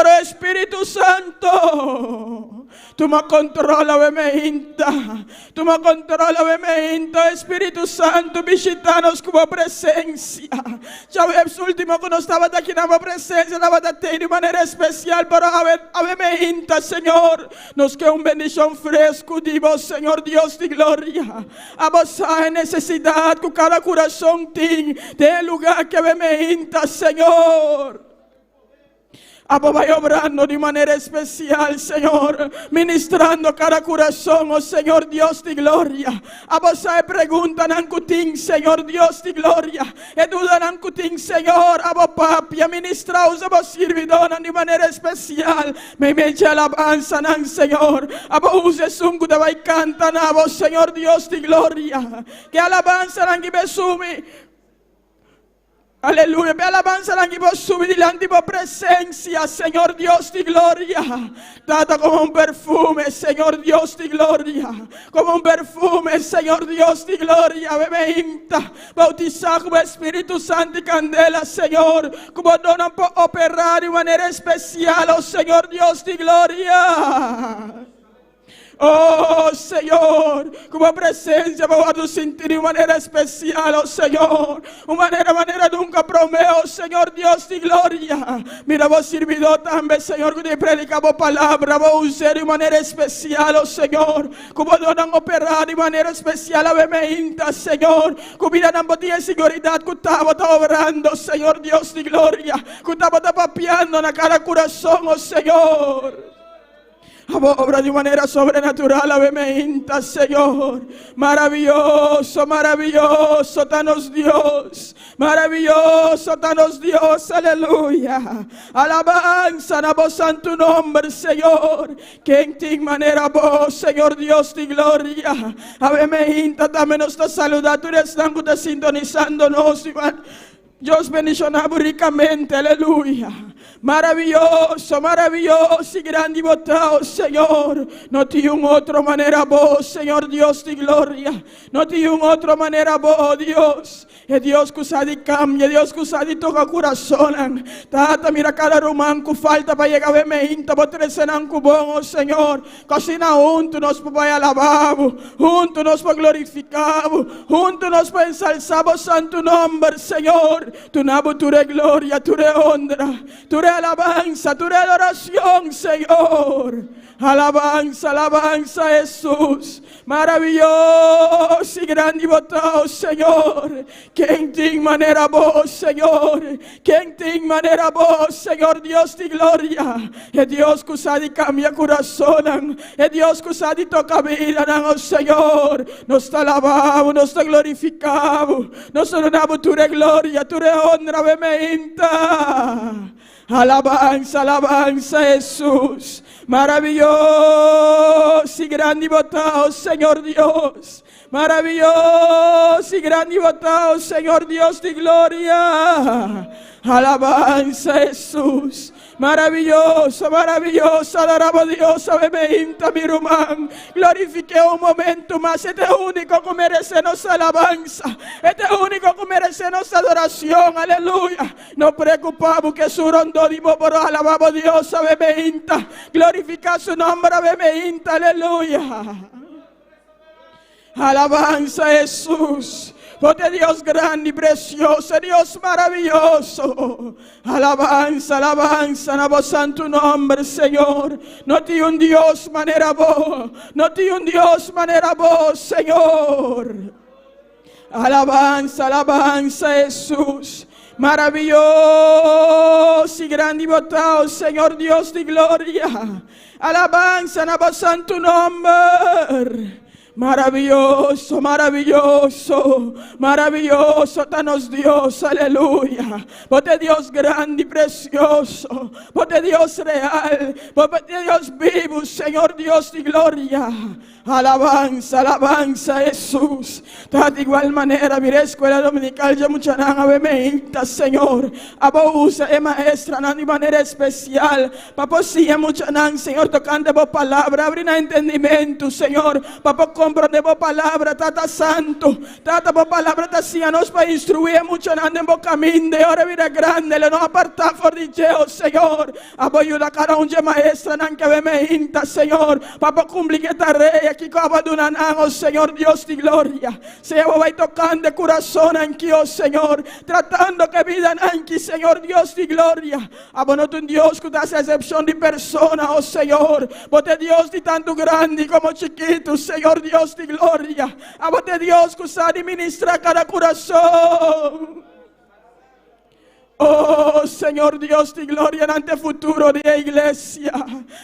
Pero Espíritu Santo, tu me controla, me inta. Tu me controla, me inta. Espíritu Santo, visitanos como presencia. Ya ves, último que no estaba aquí en la presencia, la batalla de manera especial, pero a ver me inta, Señor. Nos que un bendición fresco, digo, Señor Dios de gloria. A vos hay necesidad que cada corazón tiene de lugar que me inta, Señor. Abo vaya obrando de manera especial, Señor, ministrando cada corazón, oh Señor Dios de gloria. Abo se preguntan ancutín, Señor Dios de gloria. E dudan ancutín, Señor, abo papi, ministraos, abo sirvidonan de manera especial. Me echa alabanza, nan, Señor. Abo use sungu de vai cantan, abo Señor Dios de gloria. Que alabanza nan que besumi. Aleluya, me alabanza la que vos subí delante de vos presencia, Señor Dios de gloria. Dada como un perfume, Señor Dios de gloria. Como un perfume, Señor Dios de gloria. Bebe inta, bautizado con Espíritu Santo y candela, Señor. Como donan por operar de manera especial, oh Señor Dios de gloria. Oh Señor, como presencia vamos a sentir de manera especial, oh Señor, de manera nunca promeo, Señor Dios de gloria. Mira vos servidor también, Señor, que te predicamos palabra, vos usar de manera especial, oh Señor, como donan operar de manera especial a Bemehinta, Señor, como mira dando de seguridad que estaba obrando, Señor Dios de gloria, que estaba papiando en cada corazón, oh Señor. Obra de manera sobrenatural, Bemehinta, Señor. Maravilloso, maravilloso, danos Dios. Maravilloso, danos Dios, aleluya. Alabanza a vos en tu nombre, Señor. Que en ti manera vos, Señor Dios de gloria. Bemehinta, también nos está saludando, están sintonizándonos. Dios bendicionamos ricamente, aleluya. Maravilloso, maravilloso y grande y votado, Señor. No tiene otra manera vos, Señor Dios de gloria. No tiene otra manera vos, Dios. Es Dios que usa de cambia, Dios que usa de toca corazón. Tata, mira cada román que falta para llegar a Bemehinta, para tresenan que bon, oh Señor. Cocina juntos nos para alabar, juntos nos para glorificar, juntos nos para ensalzar vos santo nombre, Señor. Tu nabo, tu re gloria, tu re honra, tu re alabanza, tu re adoración, Señor. Alabanza, alabanza, Jesús. Maravilloso y grande y votado, Señor. Que en ti manera vos, Señor. Que en ti manera vos, Señor Dios de gloria. Es Dios que usa de cambia corazón. Es Dios que usa de toca vida, oh Señor. Nos te alabamos, nos te glorificamos. Nos honramos tu re gloria, tu re honra, Bemehinta. Alabanza, alabanza, Jesús. Maravilloso y grande y votado, Señor Dios. Maravilloso y grande y votado, Señor Dios de gloria. Alabanza, Jesús. Maravilloso, maravilloso, adoramos a Dios, a Bemehinta, mi rumán. Glorifique un momento más, este es único que merece nuestra alabanza. Este es único que merece nuestra adoración, aleluya. No preocupamos que su rondo dimos, pero alabamos a Dios, a Bemehinta. Glorifica su nombre, a Bemehinta, aleluya. Alabanza, Jesús. Porque Dios grande y precioso, Dios maravilloso. Alabanza, alabanza, a vos santo nombre, Señor. No tiene un Dios manera vos, no tiene un Dios manera vos, Señor. Alabanza, alabanza, Jesús. Maravilloso y grande y votado, Señor Dios de gloria. Alabanza, a vos santo nombre. Maravilloso, maravilloso, maravilloso, danos Dios, aleluya. Porque Dios grande y precioso, porque Dios real, porque Dios vivo, Señor Dios de gloria. Alabanza, alabanza Jesús. De igual manera, mira, escuela dominical, ya mucha nana bemeinta, Señor. Abo usa maestra de manera especial. Papá, sí, mucha nan, Señor, tocando vos palabra, abre entendimiento, Señor. Papá, comprende vos palabra, tata santo. Tata vos palabra, tacia nos para instruir mucha nan en vos camino. De ahora vida grande, le no aparta fordilleo, Señor. Abo ayuda cada un maestra, nan que bemeinta, Señor. Papá, cumple que tarea. Aquí como de una oh Señor Dios de gloria. Se va tocando de corazón aquí, oh Señor. Tratando que vida aquí, Señor Dios de gloria. Abono tu Dios que te hace excepción de persona, oh Señor. Bote Dios de tanto grande como chiquito, Señor Dios de gloria. Abote Dios que sabe administrar cada corazón. Oh Señor Dios de gloria, ante futuro de la iglesia.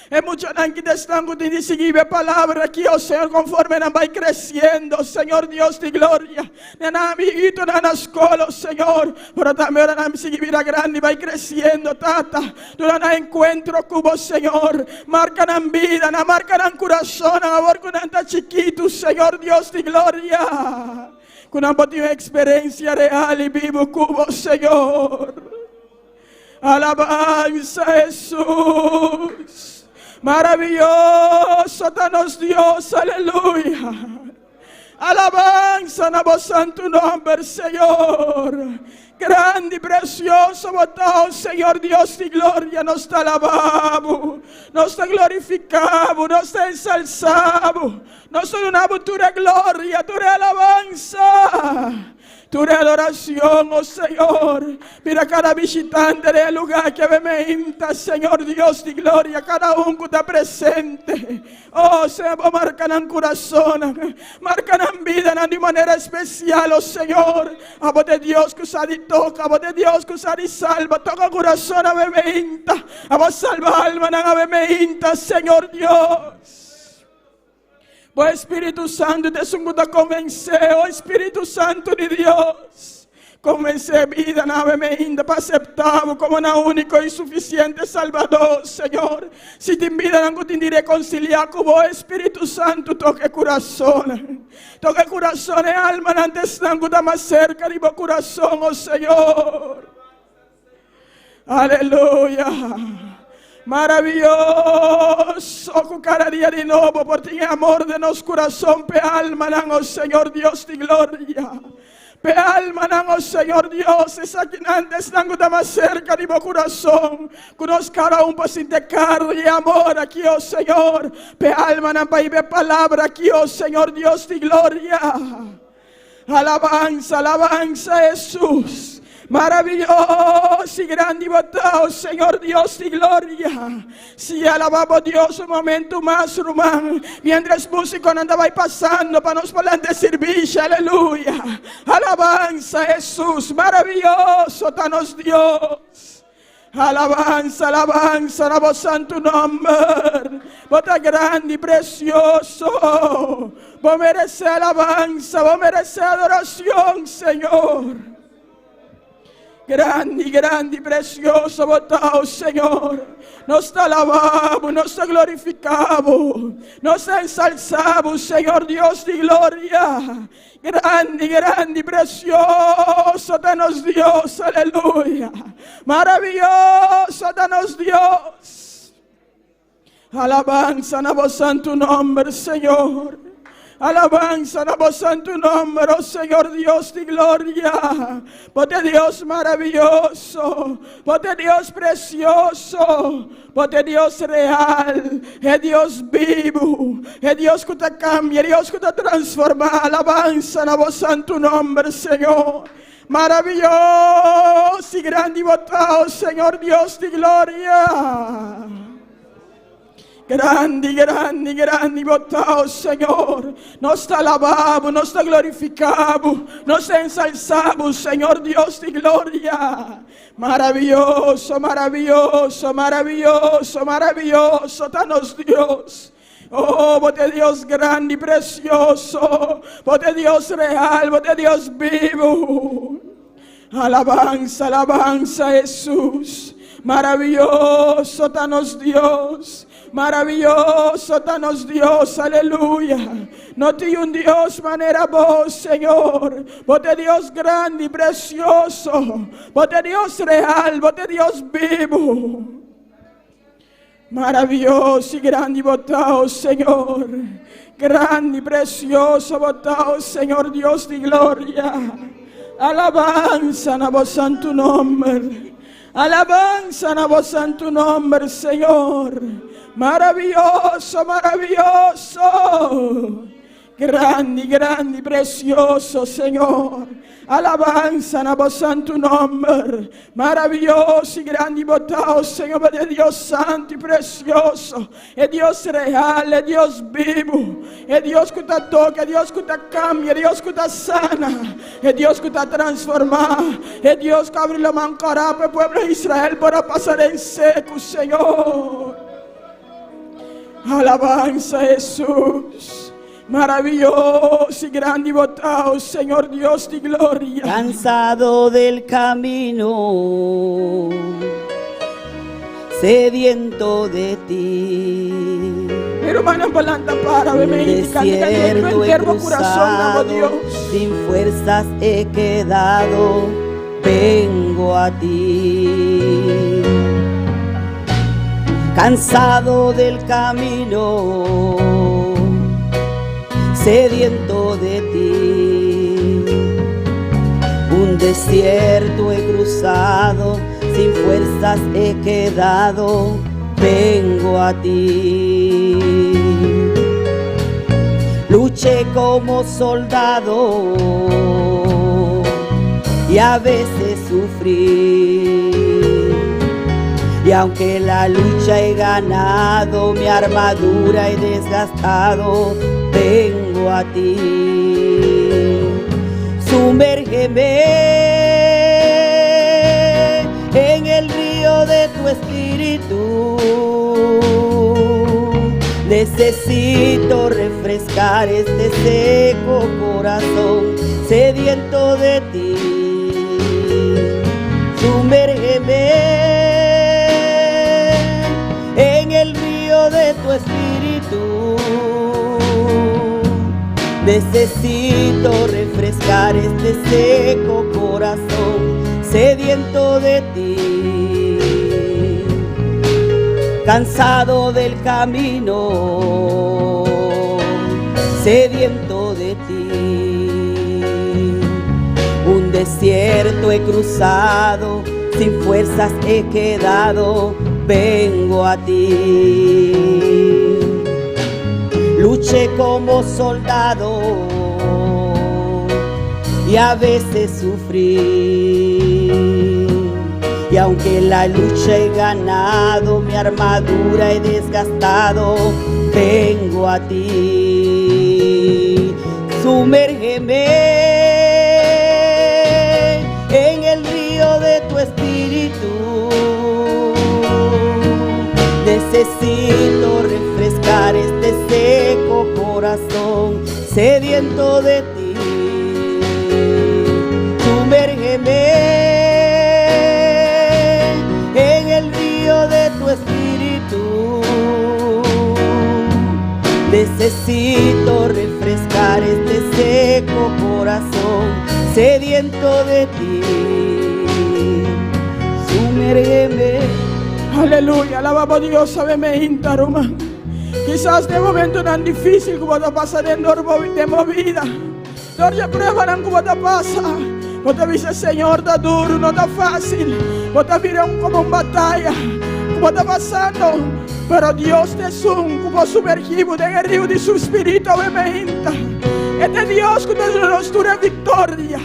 Es mucho que te están diciendo palabra aquí, oh Señor, conforme nos va creciendo, Señor Dios de gloria. Nana amiguito, nana escuela, Señor. Pero también nana vida grande va creciendo, tata. Tú nana encuentro cubo, Señor. Marcan vida, na marcan corazón, amor con anta chiquito, Señor Dios de gloria. Con una experiencia real y vivo cubo, Señor. Alabanza Jesús. Maravilloso danos Dios, aleluya. Alabanza a vos santo nombre, Señor. Grande y precioso votado, Señor Dios de gloria, nos te alabamos, nos te glorificamos, nos te ensalzamos, nos donamos tu gloria, tu alabanza, tu adoración, oh Señor. Mira cada visitante del lugar que me inta, Señor Dios de gloria, cada uno que está presente. Oh, se marcan en corazón, marcan en vida de manera especial, oh Señor. A vos de Dios que usa y toca, a vos de Dios que usa y salva, toca corazón a me inta, a vos salva alma a me inta, Señor Dios. Oh Espíritu Santo, te son que convencer, oh Espíritu Santo de Dios. Convencer vida, nave me inda para aceptarlo como una único y suficiente Salvador, Señor. Si te invitan a te reconciliar con vos, Espíritu Santo, toque corazón. Toque corazón y alma, antes de estar más cerca de vos corazón, oh Señor. Aleluya. Maravilloso, con cada día de nuevo, por ti amor de nos corazón, pe alma, oh Señor Dios de gloria. Pe alma, oh Señor Dios, esa que antes estamos más cerca de mi corazón. Conozca un poquito de carne y amor aquí, oh Señor. Pe alma, para ir palabra aquí, oh Señor Dios de gloria. Alabanza, alabanza Jesús. Maravilloso y grande y botado, Señor Dios de gloria. Si alabamos Dios un momento más, hermano, mientras músico andaba pasando para nos poder servir, aleluya. Alabanza Jesús, maravilloso, danos Dios. Alabanza, alabanza, a vos santo nombre. Vos tan grande y precioso. Vos mereces alabanza, vos mereces adoración, Señor. Grande, grande y precioso votado, Señor. Nos te alabamos, nos te glorificamos, nos te ensalzamos, Señor Dios de gloria. Grande, grande y precioso, danos Dios, aleluya. Maravilloso, danos Dios. Alabanza a vos santo nombre, Señor. Alabanza a vos santo nombre, oh Señor Dios de gloria. Porque Dios maravilloso, porque Dios precioso, porque Dios real, es Dios vivo, es Dios que te cambia, es Dios que te transforma. Alabanza a vos santo nombre, Señor. Maravilloso y grande y botado, Señor Dios de gloria. Grande, grande, grande y botado, Señor. Nos te alabamos, nos te glorificamos, nos te ensalzamos, Señor Dios de gloria. Maravilloso, maravilloso, maravilloso, maravilloso, danos Dios. Oh, bote Dios grande y precioso, bote Dios real, bote Dios vivo. Alabanza, alabanza Jesús. Maravilloso, danos Dios. Maravilloso danos Dios, aleluya. No te un Dios manera vos, Señor. Vos de Dios grande y precioso. Vos de Dios real, vos de Dios vivo. Maravilloso y grande y votado, Señor. Grande y precioso votado, Señor Dios de gloria. Alabanza a vos santo nombre. Alabanza a vos santo nombre, Señor. Maravilloso, maravilloso. Grande, grande, precioso, Señor. Alabanza a vos santo nombre. Maravilloso y grande y votado, Señor, de Dios santo y precioso. Es Dios real, es Dios vivo. Es Dios que te toca, es Dios que te cambia, es Dios que te sana. Es Dios que te transforma. Es Dios que abre la mano para el pueblo de Israel para pasar en seco, Señor. Alabanza a Jesús. Maravilloso y grande y votado, Señor Dios de gloria. Cansado del camino, sediento de ti. Mi hermana Palanta para verme desierto he cruzado, sin fuerzas he quedado, vengo a ti. Cansado del camino, sediento de ti, un desierto he cruzado, sin fuerzas he quedado, vengo a ti. Luché como soldado y a veces sufrí, y aunque la lucha he ganado, mi armadura he desgastado, vengo a ti. Sumérgeme en el río de tu espíritu. Necesito refrescar este seco corazón sediento de ti. Sumérgeme en el río de tu espíritu. Necesito refrescar este seco corazón sediento de ti. Cansado del camino, sediento de ti. Un desierto he cruzado, sin fuerzas he quedado, vengo a ti. Luché como soldado y a veces sufrí, y aunque la lucha he ganado, mi armadura he desgastado, vengo a ti. Sumérgeme en el río de tu espíritu. Necesito refrescar este seco corazón sediento de ti. Sumérgeme en el río de tu espíritu. Necesito refrescar este seco corazón sediento de ti. Sumérgeme. Aleluya, alabamos a Dios, sabeme intaruma. Quizás de momento tan difícil como te pasa de movida. Doria prueba como te pasa. Vos te dice Señor, está duro, no está fácil. Vos te miras como una batalla, como está pasando. Pero Dios te sun, como sumergido en el río de su espíritu, vehemente. Este Dios que te nos dura victoria.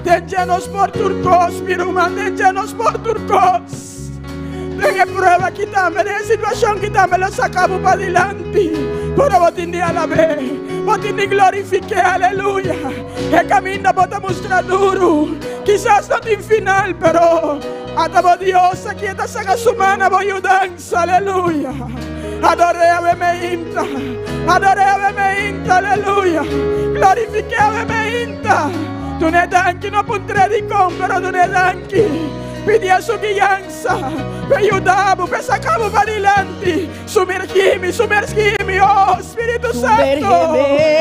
Te llenos por turcos, mi hermano, te llenos por turcos. Tenga prueba, quítame de situación, quítame, la sacamos para adelante. Pero vos te a la vez, vos te glorifique, aleluya. El camino vos te muestra duro, quizás no tiene final, pero hasta Dios aquí te saca su mano, voy a danza, aleluya. Adoré a Bemeinta, aleluya. Glorifique a Bemeinta. Tu ne danki no puntre di con, pero tu ne danki. Pedia su guianza, me ayudamos, me sacamos para adelante. Sumergime, oh Espíritu Santo. Sumérgeme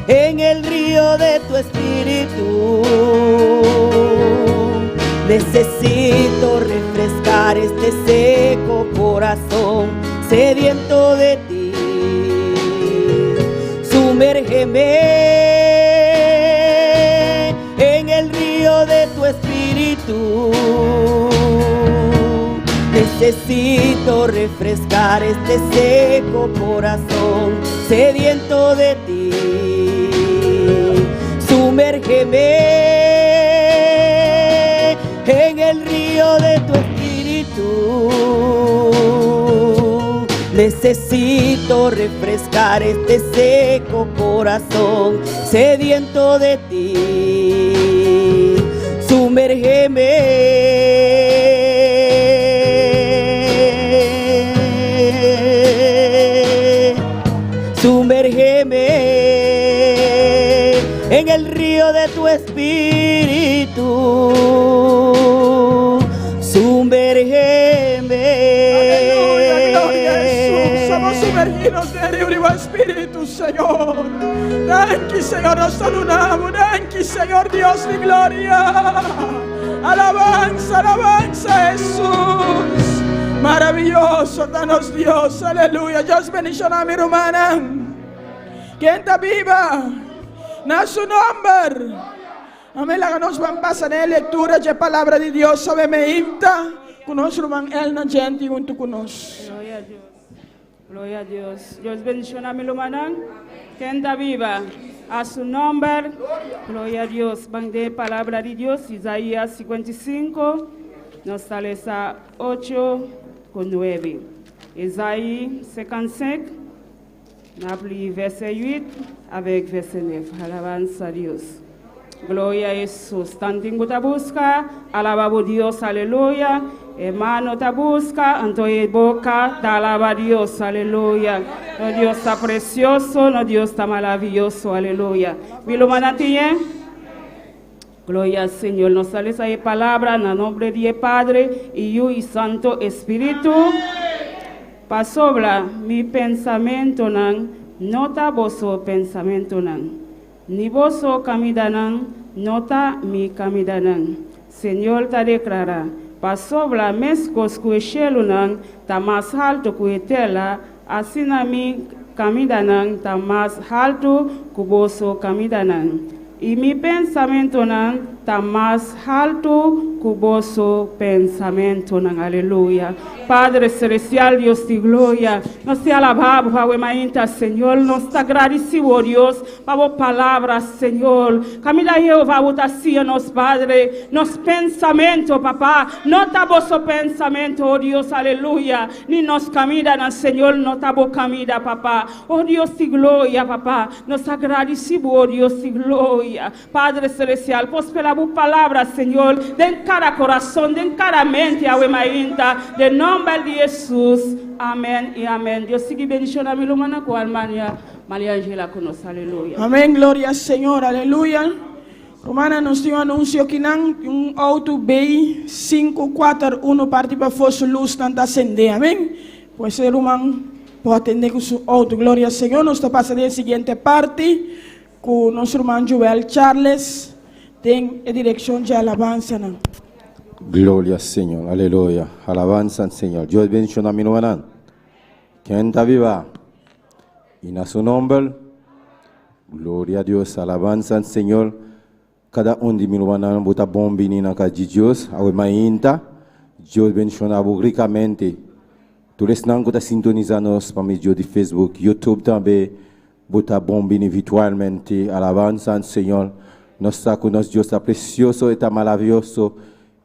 en el río de tu espíritu. Necesito refrescar este seco corazón sediento de ti. Sumérgeme en el río de tu espíritu. Necesito refrescar este seco corazón sediento de ti. Sumérgeme en el río de tu espíritu. Necesito refrescar este seco corazón sediento de ti. Sumérgeme en el río de tu espíritu. Sumérgeme. Somos sumergidos de río Espíritu, Señor. Thank you, Señor, nos saludamos. Thank you, Señor Dios de gloria. Alabanza, alabanza, Jesús. Maravilloso, danos Dios, aleluya. Dios bendición a mi hermana. ¿Quién está viva? Na su nombre. Amén. La nos van a pasar en lectura de palabra de Dios. Sabe me imta. Conosco hermano Elna gente junto conosco. Gloria a Dios. Gloria a Dios. Dios bendición a mi hermana. ¿Quién está viva? A su nombre. Gloria a Dios. Van de palabra de Dios. Isaías 55. Nos sale a 8 con 9. Isaías 55. N'appli verset 8 avec verset 9. Alabanza a Dios. Gloria a Jesús. Tantingo ta busca, alababo Dios, aleluya. Hermano ta busca, antoye boca, ta alaba Dios, aleluya. No Dios está precioso, no Dios está maravilloso, aleluya. Vilo manatien. Gloria al Señor. Nos sale esa palabra en el nombre de Padre, Hijo y Santo Espíritu. Pasobla mi pensamiento nan, nota vosso pensamiento nan. Ni vosso camidanan, nota mi camidanan. Señor ta declara, pasobla mescos cuechelunan, ta más alto cuetela, asina mi camidanan, ta más alto cuboso camidanan. Y mi pensamiento nan, ta más alto cuboso pensamiento nan. Aleluya. Padre celestial, Dios de gloria, nos te alabamos, Padre Mainta, Señor, nos te agradecemos, Dios, por palabras, Señor. Camila Jehová, votaciones, Padre, nos pensamiento, papá, no taboso pensamiento, oh Dios, aleluya, ni nos caminan, Señor, no tabo camida, papá, oh Dios de gloria, papá, nos agradecemos, oh Dios de gloria, Padre celestial, prospera tu palabra, Señor, de cada corazón, de cada mente, Padre Mainta, de nombre de Jesús, amén y amén. Dios sigue bendición a mi hermana con María Ángela con nosotros, aleluya. Amén, gloria al Señor, aleluya. Romana nos dio un anuncio que un auto BI 541 parte para su luz tanto acender, amén. Pues el humano puede atender con su auto, gloria al Señor. Nos pasa de la siguiente parte con nuestro hermano Joel Charles, en dirección de alabanza. Gloria al Señor, aleluya, alabanza al Señor. Dios bendición a mi hermana. ¿Quién está viva? Y en su nombre, gloria a Dios, alabanza al Señor. Cada uno de mi hermana bota bombini en la casa de Dios, a mainta. Dios bendición a vos ricamente. Tú les nan que sintonizamos para mi Dios de Facebook, YouTube también, bota bombini virtualmente, alabanza al Señor. Nos saca nos Dios está precioso, está maravilloso.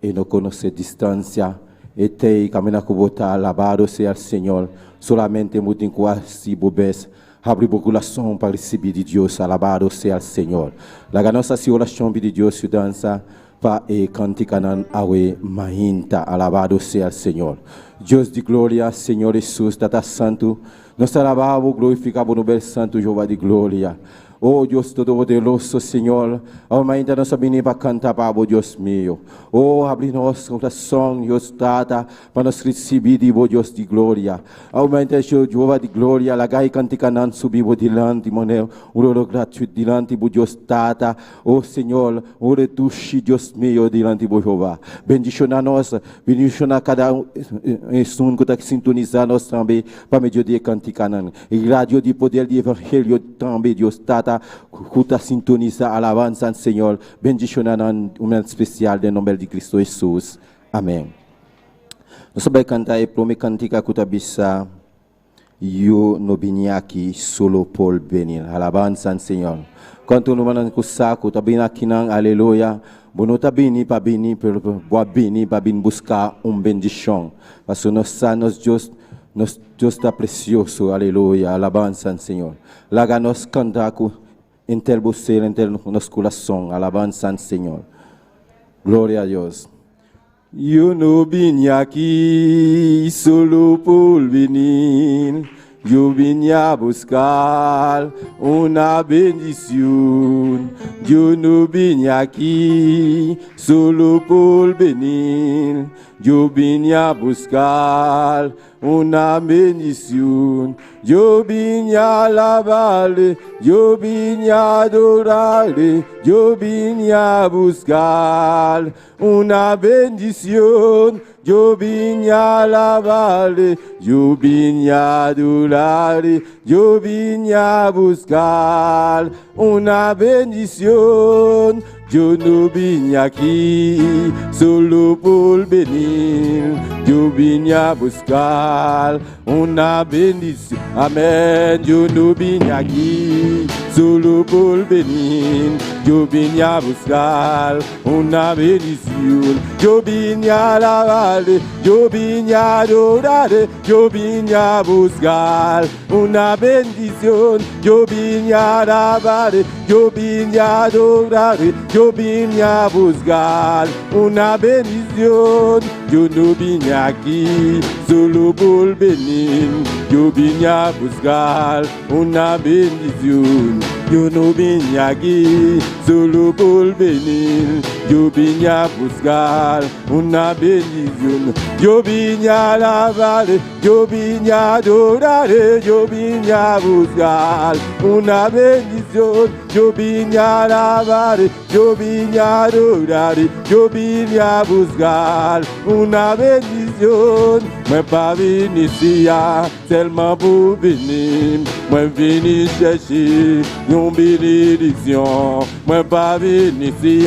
Y no conoce distancia. Y camina con bota, alabado sea el Señor. Solamente mutin quasi bobes. Abre o coração para receber de Deus. Alabado sea el Señor. La nossa oração de Deus se dança para canticanan awe mahinta. Alabado sea el Señor. Deus de glória, Senhor Jesus, Tata Santo. Nós alabamos, glorificamos no bel Santo Jeová de glória. Oh Dios Todopoderoso, Señor, aumenta nossa menina para cantar para o Deus meu. Oh, abre nosso coração, Deus trata, para nós receber de Deus de glória. Aumenta Jeová de glória, lagai canticanan subir dilante, monel, oro gratuito dilante, Deus trata. Oh Senhor, ore tushi Deus meu dilante, Jeová. Bendiciona nós, bendiciona cada som que está sintonizando nós também, para meio de canticanan. E rádio de poder de evangelho também, Deus trata. Kuta sintoniza alabanza Senhor, bendicionando um momento especial em nome de Cristo Jesus. Amém. Nós vamos cantar e prometer cantiga kuta bisa eu no vim aqui solo por venir. Alabanza Senhor. Quanto no manan kusaku tabi aqui nang aleluia. Bono tabini pa bini per boa bini pa bin buscar bendição. Passo nos Deus está precioso, aleluia, alabanza Senhor. Laga nos cantar com interbucer entre nos coração, alabanza Senhor. Glória a Deus. Eu não vim aqui solo por venir. Eu vim a buscar uma bendição. Eu não vim aqui solo por venir. Eu vim a buscar uma bendição. Eu vim a alabar-lhe, eu vim a adorar-lhe, eu vim a buscar uma bendição. Eu vim a alabar-lhe, eu vim a adorar-lhe, eu vim a buscar uma bendição. Eu não vim aqui solo por venir. Eu vim a buscar uma bendição. Amém. Eu não vim aqui solo por venir. Eu vim a buscar uma bendição. Eu vim a alabar, eu vim a adorar, eu vim a buscar uma bendição. Eu vim a alabar, eu vim a adorar, eu vim a buscar uma bendição. Eu não vim aqui solo por venir. Eu vim a buscar uma bendição. Eu não vim aqui solo por venir. Eu vim a buscar uma bendição. Eu vim a alabar, eu vim a adorar, eu vim a buscar uma bendição. Eu vim a alabar, eu vim a adorar, eu vim a buscar uma bendição. Mas para iniciar, seulement pour venir. Moi vini chercher une bénédiction. Moi pas vini ici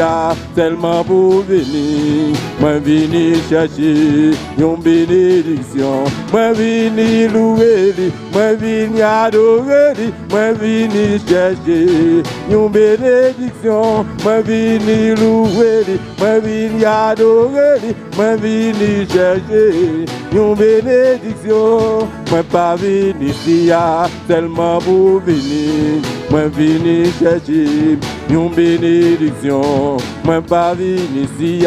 seulement pour venir. Moi vini chercher une bénédiction. Moi vini louer, moi vini adorer, moi vini chercher une bénédiction. Moi vini louer, moi vini adorer, moi vini chercher une bénédiction. Moi pas vini ici seulement pour venir. Moi vini chercher une bénédiction. Moi pas vini ici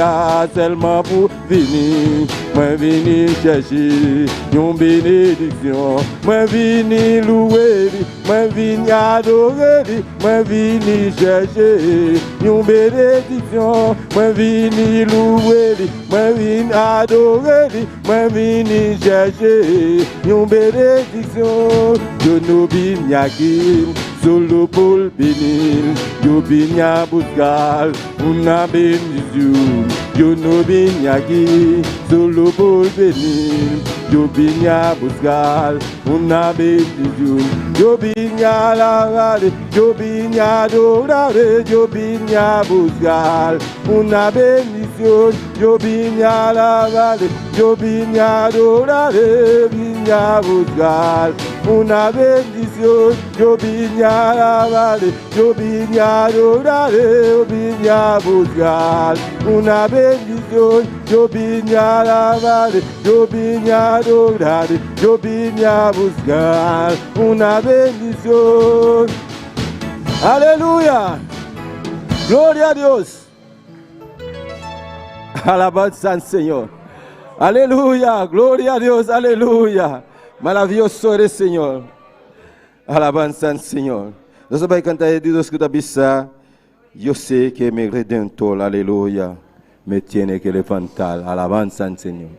seulement pour venir. Moi vini chercher une bénédiction. Moi vini louer, moi vini adorer, moi vini chercher une bénédiction. Moi vini louer, moi vini adorer, moi vini chercher une bénédiction. Je ne vim aqui solo por venir. Eu vim a buscar uma bendição. Eu não vim aqui solo por venir. Eu vim a buscar uma bendição. Eu vim a alabar, eu vim a adorar, eu vim a buscar uma bendição. Eu vim a alabar, eu vim a adorar, eu vim a buscar uma bendição. Eu vim a alabar, eu vim a adorar, eu vim a buscar uma bendição. Eu vim a alabar, eu vim a adorar, eu vim a buscar uma bendição. Aleluia! Glória a Deus! Alabanza Senhor. Aleluia! Glória a Deus! Aleluia! Maravilhoso eres, Senhor. Alabanza Senhor. Nous sommes cantés de ce que tu as ça. Je sais que mes rédempteurs, alléluia, me tiennent que le pantal à l'avance, Seigneur.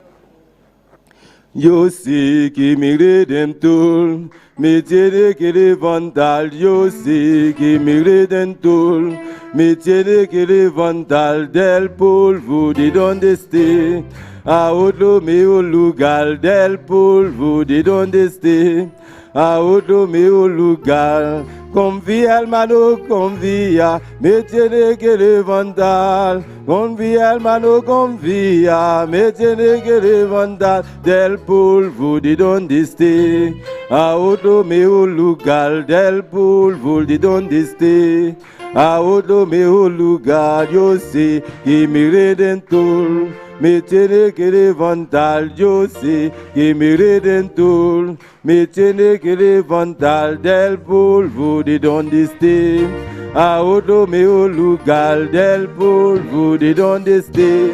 Je sais que mes rédempteurs, me tiennent que le pantal. Je sais que mes rédempteurs, me tiennent que le pantal del polvo de donde esté. A outro meu lugar del polvo de donde esté. A outro meu lugar. Confía, hermano, confía, me tiene que levantar. Confía, hermano, confía, me tiene que levantar del polvo de donde esté. A outro meu lugar del polvo de donde esté. A outro meu lugar, yo sé que mi redentor me tiene que levantar, yo sé que mi redentor me tiene que levantar del polvo de donde esté. A outro meu lugar del polvo de donde esté.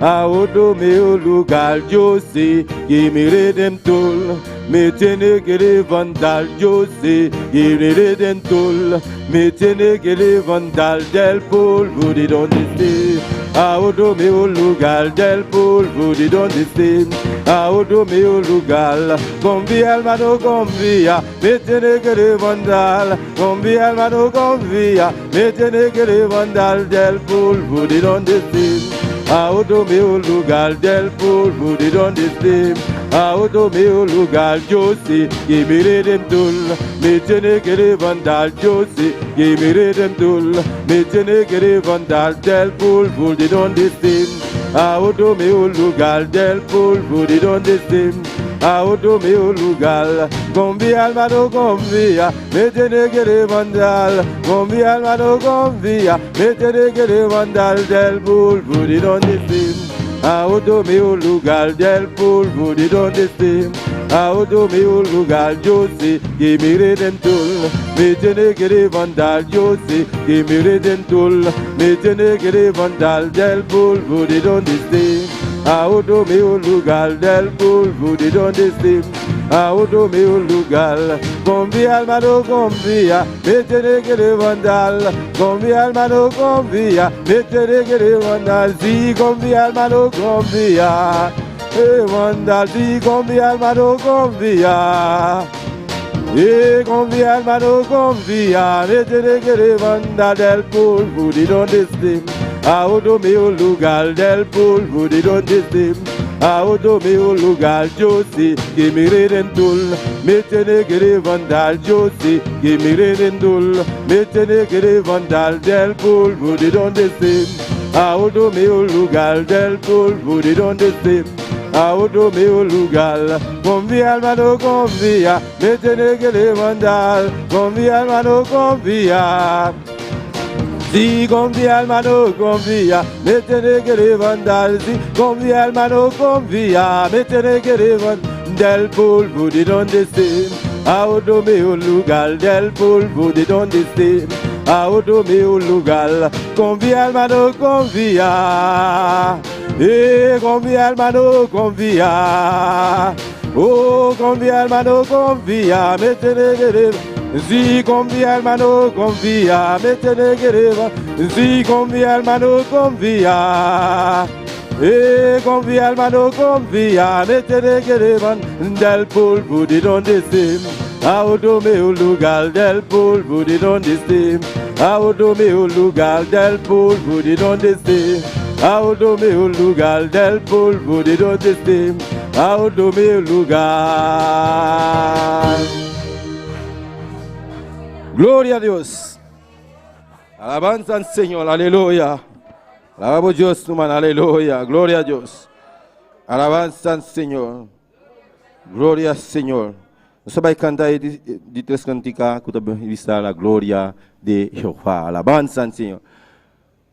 A outro meu lugar, yo sé que mi redentor me tiene que levantar, yo sé que mi redentor me tiene que levantar del polvo de donde esté. A outro meu lugar del polvo de donde esté. A outro meu lugar. Confía, hermano, confía, me tiene que levantar. Confía, hermano, confía, me tiene que levantar del polvo de donde esté. A outro meu lugar del polvo de donde esté. A outro meu lugar, yo sé que mi redentor me tiene que levantar, yo sé que mi redentor me tiene que levantar del polvo de donde esté. A outro meu lugar del polvo de donde esté. A outro meu lugar. Confía, hermano, confía, me tiene que levantar. Confía, hermano, confía, me tiene que levantar del polvo de donde esté. A outro meu lugar del polvo de donde esté. A outro meu lugar, yo sé que mi redentor me tiene que levantar, yo sé que mi redentor me tiene que levantar del polvo de donde esté. A outro meu lugar del polvo de donde esté. A outro meu lugar. Confía, hermano, confía, me tiene que levantar. Confía, hermano, confía, me tiene que levantar. Sí, confía, hermano, confía. Levantar, sí, confía, hermano, confía. Confía, hermano, confía, me tiene que levantar del polvo de donde esté. A outro meu lugar del polvo de donde esté. A outro meu lugar, yo sé que mi redentor me tiene que levantar, yo sé que mi redentor me tiene que levantar del polvo de donde esté. A outro meu lugar del polvo de donde esté. A outro meu lugar. Confía, hermano, confía, me tiene que levantar. Confía, hermano, confía. Sí, confía, hermano, confía, me tiene que levantar. Sí, confía, hermano, confía, me tiene que levantar del polvo de donde esté. A outro meu lugar, del polvo de donde esté. A outro meu lugar. Confía, hermano, confía. Confía, hermano, confía. Oh, confía, hermano, confía, me tiene que levantar. Sí, confía, hermano, confía, me tiene que levantar. Sí, confía, hermano, confía. Confía, hermano, confía, me tiene que levantar del polvo de donde esté. A outro meu lugar del polvo de donde esté. A outro meu lugar del polvo de donde esté. A outro meu lugar del polvo de donde esté. A outro meu lugar. Gloria a Dios. Alabanza al Señor, aleluya. Alabamos a Dios, hermano, aleluya. Gloria a Dios. Alabanza al Señor. Gloria al Señor. Nós vamos cantar de três canticas que está la gloria de Jehová. Alabanza al Señor.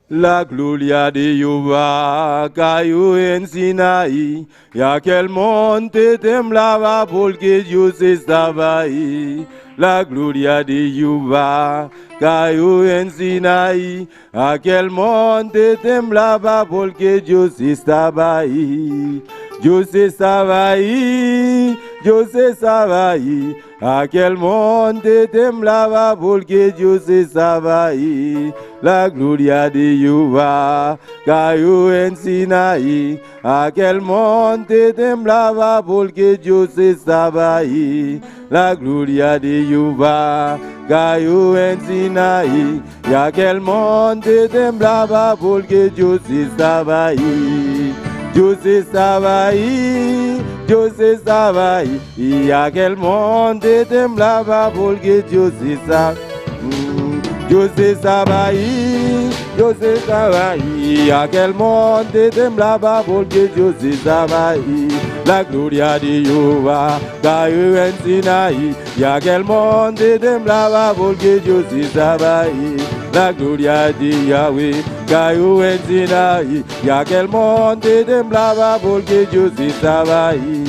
La gloria de Jehová cayó en Sinaí, y aquel monte temblaba porque Dios estaba ahí. La gloria de Jehová cayó en Sinaí, aquel monte temblaba porque Dios estaba ahí. Dios estaba ahí, Dieu c'est ça va y. À quel monde t'aimes là-bas pour que Dieu c'est ça va y. La gloria de Yuva, Caillou en Sinaï. À quel monde t'aimes là-bas pour que Dieu c'est ça va y. La gloria de Yuva, Caillou en Sinaï. À quel monde t'aimes là-bas pour que Dieu c'est ça va y. Dieu c'est ça va y. Dieu c'est ça va y. Il y a quel monde t'aimes là-bas pour que Dieu c'est ça. Dieu c'est ça va y. Dieu c'est ça va y. Il y a quel monde t'aimes là-bas pour que Dieu c'est ça va y. La gloria de Yehova, Caillou en Sinaï. Il y a quel monde t'aimes là-bas pour que Dieu c'est ça va y. La gloria de Yahweh, Caillou en Sinaï. Il y a quel monde t'aimes là-bas pour que Dieu c'est ça va y.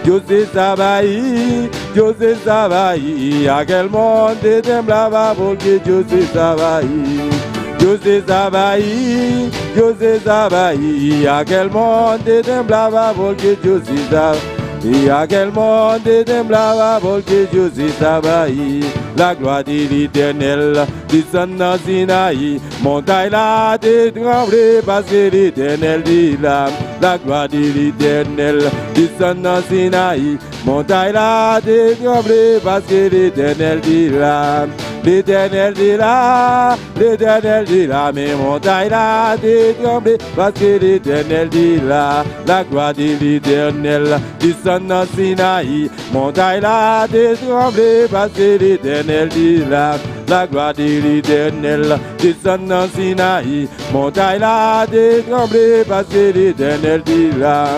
Dieu c'est ça va y. Dieu c'est ça va y. À quel monde t'aimes là-bas pour que Dieu c'est ça va y. Dieu c'est ça va y. Dieu c'est ça va y. À quel monde t'aimes là-bas pour que Dieu c'est ça va y. À quel monde t'aimes là-bas pour que Dieu c'est ça va y. La gloire de l'Éternel descend dans Sinaï. Montagne là t'es tremblé parce que l'Éternel dit là. La gloire de l'Éternel descend dans Sinaï. Montagne là t'es tremblé parce que l'Éternel dit là. L'Éternel dit là, l'Éternel dit là, mais montagne là t'es tremblé parce que l'Éternel dit là. La gloire de l'Éternel descend dans Sinaï. Montagne là t'es tremblé parce que l'Éternel dit là. La gloire de l'Éternel descend dans Sinaï. Montagne là t'es tremblé parce que l'Éternel dit là.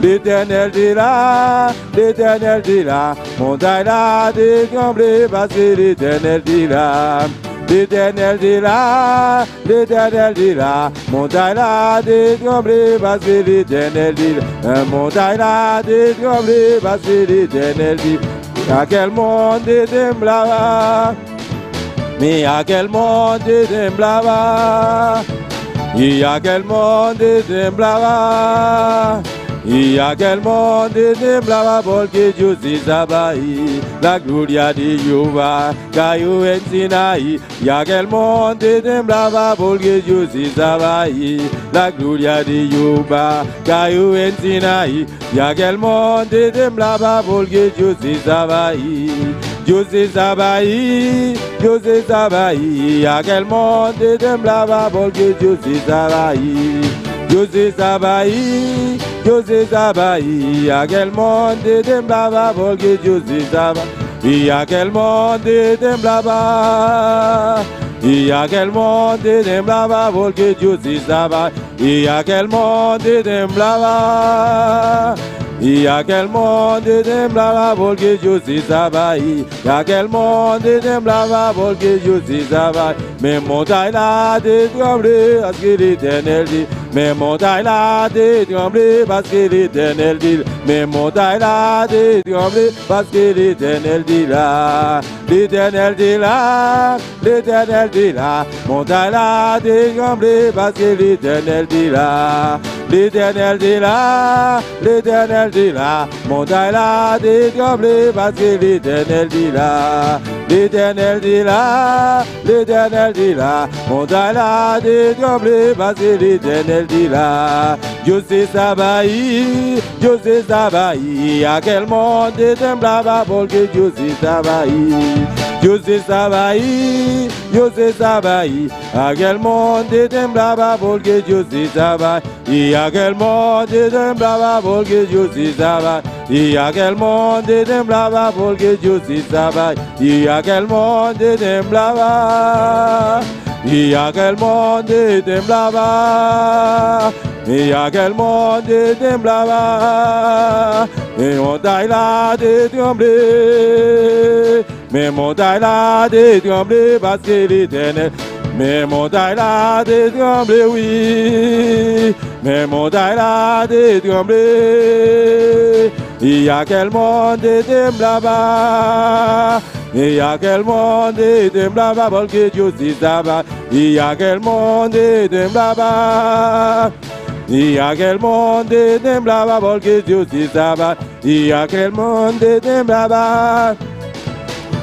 L'Éternel dit là, l'Éternel dit là, montagne là t'es tremblé parce que l'Éternel dit là. L'Éternel dit là, l'Éternel dit là, montagne là t'es tremblé parce que l'Éternel dit là. Montagne là t'es tremblé parce que l'Éternel dit. À quel monde t'aimes là-bas? Mais à quel monde t'aimes là-bas? Il y a quel monde t'aimes là-bas? Il y a quel monde t'aimes là-bas pour que Dieu c'est ça va y. La gloria de Yehova, Caillou en Sinaï. Il y a quel monde t'aimes là-bas pour que Dieu c'est ça va y. La gloria de Yehova, Caillou en Sinaï. Il y a quel monde t'aimes là-bas pour que Dieu c'est ça va y. Dieu c'est ça va y. Dieu c'est ça va y. Il y a quel monde t'aimes là-bas pour que Dieu c'est ça va y. Dieu c'est ça va y. Dieu c'est ça va y. À quel monde t'aimes là-bas pour que Dieu c'est ça va. Il y a quel monde t'aimes là-bas. Il y a quel monde t'aimes là-bas pour que Dieu c'est ça va. Il y a quel monde t'aimes là-bas. Il y a quel monde t'aimes là-bas pour que Dieu c'est ça va. Il y a quel monde t'aimes là-bas pour que Dieu c'est ça va. Mais montagne là t'es tremblé parce que l'Éternel dit. Mais montagne là t'es tremblé parce que l'Éternel dit. Mais montagne là t'es tremblé parce que l'Éternel dit là. L'Éternel dit là, l'Éternel dit là. Montagne là t'es tremblé parce que l'Éternel dit là. L'Éternel dit là, l'Éternel dit là. Montagne là t'es tremblé parce que l'Éternel dit là. L'Éternel dit là, l'Éternel dit là. Montagne là t'es tremblé parce que l'Éternel dit là. Dieu c'est ça va y, Dieu c'est ça va y. À quel monde t'aimes là-bas pour que Dieu c'est ça va y. Dieu c'est ça va y, Dieu c'est ça va y. À quel monde t'aimes là-bas pour que Dieu c'est ça va y. À quel monde t'aimes là-bas pour que Dieu c'est ça va y. À quel monde t'aimes là-bas pour que Dieu c'est ça va y. À quel monde t'aimes là-bas. Il y a quel monde t'aimes là-bas. Il y a quel monde t'aimes là-bas. Et montagne là t'es tremblé. Mais montagne là t'es tremblé parce que l'Éternel. Mais montagne là t'es tremblé, oui. Mais montagne là t'es tremblé. Il y a quel monde t'aimes là-bas. Il y a quel monde t'aimes là-bas pour que Dieu c'est ça va. Il y a quel monde t'aimes là-bas. Y aquel monte temblaba porque Dios estaba. Y aquel monte temblaba.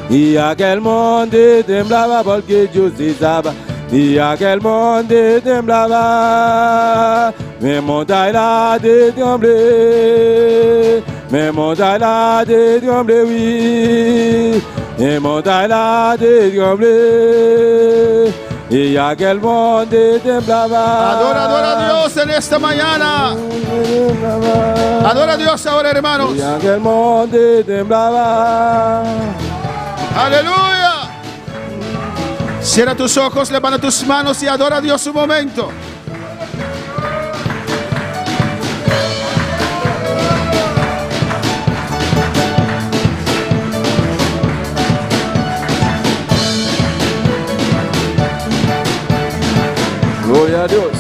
Y aquel monte temblaba porque Dios estaba. Y aquel monte temblaba. Mes montagnes là de trembler. Mes montagnes là de trembler, oui. Mes montagnes là de trembler. Y aquel monte temblaba. Adora, adora a Dios en esta mañana. Adora a Dios ahora, hermanos. Y aquel monte temblaba. Aleluya. Cierra tus ojos, levanta tus manos y adora a Dios un momento. Gloria a Dios.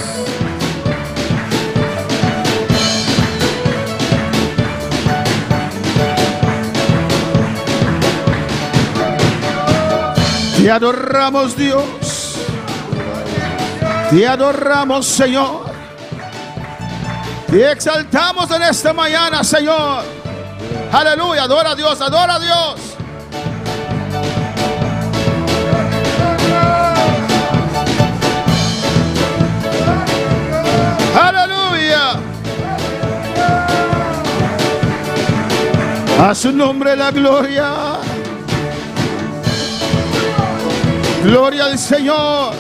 Te adoramos, Dios. Te adoramos, Señor. Te exaltamos en esta mañana, Señor. Aleluya, adora a Dios, adora a Dios. Aleluya. A su nombre la gloria. Gloria al Señor.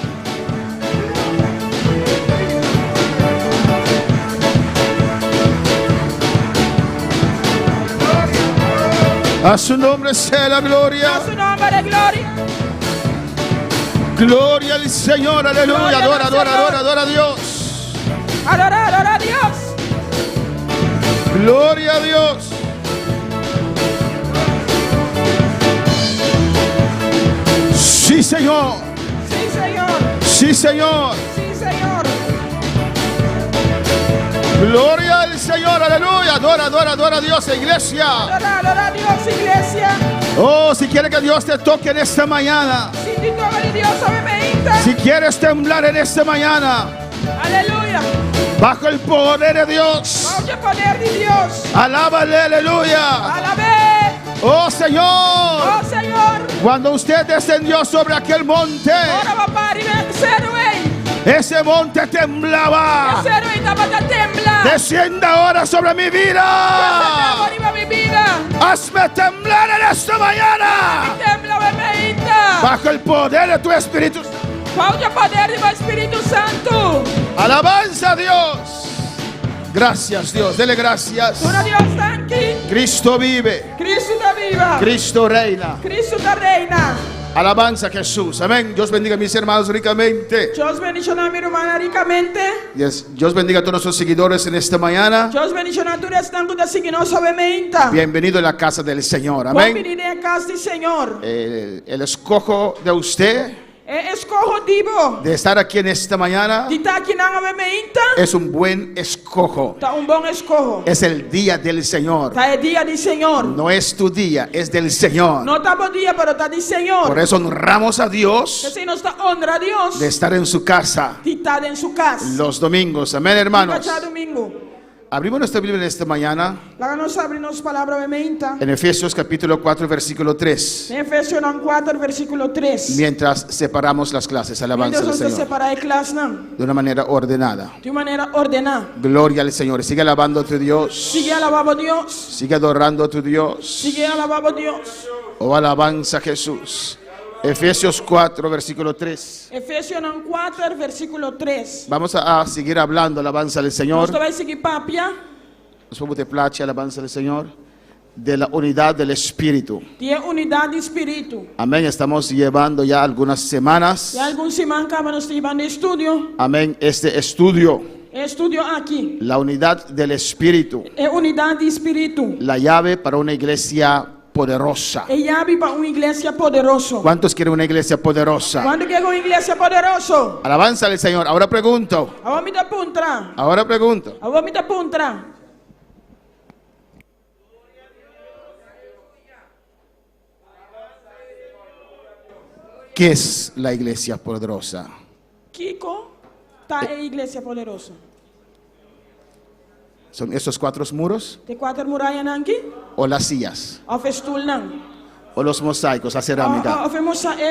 A su nombre sea la gloria. A su nombre, gloria. Gloria al Señor, aleluya. Gloria al Adora, adora, Señor. adora, adora a Dios. Adora, adora a Dios. Gloria a Dios. Sí, Señor. Sí, Señor. Sí, Señor. Sí, Señor. Gloria al Señor, aleluya. Adora, adora, adora a Dios, iglesia. Adora, adora a Dios, iglesia. Oh, si quiere que Dios te toque en esta mañana. Si tu toca de Dios, obviamente. Si quieres temblar en esta mañana, Aleluya. bajo el poder de Dios, Bajo el poder de Dios. alábale, aleluya. Alabé. Oh Señor, Oh, Señor. cuando usted descendió sobre aquel monte, Ahora va para ser rey. ese monte temblaba. Ser rey, estaba a temblar. Descienda ahora sobre mi vida. Arriba mi vida. Hazme temblar en esta mañana. Tembla, obviamente. Bajo el poder de tu Espíritu. Bajo el poder del Espíritu Santo. Alabanza a Dios. Gracias, Dios. Dele gracias. Ahora Dios está aquí. Cristo vive. Cristo está viva. Cristo reina. Cristo está reina. Alabanza a Jesús. Amén. Dios bendiga a mis hermanos ricamente. Dios bendiga a mi hermana ricamente. Dios bendiga a todos nuestros seguidores en esta mañana. Dios bendiga a todos estando da signos obviamente. Bienvenido a la casa del Señor. Amén. Bienvenido a casa del Señor. El escojo de usted Escojo divo. de estar aquí en esta mañana De estar aqui na obviamente. es un buen escojo. Tá bom escojo. Es el día del Señor. Tá dia do Senhor. No es tu día, es del Señor. Não tá bom dia, pero tá do Senhor. Por eso honramos a Dios Assim nós tá honra a Deus. de estar en su casa De estar em sua casa. los domingos. Amén, hermanos. Cada domingo. Abrimos nuestra Biblia en esta mañana Lá nós abrimos palavra obviamente. en Efesios capítulo 4, versículo 3. Em Efésios 4, versículo 3. Mientras separamos las clases, alabanza Deus al nos Señor, separar a classe não. de una manera ordenada. De maneira ordenada. Gloria al Señor. Sigue alabando a tu Dios. Sigue alabando a Deus. Sigue adorando a tu Dios. Sigue alabando a Deus. Oh, alabanza a Jesús. Efesios 4, versículo 3. Efésios 4, versículo 3. Vamos a seguir hablando, alabanza al Señor. Nós vai seguir papia. Como te place, alabanza al Señor. De la unidad del Espíritu. De unidade de espírito. Amén. Estamos llevando ya algunas semanas. E alguns semanas nós estivemos no estúdio. Amén. Este estudio. Estúdio aqui. La unidad del Espíritu. É unidade de espírito. La llave para una iglesia poderosa. É chave para uma igreja poderosa. ¿Cuántos quieren una iglesia poderosa? Quando quer uma igreja poderosa? Alabanza al Señor. Ahora pregunto. Agora me dá puntra. Ahora pregunto. Agora me dá puntra. ¿Qué es la iglesia poderosa? Kiko, tá é igreja poderosa. ¿Son estos 4 muros? De 4 murallas nanki, ¿O las sillas? of stoel nang. ¿O los mosaicos, la cerámica? Of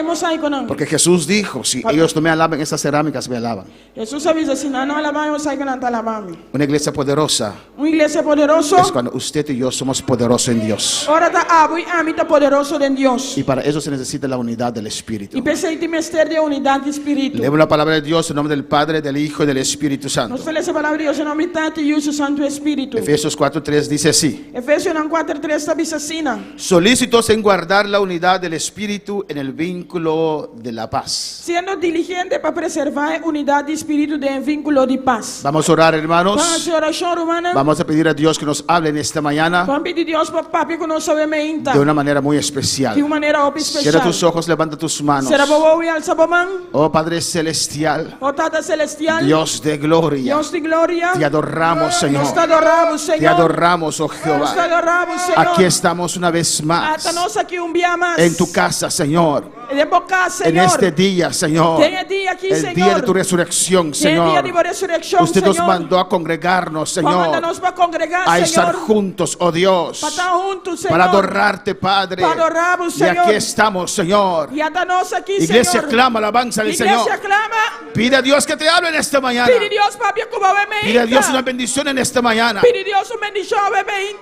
mosaico nang. Porque Jesús dijo, si ellos no me alaban, esas cerámicas me alaban. Jesus avisa, si no alaban mosaico nang talabami. Una iglesia poderosa Uma igreja poderoso. es cuando usted y yo somos poderosos en Dios. Ora ta abo e ami ta poderoso de Dios. Y para eso se necesita la unidad del Espíritu. E perseguir mister de unidade de espírito. Leemos la palabra de Dios en nombre del Padre, del Hijo y del Espíritu Santo. Nós falamos a palavra de Deus em nome do Tati e o Santo Espírito. Efesios 4:3 dice así: Efésios 4:3 está bisacina. solícitos en guardar la unidad del Espíritu en el vínculo de la paz. Sendo diligente para preservar a unidade de espírito de vínculo de paz. Vamos a orar, hermanos. Vamos a oração romana. Vamos a pedir a Dios que nos hable en esta mañana Vamos pedir a Deus para papi que nós sabemos de una manera muy especial. de uma maneira Cierra tus especial. ojos, levanta tus manos. Será boa e alça a mão. Oh Padre Celestial, Ó Tata Celestial. Dios de gloria, Deus de glória. te adoramos, Señor. Nós te adoramos, Te Senhor. adoramos, oh Nós te Jehová. adoramos, Senhor. Aquí estamos una vez más Hasta nós aqui dia mais. en tu casa, Señor. De boca, En Senhor. este día, Señor. Tenha dia aqui, El Senhor. día de tu resurrección, Tenha dia de Señor. ressurreição, Usted nos Senhor. mandó a congregarnos, Señor, Manda-nos para congregar, a estar Senhor. juntos, oh Dios, Para estar juntos, Senhor. para adorarte, Padre. Para adorarmos, Y Senhor. aquí estamos, Señor. E hasta nós aqui, Iglesia, Senhor. clama alabanza del Señor. Iglesia clama. Pide a Dios que te hable en esta mañana. Pide Deus para me Pide a Dios una bendición en esta mañana. Pide Deus uma bendição a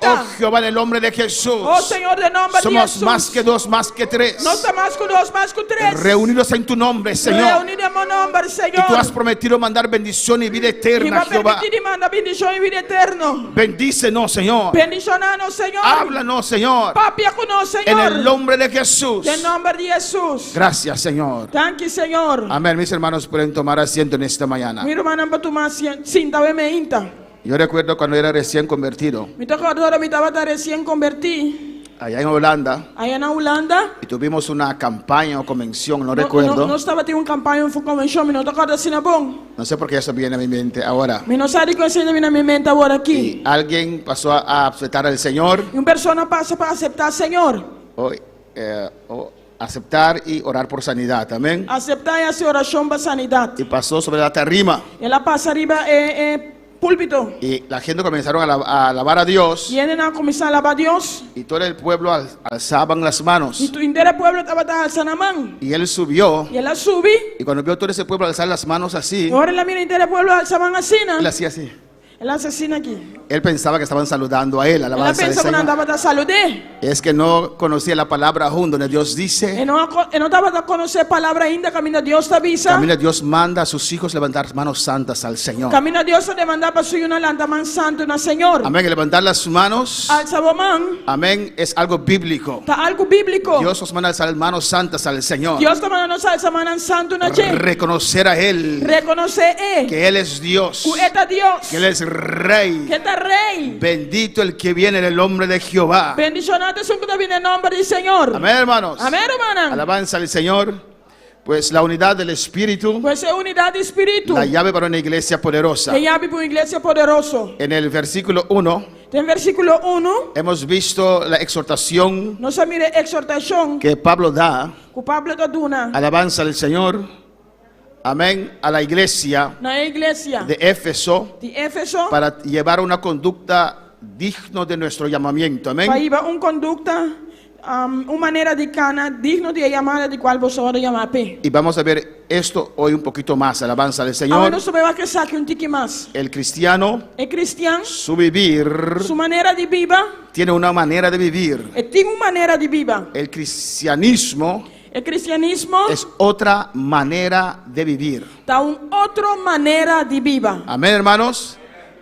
Oh Jehová, en el nombre de Jesús. Oh Senhor, de nome de Somos Jesus. más que 2, más que 3. Nós estamos mais com 2, mais com 3. Reunidos en tu nombre, Señor. Reunidos em meu nome, Senhor. Y tú has prometido mandar bendición y vida E eterna, vai Jehová. permitir de mandar bendição e vida eterno. Bendícenos, Señor. Bendicionar-nos, Senhor. Háblanos, Señor. Papia conosco, En Senhor. el nombre de Jesús. Em nome de Jesus. Gracias, Señor. Thank you, Senhor. Amén. Mis hermanos pueden tomar asiento en esta mañana. Mi irmã para tomar cinta e meinta. Yo recuerdo cuando era recién convertido, Me toca agora, me estava recém converti. allá en Holanda, Aí na Holanda. y tuvimos una campaña o convención, no Não recuerdo. estava tendo uma campanha, uma convenção, me não toca assim na bom. No sé por qué eso viene a mi mente ahora. Me não sabe que eu ainda na minha mente agora Y aqui. alguien pasó a aceptar al Señor, E uma pessoa passa para aceitar, Senhor. o aceptar y orar por sanidad. Amén. Aceitar essa oração para sanidade. Y pasó sobre la tarima. Ela passa arriba púlpito. Y la gente comenzaron a alabar a Dios. E ele não começou a lavar Deus. Y todo el pueblo alzaban las manos. E o inteiro povo estava alçando a mão. Y él subió. E ela subiu. Y cuando vio todo ese pueblo alzar las manos así, E agora ela mira inteiro povo alçavam assim, él né? hacía así. Ela assassina aqui. Él pensaba que estaban saludando a él, Ela alabanza al pensa que não Señor. andava da saúde. Es que no conocía la palabra aún, donde Dios dice, E não estava a conhecer a palavra ainda. Caminho Deus te avisa. camina, Dios manda a sus hijos levantar manos santas al Señor. Caminho Deus te demandar para subir uma lanta man santo na Senhor. Amén. Y levantar las manos, Alça a mão. amén, es algo bíblico. Tá algo bíblico. Dios nos manda a alzar manos santas al Señor. Deus está mandando alça man santo na gente. Reconocer a Él, Reconhecer que Él es Dios, que é Deus. que Él es Rey. Que é Rei. Bendito el que viene en el nombre de Jehová. Bendicionado es un que viene en nombre del Señor. Amén, hermanos. Amén, hermana. Alabanza al Señor. Pues la unidad del Espíritu, Pues es unidad de espíritu. la llave para una iglesia poderosa. Que llave para una iglesia poderoso. En el versículo 1 En versículo 1, hemos visto la exhortación nos mire exhortación que Pablo da. que Pablo da duna Alabanza al Señor. Amén. A la iglesia na iglesia de Éfeso de Éfeso para llevar una conducta digno de nuestro llamamiento. para Amén. ir una conducta, una manera de cana digno de llamada de cual vosotros llamar pe. Y vamos a ver esto hoy un poquito más. Alabanza al Ahora Señor. nos va a que saque un tique más. El cristiano, El cristiano, su vivir, su manera de viva, tiene una manera de vivir. tiene una manera de viva. El cristianismo El cristianismo es otra manera de vivir. da una otra manera de viva. Amén, hermanos.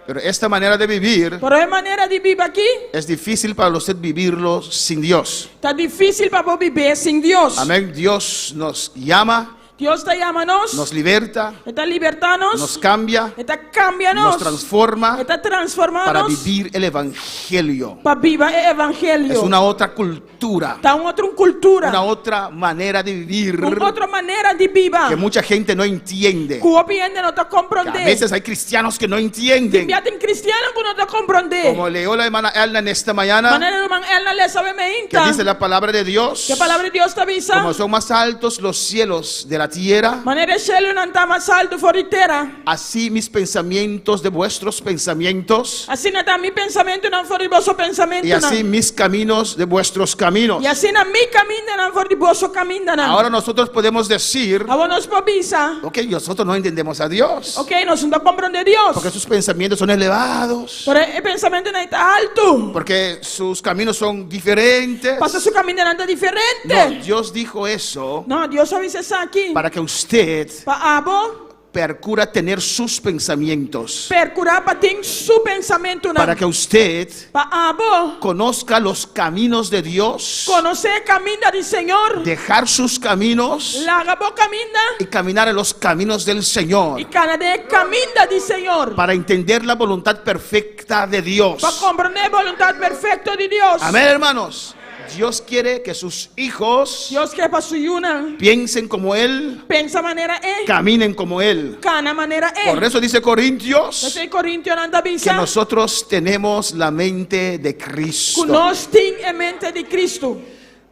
Pero esta manera de vivir Pero es manera de vivir aquí, es difícil para usted vivirlo sin Dios. está difícil para vos vivir sin Dios. Amén. Dios nos llama, Dios te llama nos liberta, está libertanos, nos cambia, está cambianos, nos transforma está para transformados vivir el evangelio. para vivir el evangelio. Es una otra cultura, Está una otra cultura, una otra manera de vivir una otra manera de vivir. que mucha gente no entiende. Que o piende no te Que a comprende. veces hay cristianos que no entienden. Enviate en cristiano que no te comprende. Como leyó la hermana Elna en esta mañana, Manera hermano Elna le sabe me que inta. dice la palabra de Dios, Que palabra de Dios te avisa. como son más altos los cielos de la la tierra, Maneira cielo não está mais alto fora de terra. así mis pensamientos de vuestros pensamientos, Assim não está meu pensamento não fora de vosso pensamento y así não. mis caminos de vuestros caminos. E assim não meu caminho não fora de vosso caminho não. Ahora nosotros podemos decir, Agora nós podemos, ok, nosotros no entendemos a Dios, ok, nós não compreendemos Deus. porque sus pensamientos son elevados, Por o pensamento não está alto. porque sus caminos son diferentes. Passa seu caminho não está No, diferente. Dios dijo eso Não, Deus só disse isso aqui. para que usted Para abo procura tener sus pensamientos, percurar para ter seu pensamento não. para que usted Para abo conozca los caminos de Dios, conhecer o caminho do Senhor. dejar sus caminos Larga o caminho y caminar en los caminos del Señor, e cada caminho do Senhor. para entender la voluntad perfecta de Dios. Para compreender a vontade perfeita de Deus. Amén, hermanos. Dios quiere que sus hijos Deus quer para sua una. piensen como Él, Pensa maneira caminen como Él. cana maneira Por eso dice Corintios Esse Coríntios não está que bisa. nosotros tenemos la mente de Cristo. Nós tem a mente de Cristo.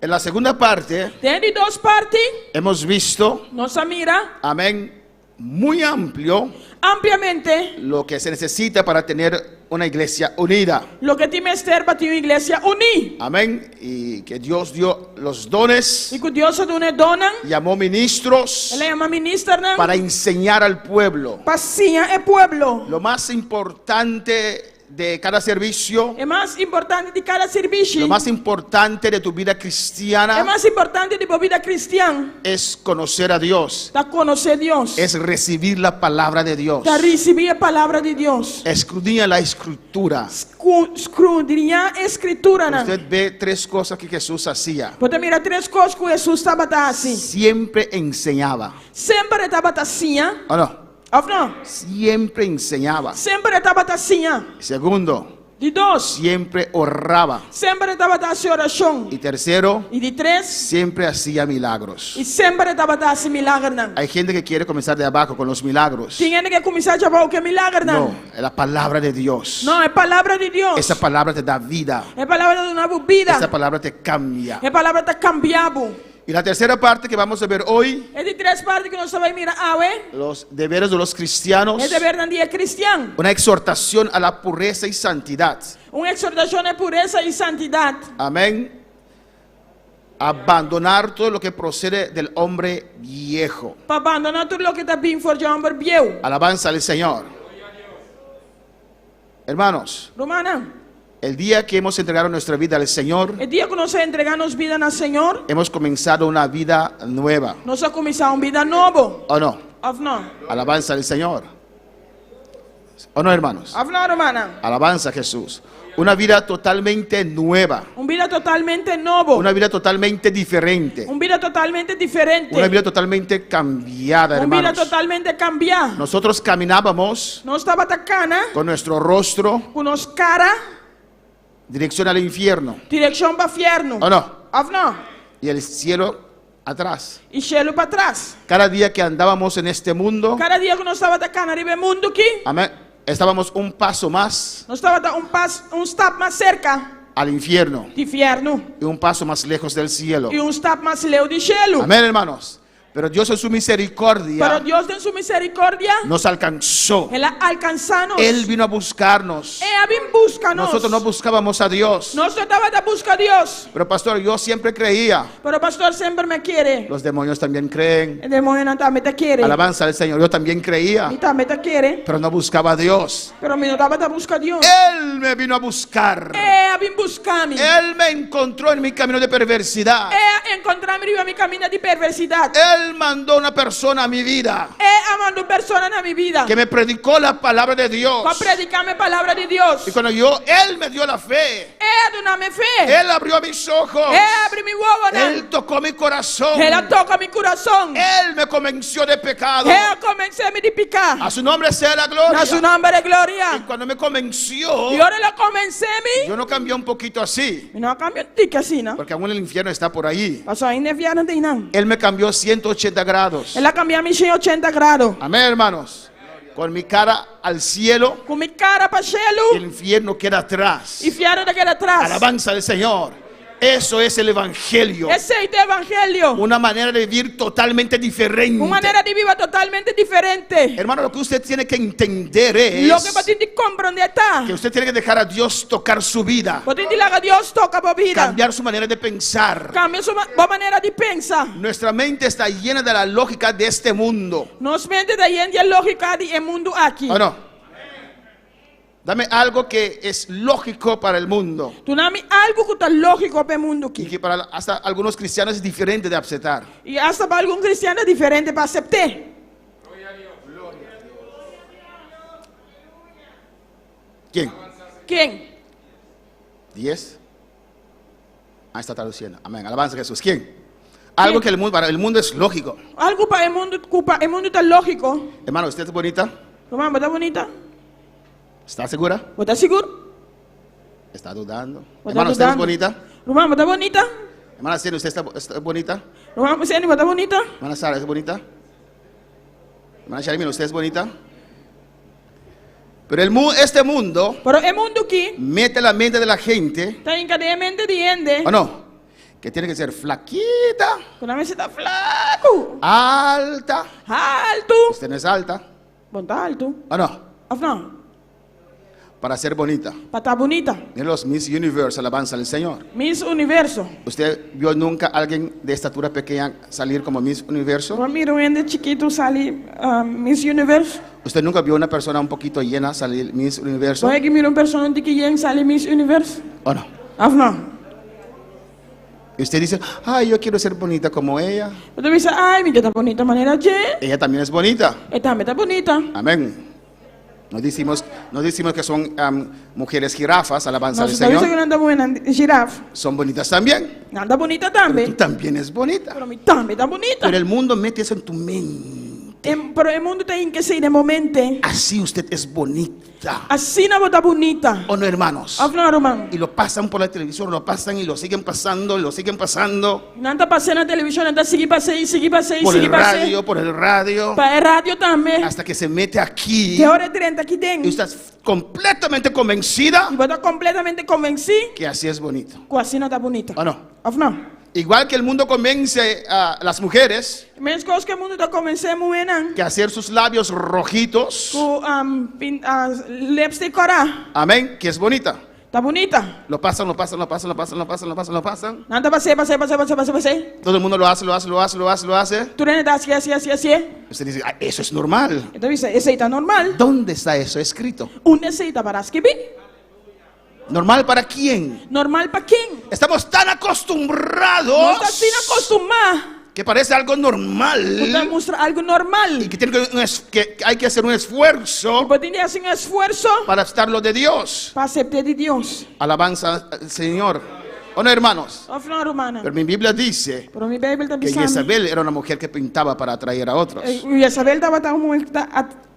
En la segunda parte Tem de duas partes. hemos visto, Nossa mira amén, muy amplio ampliamente lo que se necesita para tener una iglesia unida. lo que tem Esther para ter uma igreja unida. Amén. Y que Dios dio los dones, E que Deus se dona dona. llamó ministros Ela é uma ministra não. para enseñar al pueblo. Passinha é pueblo. Lo más importante de cada servicio, É mais importante de cada serviço. lo más importante de tu vida É cristiana mais importante de vida cristã. es conocer a Dios, Da conhecer Deus. es recibir la palabra de Dios, Da receber a palavra de Deus. escudriña la escritura. Escudrinhar a escritura não. Usted ve tres cosas que Jesús hacía. Pode mirar três coisas que Jesus estava assim. Siempre enseñaba. Sempre estava assim. ¿O no? Ou não? Siempre enseñaba. Sempre estava assim. Segundo, De dois. siempre oraba. Sempre estava assim oração. Y tercero, E de três. siempre hacía milagros. E sempre estava assim milagre não. Hay gente que quiere comenzar de abajo con los milagros. Tem gente que começar a chamar o que é milagre não. No, es la palabra de Dios. Não, é palavra de Deus. Esa palabra te da vida. É palavra de uma vida. Esa palabra te cambia. É palavra está cambiado. Y la tercera parte que vamos a ver hoy, É de três partes que nós vamos mirar hoje. los deberes de los cristianos, É dever do dia cristão. una exhortación a la pureza y santidad. Uma exortação é pureza e santidade. Amén. Abandonar todo lo que procede del hombre viejo. Para abandonar tudo o que está bem for de homem viejo. Alabanza al Señor. Hermanos, Romana. el día que hemos entregado nuestra vida al Señor, O dia que nós entregamos vida ao Senhor, hemos comenzado una vida nueva. nós vamos começar uma vida nova. ¿O no? Ou não? Alabanza al Señor. ¿O no, hermanos? Ou não, romana? Alabanza a Jesús. Una vida totalmente nueva. Uma vida totalmente nova. Una vida totalmente diferente. Uma vida totalmente diferente. Una vida totalmente cambiada, Uma vida hermanos. totalmente cambiada. Nosotros caminábamos Nós estava atacando con nuestro rostro com nos cara, dirección al infierno. direção para o inferno. ¿O no? Ou não? Y el cielo atrás. E cielo para trás. Cada día que andábamos en este mundo, Cada dia que nós estava atacando arriba do mundo aqui, amén, estábamos un paso más nós estava um step mais cerca al infierno do inferno y un paso más lejos del cielo. e um step mais leu do cielo. Amén, hermanos. Pero Dios en su Pero misericordia Deus em sua misericórdia, nos alcanzó. Ela alcançou-nos. Él vino a buscarnos. Ela vem buscar-nos. Nosotros no buscábamos a Dios. Nós estava a buscar a Deus. Pero pastor, yo siempre creía. Pero o pastor sempre me quer. Los demonios también creen. O demônio não também te quer. Alabanza al Señor. Yo también creía. E também te quer. Pero no buscaba a Dios. Pero me não estava a buscar a Deus. Él me vino a buscar. Ela vem buscar-me. Él me encontró en mi camino de perversidad. Ela encontrou-me em meu caminho de perversidade. Él mandó una persona a mi vida Ela mandou pessoas na minha vida. que me predicó la palabra de Dios. Para predicar a palavra de Deus. Y cuando Él me dio la fe. Ela deu-me fé. Él abrió mis ojos. Ela abriu meu olho. Él tocó mi corazón. Ela toca meu coração. Él me convenció de pecado. Ela comecei-me de picar. A su nombre sea la gloria. Na seu nome de Y glória. cuando me convenció, E ora ela comecei-me. yo no cambié un poquito así, E não cambiou tique assim, não. porque aún el infierno está por ahí. Passou ainda vieram de não. Él me cambió 180 grados. Ela cambiou-me 180 graus. Amén, hermanos. Con mi cara al cielo, Com minha cara para o y cielo. el infierno queda atrás. E vieram daquele atrás. Alabanza del Señor. Eso es el evangelio. Esse é o evangelho. Una manera de vivir totalmente diferente. Uma maneira de viver totalmente diferente. Hermano, lo que usted tiene que entender es Lo que você tem que compreender tá. que usted tiene que dejar a Dios tocar su vida, Você tem que deixar Deus tocar a vida. cambiar su manera de pensar. Cambia sua maneira de pensar. Nuestra mente está llena de la lógica de este mundo. Nossa mente está llena de lógica do mundo aqui. ¿O no? Dame algo que es lógico para el mundo Tu nome algo que está lógico para o mundo y aqui. que para hasta algunos cristianos es diferente de aceptar. E hasta para algum cristiano é diferente para aceitar. ¿Quién? Quem? 10. Ahí está traduciendo. Amén. Alabanza a Jesús. ¿Quién? Algo que para el mundo es lógico. Algo para o mundo está lógico. Hermano, ¿usted es bonita? Irmã, você está bonita? ¿Está segura? Você está seguro? ¿Está dudando? Você Hermano, está ¿usted es dudando? bonita? Irmã, você está bonita? Hermana Ceni, ¿usted está bonita? Irmã, você está bonita? Hermana Sara, ¿es bonita? Hermana Sharimina, ¿usted es bonita? Pero este mundo Pero o mundo aqui mete la mente de la gente, está encadeamento de gente. ¿o no? Que tiene que ser flaquita, Quando você está flaco, alta. alto. Usted no es alta, Bom, está alto. ¿o no? Ou não? Para ser bonita. Para estar bonita. Miren los Miss Universe, alabanza al Señor. Miss Universo. ¿Usted vio nunca a alguien de estatura pequeña salir como Miss Universo? Eu miro ainda chiquito sair Miss Universo. ¿Usted nunca vio una persona un poquito llena salir Miss Universo? Só que miro uma pessoa de que vem sair Miss Universo. ¿O no? Ou não? Y usted dice, ay, yo quiero ser bonita como ella. Você pensa, ai, minha está bonita a maneira de. Ella también es bonita. E também está bonita. Amén. No decimos que son mujeres jirafas, alabanza al Nós estamos Señor. segurando uma girafa. Son bonitas también. Anda bonita Pero tú também. también es bonita. Pero mim também está bonita. Pero el mundo mete eso en tu mente. Pero o mundo tem que ser de momento. Así usted es bonita. Assim não vou estar bonita. ¿O no, hermanos? Ou não, irmão? Y lo pasan por la televisión, lo pasan y lo siguen pasando, y lo siguen pasando. Não está passando na televisão, anda seguir passei, Por el radio, por el radio. Para a rádio também. Hasta que se mete aquí. Que hora 30 aqui Y dentro. usted es completamente convencida E vou estar completamente convencido que así es bonito. que assim não está bonita. ¿O no? Ou não? Igual que el mundo convence a las mujeres Menos coisa que o mundo está convencendo muito, que hacer sus labios rojitos, com lipstick corá. amén, que es bonita. Está bonita. Lo pasan. Não está passei. Todo el mundo lo hace. Tu não está assim. Usted dice, "Ah, eso es normal. Então isso aí está normal. ¿Dónde está eso escrito? Onde você está para escrever? ¿Normal para quién? Normal para quem? Estamos tan Não acostumbrados está assim acostumado. que parece algo Você normal mostra algo normal. y que hay que hacer un esfuerzo Você tem que fazer esforço para estar lo de Dios. para aceitar de Deus. Alabanza al Señor. ¿O no, hermanos? Ou não, romana? Pero mi Biblia dice Pero mi Bíblia está que dizendo. Jezabel era una mujer que pintaba para atraer a otros. Isabel estava tão muito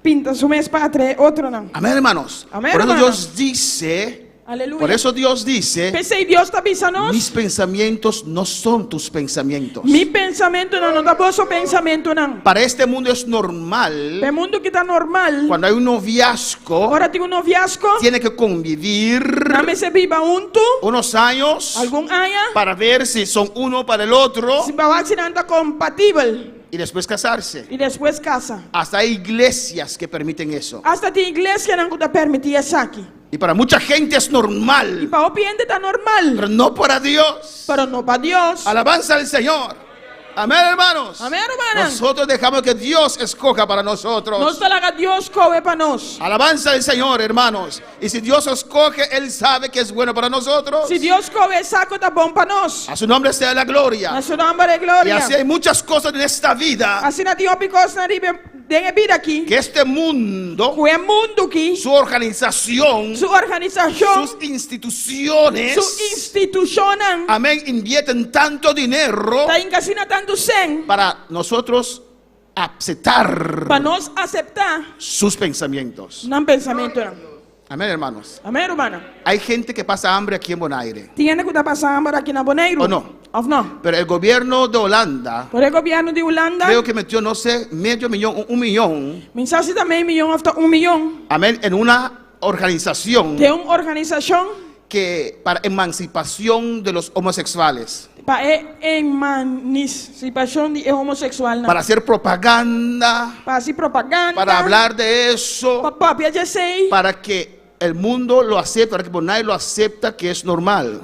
pinta su mês para atrair outro não. Amén, hermanos. Amén, Por eso hermano. Dios dice, Aleluia. por eso Dios dice, Pensei, Deus está pensando. mis pensamientos no son tus pensamientos. Mi pensamento não está bom, seu pensamento não. Para este mundo es normal, O mundo que está normal. cuando hay un noviazgo, Agora tem noviazgo. tiene que convivir Dame se viva junto. unos años Algum año. para ver si son uno para el otro Se vai se não está compatível. y después casarse. E depois casa. Hasta hay iglesias que permiten eso. Hasta tem igreja não está permitir isso aqui. Y para mucha gente es E normal, para o cliente está normal. pero no para Dios. Pero não para Deus. Alabanza al Señor. Amén, hermanos. Amém, hermana. Nosotros dejamos que Dios escoja para nosotros. Nós talaga Deus coe para nós. Alabanza al Señor, hermanos. Y si Dios escoge, Él sabe que es bueno para nosotros. Se Deus coe saco está bom para nós. A su nombre sea la gloria. Na seu nome de Y glória. así hay muchas cosas en esta vida Assim na tem opicos na vida aqui. que este mundo, Que o mundo aqui. su organización, Sua organização. sus instituciones, Sua instituição. amén, invierten tanto dinero Está encasinando tanto sem. para nosotros aceptar Para nós aceitar. sus pensamientos. Não pensamento não. Amén, hermanos. Amém, hermana? Hay gente que pasa hambre aquí en Bonaire, Tiene que estar passando aqui na Bonaire. ¿O no? Ou não? pero el gobierno de Holanda Por el governo de Holanda. creo que metió, no sé, medio millón, un millón, Mensagem também milhão hasta 1 milhão. amén, en una organización Tem uma organização que para emancipación de los homosexuales, para emancipación de homosexual, para hacer propaganda, para hacer propaganda, para hablar de eso, para que el mundo lo acepte, para que nadie lo acepta que es normal.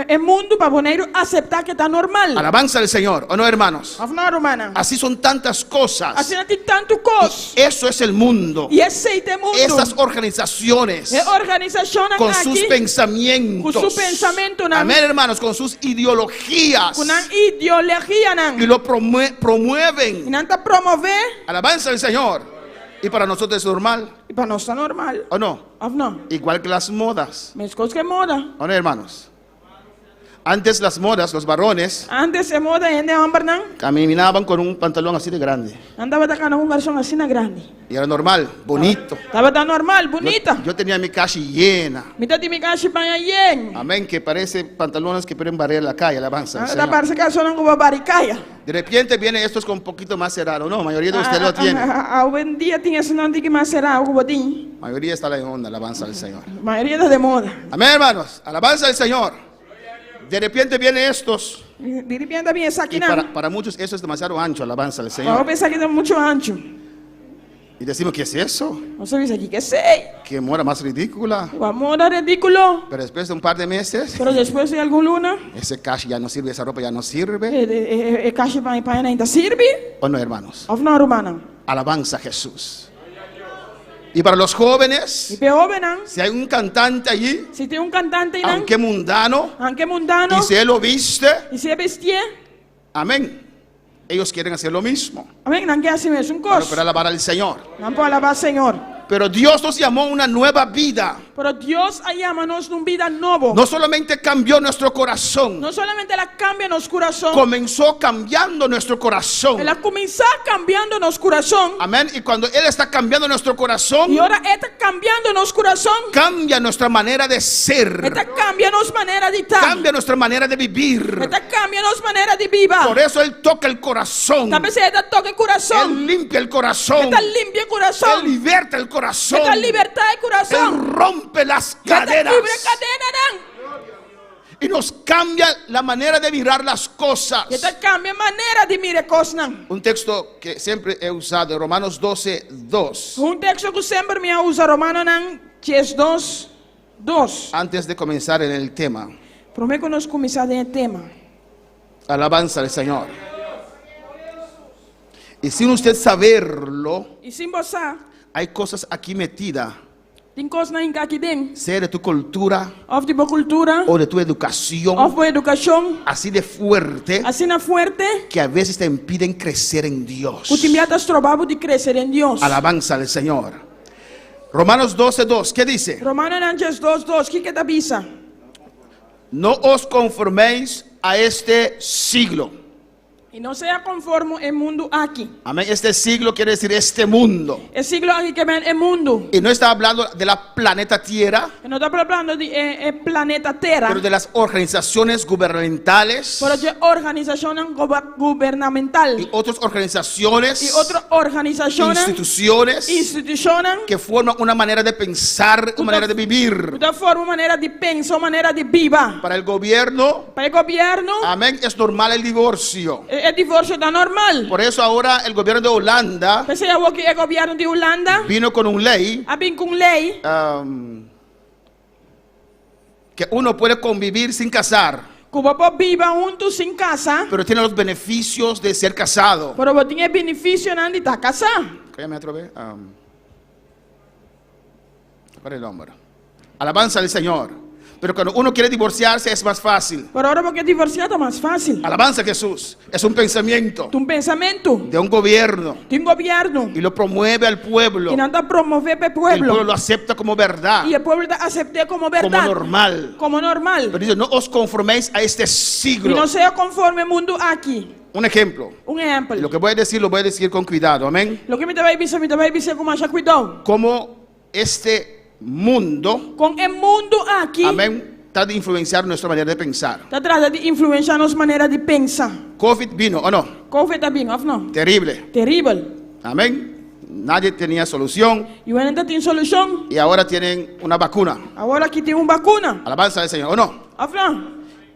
el mundo para poner aceptar que está normal. Alabanza al Señor, ¿o no, hermanos? Romana. Así son tantas cosas. Así no tiene tanto cosas. Eso es el mundo. Y ese es el mundo. Esas organizaciones con sus pensamientos. Con su pensamiento. Amén, hermanos, con sus ideologías. Con ideología. Y lo promueven. Y nanta promover. Alabanza al Señor. Y para nosotros es normal. Y para nosotros es normal. ¿O no? No. Igual que las modas. Que moda. ¿O no, hermanos? Antes las modas, los varones antes de moda caminaban con un pantalón así de grande. Andaba con un garçom así de grande. Y era normal, bonito. Estaba tan normal, bonita. Yo tenía mi calle llena. Mi calle para llena. Amén, que parece pantalones que pueden barrer la calle, alabanza. Parece que son como barricaya. De repente viene estos con un poquito más cerrado. No, la mayoría de ustedes lo tienen. Hoy día tiene ese nombre que más cerrado como ti. La mayoría está en onda, alabanza al Señor. La mayoría está de moda. Amén, hermanos, alabanza al Señor. De repente vienen estos. De repente viene esa aquí. Para muchos eso es demasiado ancho, alabanza al Señor. Vamos a pensar que es mucho ancho. Y decimos, ¿qué es eso? No sabes aquí qué sé. Qué moda más ridícula. Moda ridículo. Pero después de un par de meses. Pero después de algún luna. Ese cash ya no sirve, esa ropa ya no sirve. El cash para no sirve. ¿O no, hermanos? No, hermana. Alabanza a Jesús. Y para los jóvenes, si hay un cantante allí, si tiene un cantante, aunque mundano, y si él lo viste, amén, ellos quieren hacer lo mismo. Amén, para alabar al Señor. Señor. Pero Dios nos llamó a una nueva vida. Pero Dios llámanos una vida nueva. No solamente cambió nuestro corazón. No solamente la cambia nuestro corazón. Comenzó cambiando nuestro corazón. Él comenzó cambiando nuestro corazón. Amén. Y cuando Él está cambiando nuestro corazón. Y ahora está cambiando nuestro corazón. Cambia nuestra manera de ser. Está cambia nuestra manera de estar. Cambia nuestra manera de vivir. Está cambia nuestra manera de vivir. Por eso Él toca el corazón. Toca el corazón. Él limpia el corazón. Limpia el corazón. Él liberta el corazón. Esta libertad del corazón. Él rompe las cadenas. Y nos cambia la manera de mirar las cosas. Cambia manera de mirar cosas. Un texto que siempre he usado, Romanos 12:2. Un texto que siempre me usa, Romanos 12:2. Antes de comenzar en el tema. Prometo que nos comenzar en el tema. Alabanza al Señor. Y sin usted saberlo, y sin vos hay cosas aquí metidas, sea de tu cultura cultura o de tu educación, así de fuerte, que a veces te impiden crecer en Dios. Alabanza al Señor. Romanos 12:2, ¿qué dice? Romanos 12:2, ¿qué te avisa? No os conforméis a este siglo. Y no sea conforme el mundo aquí. Amén. Este siglo quiere decir este mundo. El siglo aquí que ven el mundo. Y no está hablando de la planeta Tierra. No está hablando de el planeta Tierra. Pero de las organizaciones gubernamentales. Pero de organizaciones gubernamentales. Y otras organizaciones. Y otras organizaciones. Instituciones. Que forman una manera de pensar, una manera de vivir. Una manera de pensar, una manera de vivir. Para el gobierno. Amén. Es normal el divorcio. El divorcio está normal. Por eso ahora el gobierno de Holanda vino con una ley que uno puede convivir sin casar. Sin casa. Pero tiene los beneficios de ser casado. Pero tiene beneficio de estar casado. Cállame otra vez. Para el hombre. Alabanza al Señor. Pero cuando uno quiere divorciarse es más fácil. Pero ahora porque divorciar es más fácil. Alabanza a Jesús. Es un pensamiento. Un pensamiento. De un gobierno. De un gobierno. Y lo promueve al pueblo. Y no promueve al pueblo. El pueblo lo acepta como verdad. Y el pueblo lo acepta como verdad. Como normal. Como normal. Pero dice, no os conforméis a este siglo. Y no sea conforme el mundo aquí. Un ejemplo. Un ejemplo. Lo que voy a decir lo voy a decir con cuidado. Amén. Lo que me te va a decir con más cuidado. Como este mundo. Con el mundo aquí. Amén. Trata de influenciar nuestra manera de pensar. Trata de influenciar nuestra manera de pensar. COVID vino, ¿o no? COVID vino, ¿o no? Terrible. Terrible. Amén. nadie tenía solución E o ainda tem solução. y ahora tienen una vacuna. Agora aqui tem vacuna. Alabanza al Señor, ¿o no? Afra,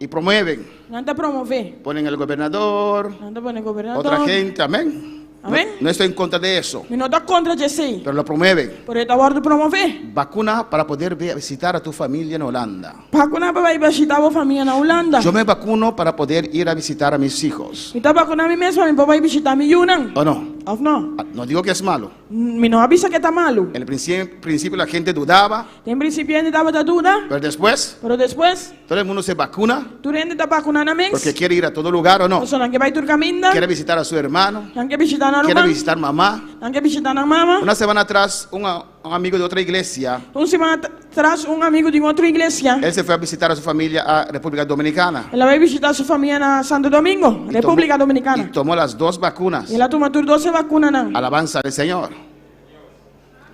Y promueven, nada promover. ponen el gobernador, Nada para o governador. otra gente, amén. Amén. No estoy en contra de eso, E não dá contra de si. pero lo promueven. Por isso, agora de promover. Vacuna para poder visitar a tu familia en Holanda. Vacuna para ir visitar a família na Holanda. Yo me vacuno para poder ir a visitar a mis hijos. Então, vacuna a mim mesmo, para ir visitar mi Yunan. ¿O no? Of não? No digo que es malo. Me não avisa que está malo. En el principio la gente dudaba, Tem principiante dava da dúvida. pero después Pero depois, todo el mundo se vacuna tu rende da vacuna na mens. porque quiere ir a todo lugar, ¿o no? Então, não que vai tur caminda. Quiere visitar a su hermano, Não que visitar na quiere irmã. visitar mamá. Não que visitar na mama. Una semana atrás, un amigo de otra iglesia, Semana atrás, amigo de outra igreja. él se fue a visitar a su familia a República Dominicana. Ela vai visitar sua família na Santo Domingo, Y República tomó, Dominicana. y tomó las 2 vacunas. E ela toma tur 12 vacunas não. Alabanza al Señor.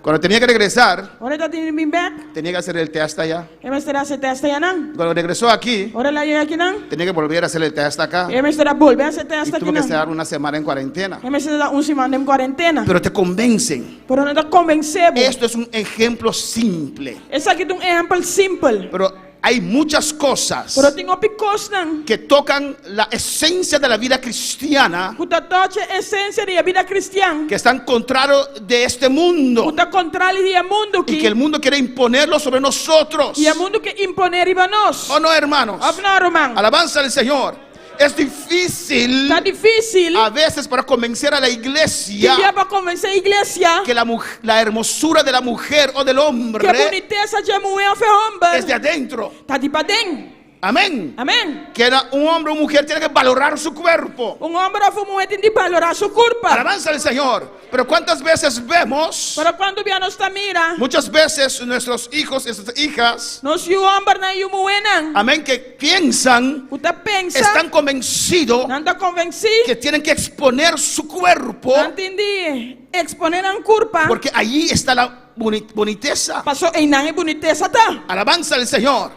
Cuando tenía que regresar, Ora tá tendo bem back. tenía que hacer el test allá. E mas terá se testa ya não. Cuando regresó aquí, Ora lá chega aqui não. tenía que volver a hacer el test acá. E mas terá volver a se Y testa aqui tuvo que não. estar una semana en cuarentena. E mas terá semana em quarentena. Pero te convencen. Pero não tá convencebo. Esto es un ejemplo simple. Esse aqui é um exemplo simples. Pero hay muchas cosas Pero tem opicos não. que tocan la esencia de la vida cristiana Puta toche essência da vida cristã. que están contrario de este mundo Puta contrário do mundo y que que. el mundo quiere imponerlo sobre nosotros. E o mundo que imponer iba nós. ¿O no, hermanos? Não, Román. Alabanza al Señor. Es difícil Tá difícil. a veces para convencer a la Que iglesia dia para convencer a igreja. que la hermosura de la mujer o del Que a hombre boniteza de mulher foi homem. es de adentro. Tá de para dentro. Amén. Amém. Que un hombre o mujer tiene que valorar su cuerpo. Homem ou mulher tem de valorar sua culpa. Alabanza al Señor. Pero ¿cuántas veces vemos? Pero quando via nós tá mira, Muchas veces nuestros hijos y nuestras hijas, nós e o homem na e o mulher não. amén, que piensan, Puta pensa. están convencidos Não tá convencido. que tienen que exponer su cuerpo Não entendi. Exponer a culpa. porque allí está la boniteza. Passou em não é boniteza tá. Alabanza al Señor.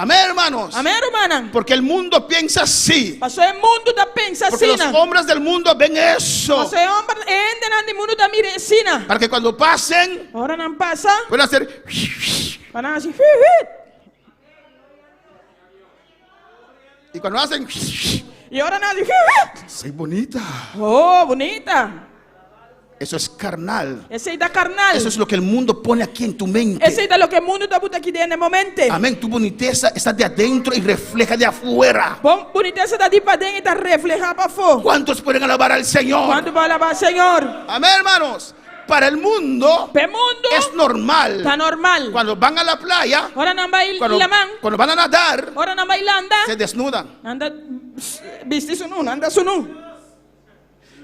Amén, hermanos. Amém, irmã. Porque el mundo piensa así. Passou o mundo da pensa Porque assim. los hombres del mundo ven eso. Passou o homem ainda não mundo da mira assim. Para que cuando pasen, Ora não passa. puedan hacer. Para assim. Y cuando hacen. E ora não. Soy bonita. Oh, bonita. Eso es carnal. Esse aí da carnal. Eso es lo que el mundo pone aquí en tu mente. Esse aí da lo que o mundo tá botando aqui dentro no momento. Amén. Tu boniteza está de adentro y refleja de afuera. Bom, boniteza da de para dentro e tá reflejar para fora. ¿Cuántos pueden alabar al Señor? Quando vai lavar, Senhor? Amén, hermanos. Para el mundo Para o mundo es normal. tá normal. Cuando van a la playa, Ora não vai cuando lamang. van a nadar, Ora não vai landa. se desnudan. Anda vesti sunu, anda sunu.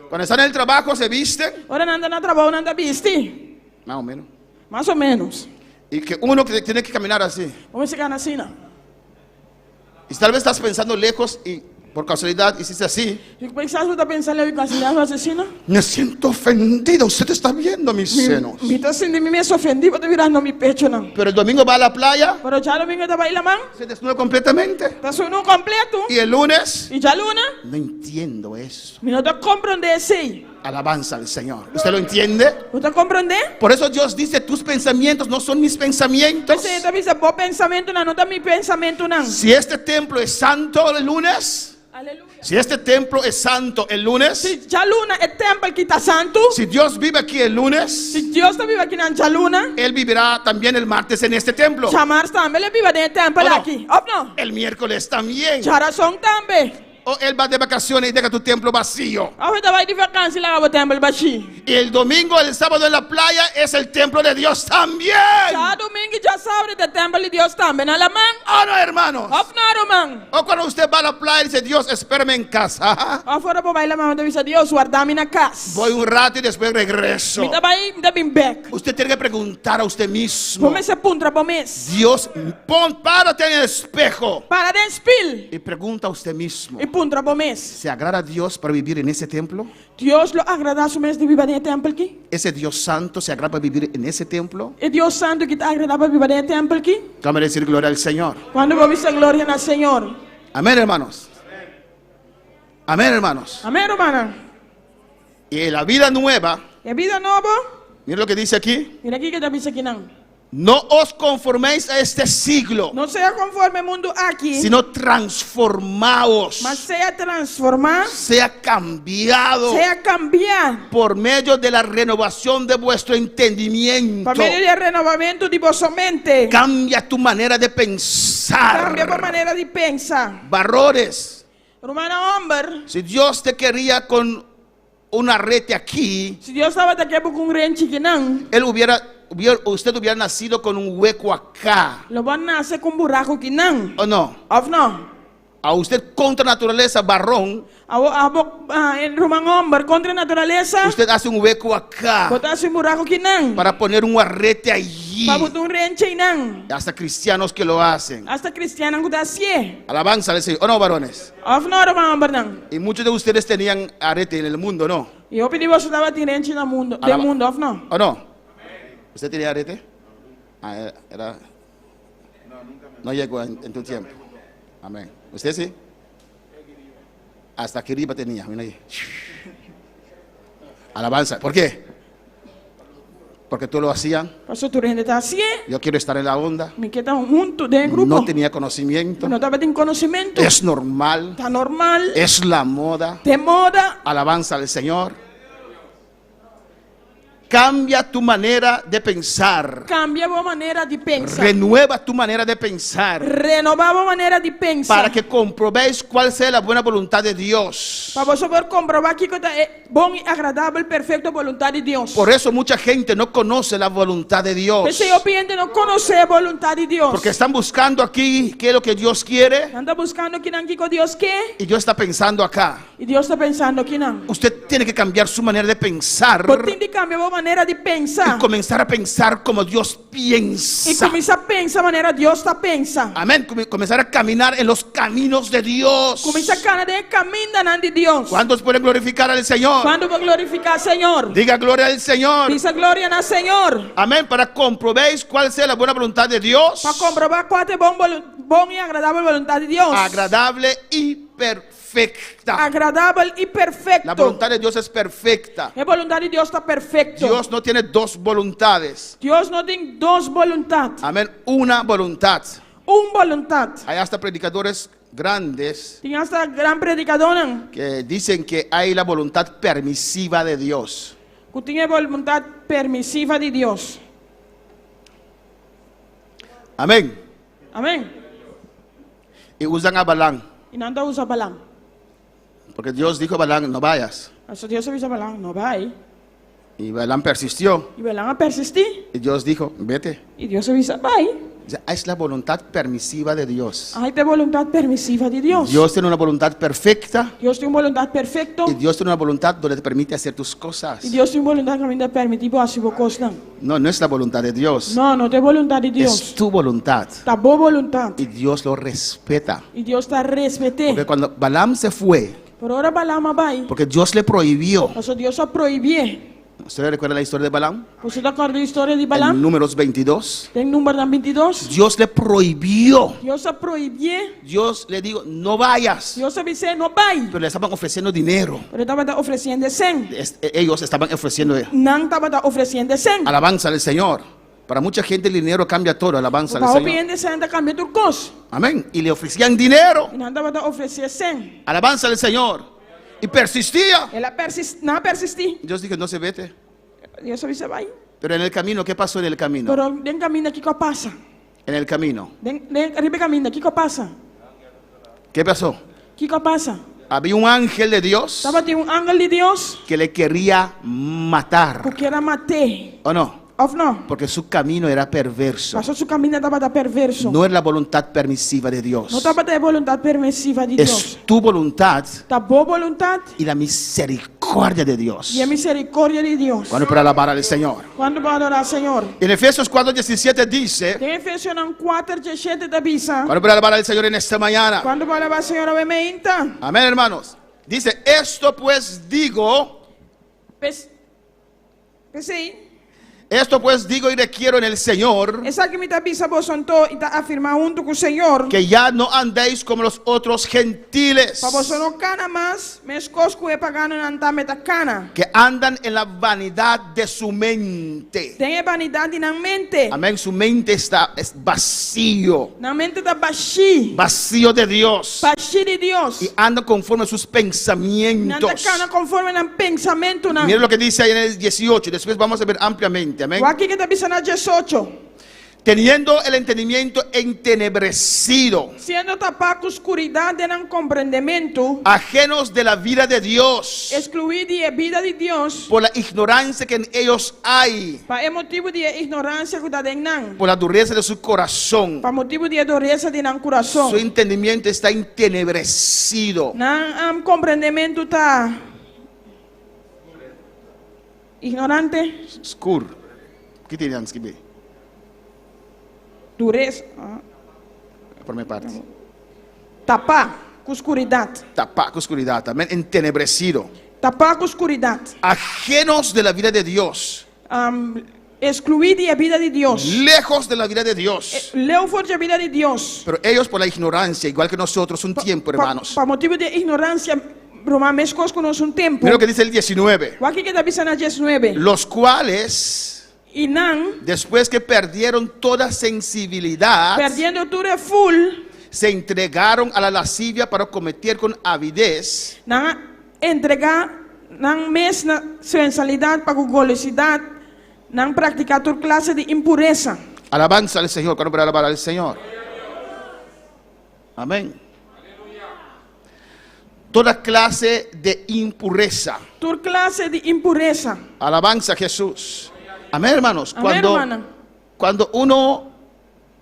Cuando están en el trabajo, se visten. Ora não anda na trabalho, não anda vesti. Más o menos. Mais ou menos. Y que uno que tiene que caminar así. Vamos chegar na sina. Y tal vez estás pensando lejos y por casualidad hiciste así. Fico pensando, você tá pensando em cancelar a assassina? Me siento ofendido. Usted está viendo mis senos. Me tá sentindo me ofendido, vou te virar no mi pecho não. Pero el domingo va a la playa, Pero já domingo tá vai lamang. se desnuda completamente. Tá sunu completo. Y el lunes, E já luna, no entiendo eso. me não tá compreender esse. Alabanza al Señor. ¿Usted lo entiende? Você tá compreender? Por eso Dios dice, tus pensamientos no son mis pensamientos. Você tá pensando, bom pensamento não tá mi pensamento não. Si este templo es santo el lunes, Aleluia. si este templo es santo el lunes, Se já luna é templo que tá santo. si Dios vive aquí el lunes, Se Deus tá vivo aqui na já luna. Él vivirá también el martes en este templo. Chamar também ele vive dentro do templo Oh, no. aqui. Ou não? El miércoles también. Já razão também. O Él va de vacaciones y deja tu templo vacío. A gente vai de vacância lá no templo baixi. Y el domingo, el sábado en la playa es el templo de Dios también. Já domingo já sábado do templo de Deus também. Alamang. Oh, no, hermanos. Ou não, romang. O cuando usted va a la playa y dice, Dios, espérame en casa. Afora por baila mama de Deus, guardar-me na casa. Voy un rato y después regreso. Me vai, me bem back. Usted tiene que preguntar a usted mismo. Como esse puntra por mês. Dios, párate en el espejo Para den spil. y pregunta a usted mismo. E puntra por mês. ¿Se agrada a Dios para vivir en ese templo? Deus lo agrada su mês de viver dentro do templo aqui. ¿Ese Dios santo se agrada para vivir en ese templo? E Deus santo que te agrada para viver dentro do templo aqui. Déjame decir gloria al Señor. Quando vou ver glória no Senhor. Amén, hermanos. Amén, hermanos. Amém, romana. Y la vida nueva E vida nova. Mira lo que dice aquí. Mira aqui que já disse aqui não. No os conforméis a este siglo, Não seja conforme o mundo aqui, sino transformaos, mas seja transformar, sea cambiado seja cambiar. por medio de la renovación de vuestro entendimiento. Por meio de renovamento de vossa mente. Cambia tu manera de pensar. Cambia a maneira de pensar. Varones, Romano homem, si Dios te quería con una rete aquí, se Deus estava aqui com rente que não, usted hubiera nacido con un hueco acá, lo van nascer com buraco que não. ¿o no? Of não? A usted contra naturaleza, varón, En Romano homem, contra a natureza, usted hace un hueco acá botasse buraco que não. para poner un arrete allí. Para botar rente e não. Hasta cristianos que lo hacen. Hasta cristiano que dá cie. Alabanza al Señor. ¿O no, varones? Of não, Romano homem não. Y muchos de ustedes tenían arete en el mundo, ¿no? E eu pedi você estava tirante no mundo, do mundo, of não? ¿O no? ¿Usted tenía arete? No llegó en tu tiempo. Amén. ¿Usted sí? Hasta aquí arriba tenía. Mira ahí. Alabanza. ¿Por qué? Porque tú lo hacían. Pastor, tu rende está cie. Yo quiero estar en la onda. Me queda junto de grupo. No tenía conocimiento. Não estava tendo conhecimento. Es normal. Está normal. Es la moda. Tem moda. Alabanza al Señor. Cambia tu manera de pensar. Cambia a maneira de pensar. Renueva tu manera de pensar. Renovar a maneira de pensar. Para que comprobéis cuál sea la buena voluntad de Dios. Para você poder comprovar que é bom e agradável, perfeita vontade de Deus. Por eso mucha gente no conoce la voluntad de Dios. Esse eu gente não conhece a vontade de Deus. Porque están buscando aquí qué es lo que Dios quiere. Anda buscando que não que Deus quer. Y Dios está pensando acá. E Deus está pensando que não. Usted tiene que cambiar su manera de pensar. Você tem que cambiar a maneira de pensar. Y comenzar a pensar como Dios E piensa. começar a pensar a maneira Deus está pensa. Amén. Comenzar a caminar en los caminos de Dios. Começar a caminhar de caminho de Deus. ¿Cuántos pueden glorificar al Señor? Quando vou glorificar o Senhor. Diga gloria al Señor. Diz a glória no Senhor. Amén. Para comprobéis cuál sea la buena voluntad de Dios. Para comprovar qual é bom e agradável vontade de Deus. Agradable y perfecta. Agradável e perfeito. La voluntad de Dios es perfecta. A vontade de Deus está perfeito. Dios no tiene dos voluntades. Deus não tem duas vontades. Amén. Una voluntad. Vontade. Hay hasta predicadores grandes Tem esta gran predicadora que dicen que hay la voluntad permisiva de Dios. que tem a vontade permissiva de Deus. Amén. Amém? Y usan a Balán. E não usa Balaam. Porque Dios dijo a Balán, no vayas. Mas Deus avisa Balaam, não vai. Y Balán persistió. E Balaam persistir. Y Dios dijo, vete. E Deus avisa, vai. O sea, es la voluntad permisiva de Dios. Aí tem vontade permissiva de Deus. Dios tiene una voluntad perfecta. Deus tem vontade perfeita. Y Dios tiene una voluntad donde te permite hacer tus cosas. E Deus tem vontade que me permite fazer as coisas. No, no es la voluntad de Dios. Não, não tem vontade de Es Deus. tu voluntad. Está boa vontade. Y Dios lo respeta. E Deus está respeitando. Porque cuando Balaam se fue, Por ahora Balaam vai. porque Dios le prohibió. Mas Deus só proibir. ¿Usted recuerda la historia de Balaam? Você está acordando a história de En Balaam? Números 22. Tem número 22. Dios le prohibió. Deus só proibir. Dios le dijo, no vayas. Deus avisa, não vai. Pero le estaban ofreciendo dinero. Ele estava oferecendo 100. Ellos estaban ofreciendo Não estava oferecendo 100. alabanza al Señor. Para mucha gente el dinero cambia todo, alabanza al Para o Señor. de 100 está cambiando tudo coisa. Amén. Y le ofrecían dinero, E não estava oferecendo 100. alabanza al Señor. Y persistía. Ela não persistir. Dios dijo, no se vete. Deus avisa, vai. Pero en el camino, ¿qué pasó en el camino? Pero den caminho aqui que passa. En el camino. Den arriba caminho aqui que passa. ¿Qué pasó? Que passa? Había un ángel de Dios Estava tem ángel de Deus que le quería matar. porque era matar. ¿O no? Of não? Porque su camino era perverso. Passou seu caminho estava perverso. No es la voluntad permisiva de Não Dios. estava a vontade permissiva de Deus. Es tu voluntad Está boa vontade y la misericordia de Dios. e a misericórdia de Deus. Bueno, para alabar al Señor. Quando vai adorar o Senhor. En Efesios 4:17 dice, Tem Efésios 4:17 da bisa. bueno, para alabar al Señor en esta mañana. Quando vai alabar o Senhor obviamente. Amén, hermanos. Dice, esto pues digo, Pensei. Esto pues digo y requiero en el Señor, Esa que me está bisa bosonto y está afirma junto con el Señor. que ya no andéis como los otros gentiles, Pa bosono cana más, me escosco e pagano nanta metacana. que andan en la vanidad de su mente. Tenga vanidad en la mente. Amén, su mente es vacío, La mente está bashi. vacío de Dios. Bashi de Dios. Y anda conforme a sus Nanta pensamientos. cana conforme al pensamiento na. Mira lo que dice ahí en el 18, después vamos a ver ampliamente. Amén. Waki que está bisa na 18. Teniendo el entendimiento entenebrecido, Siendo tapado con oscuridad de non comprendimiento. ajenos de la vida de Dios, Excluir de vida de Dios. por la ignorancia que en ellos hay, Pa motivo de ignorancia que está en nan. por la dureza de su corazón. Pa motivo de dureza de nan corazón. Su entendimiento está entenebrecido. Nan comprendimiento está ignorante. Oscuro. ¿Qué tenían que escribir? Dureza. Por mi parte. Tapar com oscuridad. Tapar con oscuridad. Amén. Entenebrecido. Tapar com oscuridad. Ajenos de la vida de Dios. Excluir de vida de Dios. Lejos de la vida de Dios. Leo fuerte a vida de Dios. Pero ellos por la ignorancia, igual que nosotros, un tiempo, hermanos. Por motivo de ignorancia, Roma mescos con un tiempo. Mira lo que dice el 19. O aquí que está avisando a 19. Los cuales, Y nan, después que perdieron toda sensibilidad, perdiendo tu de full, se entregaron a la lascivia para cometer con avidez nan entregar, nan mes na sensualidad para golosidad, nan practicar tu clase de impureza. alabanza al Señor. ¿Cuándo para alabar al Señor? Amén. Toda clase de impureza. Tu clase de impureza. Alabanza a Jesús. Amén, hermanos. Amén, hermana. Cuando uno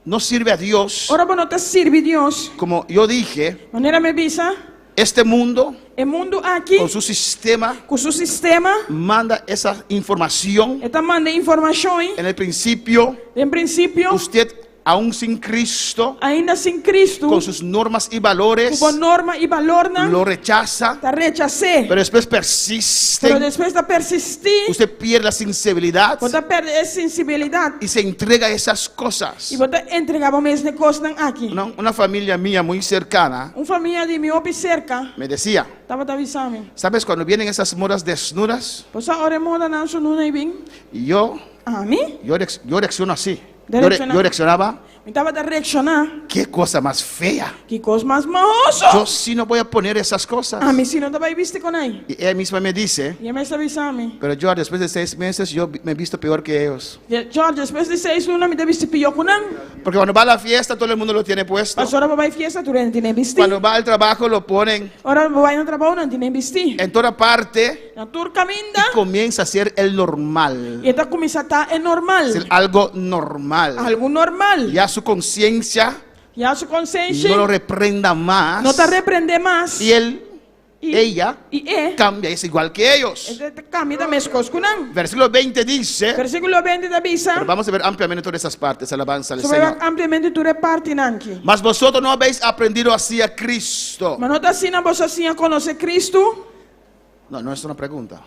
no sirve a Dios, Ahora no te sirve Dios. como yo dije, Manera me visa, este mundo el mundo aquí, con su sistema con su sistema, manda esa información. esta manda información. En el principio, En principio, usted aún sin Cristo, ainda sin Cristo, con sus normas y valores, con norma y valor, lo rechaza, te rechacé. pero después Pero persiste. después de persistir, Usted pierde la sensibilidad você perde essa sensibilidad y se entrega a esas cosas. e você entregava mesmo coisas aqui. Una familia mía muy cercana Família de meu cerca, me decía, estava te avisando. ¿sabes cuando vienen esas moras desnudas? Pues ahora moda não sou não bem. Y yo A mim? reacciono así. Reacciona. Yo reaccionaba, Me estava a reaccionar. qué cosa más fea. Que coisa mais maoso. Yo sí no voy a poner esas cosas. A mim se não estava visto com aí. Y ella misma me dice, E me está avisando. pero yo después de 6 meses yo me he visto peor que ellos. George, depois de 6 lunas me está visto pior com não. Porque cuando va a la fiesta todo el mundo lo tiene puesto. Mas ahora vai fiesta, tu não tem visto. Cuando va al trabajo lo ponen Ora vai no trabalho, não tem visto. en toda parte Na tur caminda. y comienza a ser el normal. E está começando a estar é normal. Es algo normal. Algo normal. Ya su conciencia E a sua consciência no lo reprenda más. não te repreende mais. Y él, E ella, E cambia, es igual que ellos. Este caminho mesmo coisa com não. Versículo 20 dice, Versículo 20 da Bisa. pero vamos a ver ampliamente todas esas partes, alabanza al Sobre Señor. ampliamente tu reparte nanki. Mas vosotros no habéis aprendido así a Cristo. Mas não está assim na vossa assim a conhecer Cristo. No, no es una pregunta.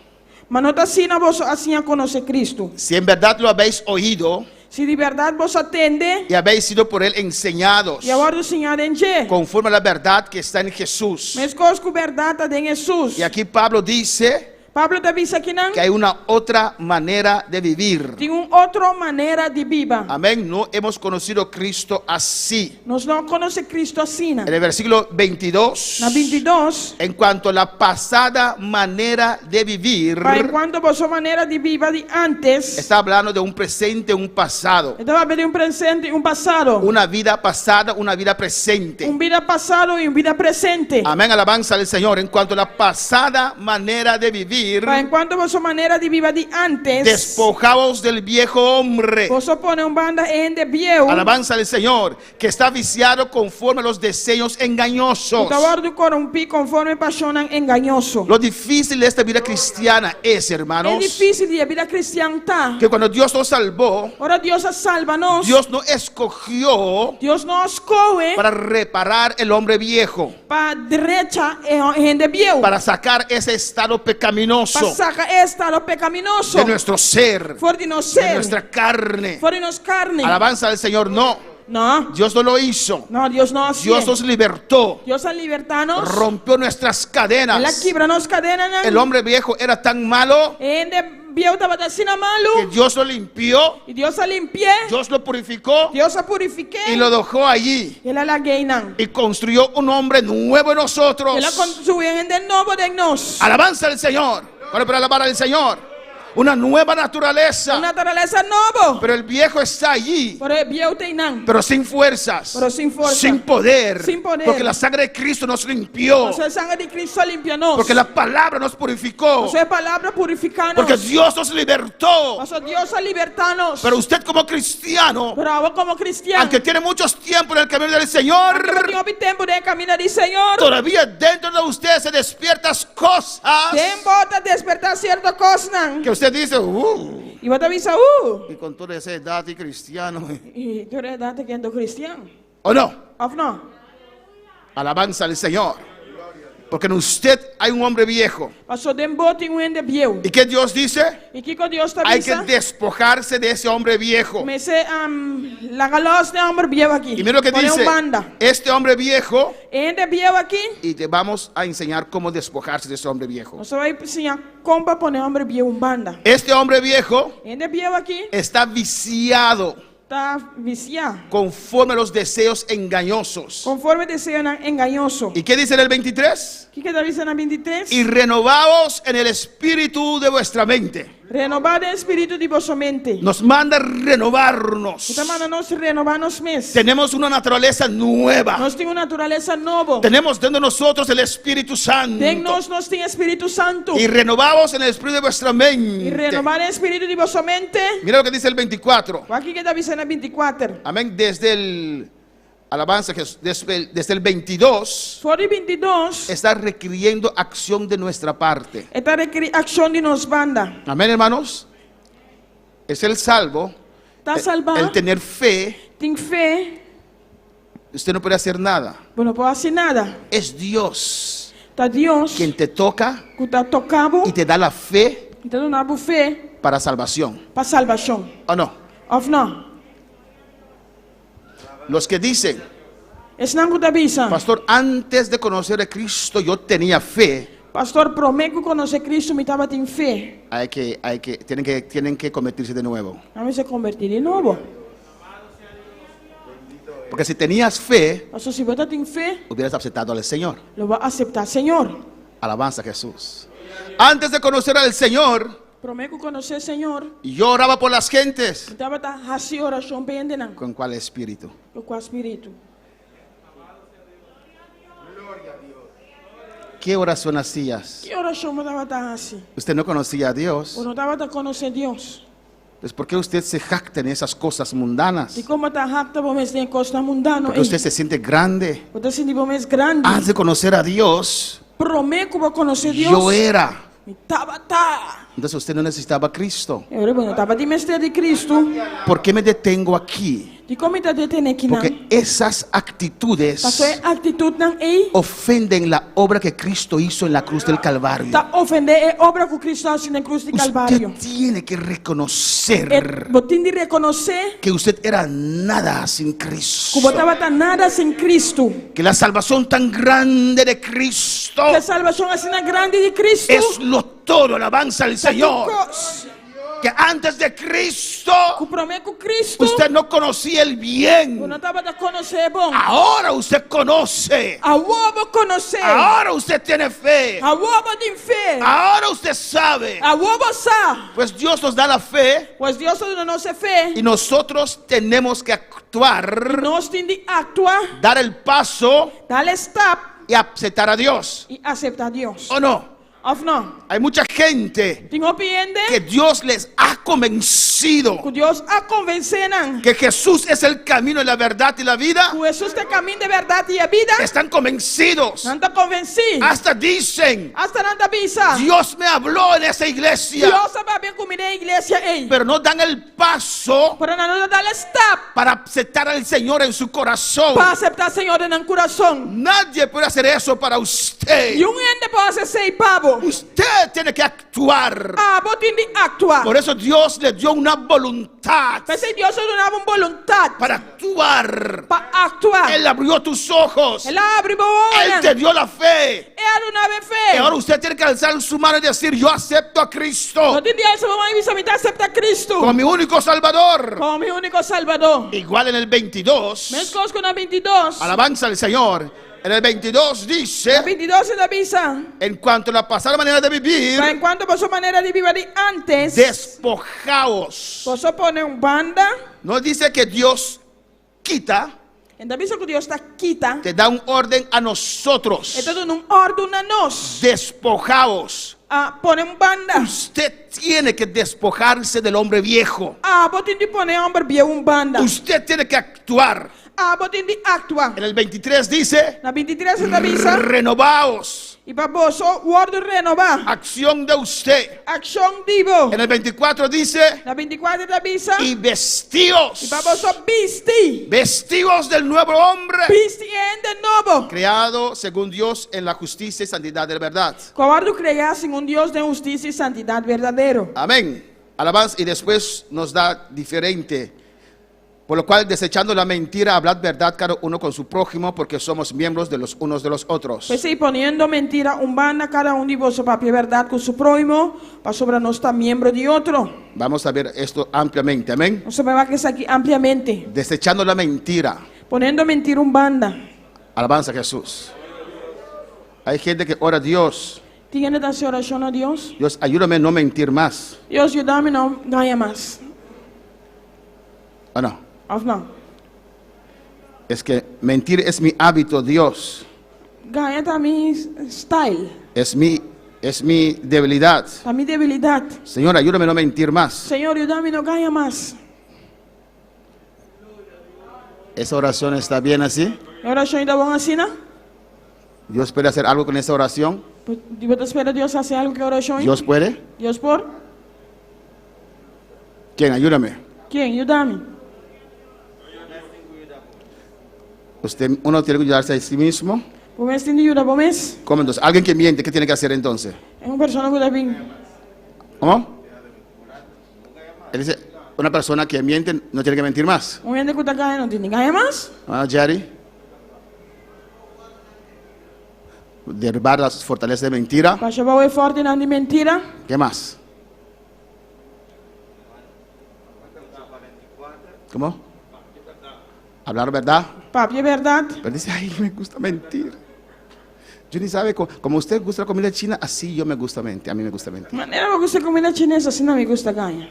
Mas não está assim na vossa assim a conhecer Cristo. Si en verdad lo habéis oído Se de verdade vos atende, y habéis sido por él enseñados, e agora o Senhor enche. conforme a la verdad que está en Jesús. Mas coisa com verdade está em Jesus. Y aquí Pablo dice Pablo te avisa aqui não. que hay una otra manera de vivir. Tem outra maneira de viver. Amén. No hemos conocido a Cristo así. Nós não conhecemos Cristo assim. En el versículo 22, Na 22, en cuanto a la pasada manera de vivir, para enquanto vossa maneira de viver de antes, está hablando de un presente, un pasado. estava vendo presente e passado. Una vida pasada, una vida presente. Vida passado e vida presente. Amén, alabanza al Señor. En cuanto a la pasada manera de vivir, Para enquanto vossa maneira de viver de antes, despojaos del viejo hombre. você põe banda em de viejo. Alabanza al Señor, que está viciado conforme a los deseos engañosos. Então, do corrompi conforme apaixonam enganoso. Lo difícil de esta vida cristiana es, É hermanos, difícil de vida cristã, tá? que cuando Dios nos salvó, Ora Deus salva-nos. Dios no escogió Deus nos escolhe para reparar el hombre viejo, para direita em de viejo. para sacar ese estado pecaminoso pecaminoso Pasaka estado pecaminoso. de nuestro ser, Voor die nos de ser. nuestra carne. Voor die nos carne. Alabanza al Señor. No, No. Dios no lo hizo. No, Dios no hace. Dios nos libertó, Dios al libertarnos. rompió nuestras Ela cadenas. quebra nos cadenas. El hombre viejo era tan malo Ende bieu tava sina que malu. Dios lo limpió, Y Dios a limpié. Dios lo purificó Dios a purifiqué. y lo dejó allí. Ela la gainan. Y construyó un hombre nuevo en nosotros. Ela construyó en de nuevo de nos. Alabanza al Señor. ¿Cuál para alabar al Señor? Una nueva naturaleza. Una naturaleza nueva. Pero el viejo está allí, Por el bieu teinan. pero sin fuerzas, Pero sin fuerza. sin poder, Sin poder. porque la sangre de Cristo nos limpió, O sea, sangre de Cristo limpia-nos. porque la palabra nos purificó, O sea, palabra purificanos. porque Dios nos libertó. O sea, Dios a libertarnos. Pero usted como cristiano, Pero ahora como cristiano. aunque tiene muchos tiempos en el camino del Señor, Aunque no tiene tiempo de caminar del Señor. todavía dentro de usted se despiertan cosas Tiempo de despertar ciertas cosas. que usted dice, Y vos te avisas, y con toda esa edad y cristiano, y tú eres date que ando cristiano. ¿o no? ¿O no? Alabanza al Señor. Porque en usted hay un hombre viejo. Pasó de bote un de bieu. ¿Y qué Dios dice? Y Kiko Dios te Hay que avisa. despojarse de ese hombre viejo. Me dice, la galos de hombre bieu aquí. Y mira lo que Pone dice, un banda. este hombre viejo, En de bieu aquí. y te vamos a enseñar cómo despojarse de ese hombre viejo. No se va a enseñar cómo poner hombre bieu un banda. Este hombre viejo En de bieu aquí. está viciado Está viciado. conforme a los deseos engañosos. Conforme deseo engañoso. ¿Y qué dice en el 23? ¿Qué te dice en la 23? Y renovaos en el espíritu de vuestra mente. Renovar el espíritu de vuestra mente. Nos manda renovarnos. Esta manda nos renovarnos mes. Tenemos una naturaleza nueva. Nos tiene una naturaleza nueva. Tenemos dentro de nosotros el Espíritu Santo. Dennos nos tiene Espíritu Santo. Y renovaos en el espíritu de vuestra Y mente. renovar el espíritu de vuestra mente. Mira lo que dice el 24. Aquí que te dice en el 24. Amén. Desde el alabanza, desde el 22 Por el 22. está requiriendo acción de nuestra parte. Esta requiere acción de nos banda. Amén, hermanos. Es el salvo, Está salvado. el tener fe. Tiene fe. Usted no puede hacer nada. Bueno, no puedo hacer nada. Es Dios Está Dios. quien te toca Que te ha tocado. y te da la fe Y te da una fe. para salvación. Para salvación. ¿O no? ¿O no? Los que dicen, Es não que te avisa. pastor, antes de conocer a Cristo yo tenía fe. Pastor, prometo conocer Cristo, me estaba en fe. Tienen que convertirse de nuevo. A mí se convertir de nuevo. Porque si tenías fe, Pastor, si vos tienes fe, hubieras aceptado al Señor. lo va a aceptar, Señor. Alabanza a Jesús. Antes de conocer al Señor, Prometo conocer, Señor. yo oraba por las gentes. Estaba así oración pendiente. ¿Con cuál espíritu? Con espíritu. ¿Qué oración hacías? ¿Qué oración me estaba así? Usted no conocía a Dios. O no estaba a conocer Dios. Pues ¿por qué usted se jacta en esas cosas mundanas? Y como está jacta, vos me en costa mundano. Porque usted se siente grande. Usted se dice, vos me es grande. Antes de conocer a Dios, Prometo que conocer Dios. yo era. Estaba. Entonces usted no necesitaba a Cristo. Eu bueno, estaba de mestre de Cristo. ¿Por qué me detengo aquí? E como está detendo aqui não? Porque esas actitudes Passou a atitude não aí. ofenden la obra que Cristo hizo en la cruz del Calvario. Está ofender a obra que Cristo fez na cruz de Calvário. Usted tiene que reconocer Você tem de reconhecer que usted era nada sin que Cristo. você estava nada sem Cristo. Que la salvación tan grande de Cristo Que a salvação assim na grande de Cristo. es lo todo, alabanza al Señor. Que Que antes de Cristo prometo Cristo. usted no conocía el bien. Não estava a conhecer bom. Ahora usted conoce. A ovo conhecer. Ahora usted tiene fe. A ovo tem fé. Ahora usted sabe. A ovo sabe. Pues Dios nos da la fe Pois Deus não nos fé. y nosotros tenemos que actuar, Nós temos de actuar, dar el paso dar step y aceptar a Dios. e aceitar Deus. ¿O no? Of não? Hay mucha gente Tem opinião que Dios les ha convencido que Deus a convencerem que Jesús es el camino, la verdad y la vida, que Jesus é o caminho de verdade e a vida, están convencidos. não está convencido. Hasta dicen, Hasta não está bisa. Dios me habló en esa iglesia, Deus vai bem comigo na igreja, ei. pero no dan el paso Para não dar step para aceptar al Señor en su corazón. para aceitar o Senhor no coração. Nadie puede hacer eso para usted. E gente pode ser pavo. Usted tiene que actuar. Ah, botin de actuar. Por eso Dios le dio una voluntad Mas se Deus não dava vontade para actuar. para actuar. Él abrió tus ojos. Ele abre o Él te olho. dio la fe. Ele não have Y fé. ahora usted tiene que alzar su mano y decir, yo acepto a Cristo Não tem Deus, vamos me aceitar Cristo como mi único Salvador. como meu único Salvador. Igual en el 22, Mesma coisa com na 22. alabanza al Señor. En el 22 Na dice, 22 é da bisa. en cuanto a la pasada manera de vivir, Mas enquanto a sua maneira de viver de antes, despojaos. você põe banda. No dice que Dios quita, Então bisa que Deus está quita. te da un orden a nosotros. Então não ordena nós. Despojaos. Põe banda. Usted tiene que despojarse del hombre viejo. Botem de põe homem viejo banda. Usted tiene que actuar. Botem de actuar. En el 23 dice, Na 23 é da bisa. renovaos. E para você, word renovar. Acción de usted. Ação divo. En el 24 dice, Na 24 da bisa. y vestíos. E para você, vestir. Vestíos del nuevo hombre, Vestir de novo. creado según Dios en la justicia y santidad de la verdad. Guardo criar sem Deus de justiça e santidade verdadeiro. Amén. Alabanza. Y después nos da diferente. Por lo cual, desechando la mentira, hablad verdad cada uno con su prójimo, porque somos miembros de los unos de los otros. Pensei poniendo mentira banda cada de vosotros para verdade com seu próximo, para sobre nós estar membro de outro. Vamos a ver esto ampliamente. Amén. Você vai ver isso aqui ampliamente. Desechando la mentira. Poniendo mentira banda. Alabanza a Jesús. Hay gente que ora a Dios. Tiene essa oração a Deus. Dios, ayúdame a no mentir más. Deus, ajuda-me a não ganhar mais. ¿O no? Ou não? Es que mentir es mi hábito, Dios. Ganhar tá mi style, Es mi debilidad. tá mi debilidade. Señor, ayúdame a no mentir más. Senhor, ajuda-me a não ganhar mais. ¿Esa oración está bien así? A oração ainda bom assim, né? ¿Dios puede hacer algo con esa oración? Você espera Deus fazer algo com a oração? ¿Dios puede? Deus por? ¿Quién? Ayúdame. Quem? Ajuda-me. Uno tiene que ayudarse a sí mismo. Por mês tem de ajuda, por mês. ¿Cómo entonces? Alguien que miente, ¿qué tiene que hacer entonces? É uma pessoa que deve vir. ¿Cómo? Él dice, una persona que miente no tiene que mentir más. Um gente que está ganhando, não tem ninguém ganha mais. Ah, Jerry. Derribar las fortalezas de mentira. Para chamar o forte não de mentira. ¿Qué más? ¿Cómo? Hablar verdad. Papo, é verdade. Pero dice, ay, me gusta mentir. Yo ni sabe, como usted gusta la comida china, así yo me gusta mentir. A mí me gusta mentir. Maneira que você comida chinesa, assim não me gusta ganhar.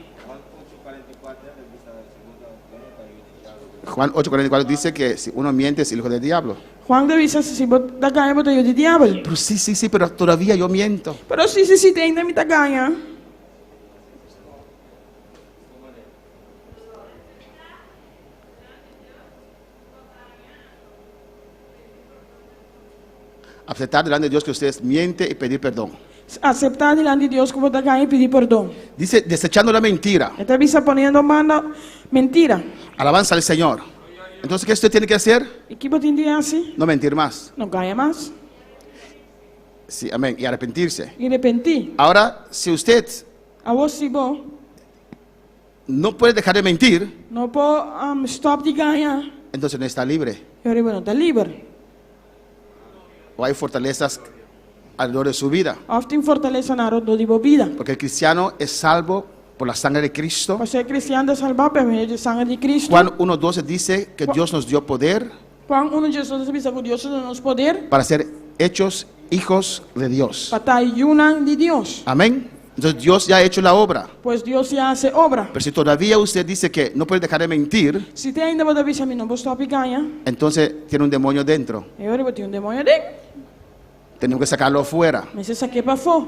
Juan 8:44 dice que si uno miente es el hijo del diablo. Juan deve dizer se você ganha, você é de diabo. Pero sí, pero todavía yo miento. Pero se tem, ainda me tá ganha. Aceptar delante de Dios que ustedes mienten y pedir perdón. Aceptar diante de Deus que você ganha e pedir perdão. Dice, desechando la mentira. Esta visa poniendo manda mentira. Alabanza al Señor. Entonces, ¿qué usted tiene que hacer? E que você tem assim? No mentir más. Não ganha mais. Sí, amén. Y arrepentirse. E repentir. Ahora, si usted A você bom, no puede dejar de mentir, não pode stop de ganhar. entonces no está libre. E agora não está livre. O hay fortalezas alrededor de su vida. Of tem fortaleza na roda de vida. Porque el cristiano es salvo por la sangre de Cristo. Para ser cristiano é salvar por meio de sangue de Cristo. Juan 1:12 dice que Dios nos dio poder Juan 1 Jesus avisa que Deus nos poder para ser hechos hijos de Dios. para estar ayunan de Deus. Amén. Entonces Dios ya ha hecho la obra. Pois Deus já hace obra. Pero si todavía usted dice que no puede dejar de mentir, Se tem ainda você avisa a mim não vou stop ganha. entonces tiene un demonio dentro. E agora eu tenho demônio dentro. Tenemos que sacarlo fuera. Mas esse aqui é para fora.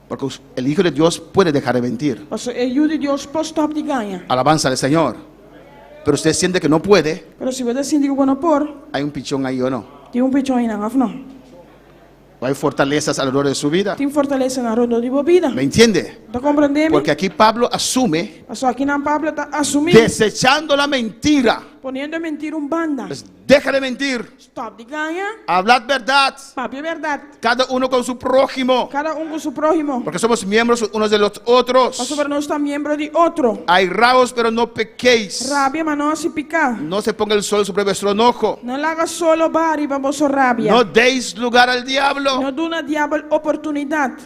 Porque el Hijo de Dios puede dejar de mentir. Also Jude Dios posso stop de ganha. Alabanza al Señor. Pero usted siente que no puede, Pero se você sentir que não por, hay un pichón ahí o no. tem pichão aí na não. O hay fortalezas alrededor de su vida. Tem fortaleza na roda de vida. ¿Me entiende? Tá compreendendo? Porque aquí Pablo asume, Só aqui na Pablo tá assumindo, desechando la mentira. ponendo mentir banda. Pues deja de mentir. Stop de ganha, Hablad verdad. papi verdade. Cada uno con su prójimo. Cada com seu próximo. Porque somos miembros unos de los otros. Passo para nós está membro de outro. Airaos, pero no pequéis. Rabia, mas não se picar. No se ponga el sol sobre vuestro enojo. Não laga solo bari para vossa rabia. No deis lugar al diablo. Não duna diabo oportunidade.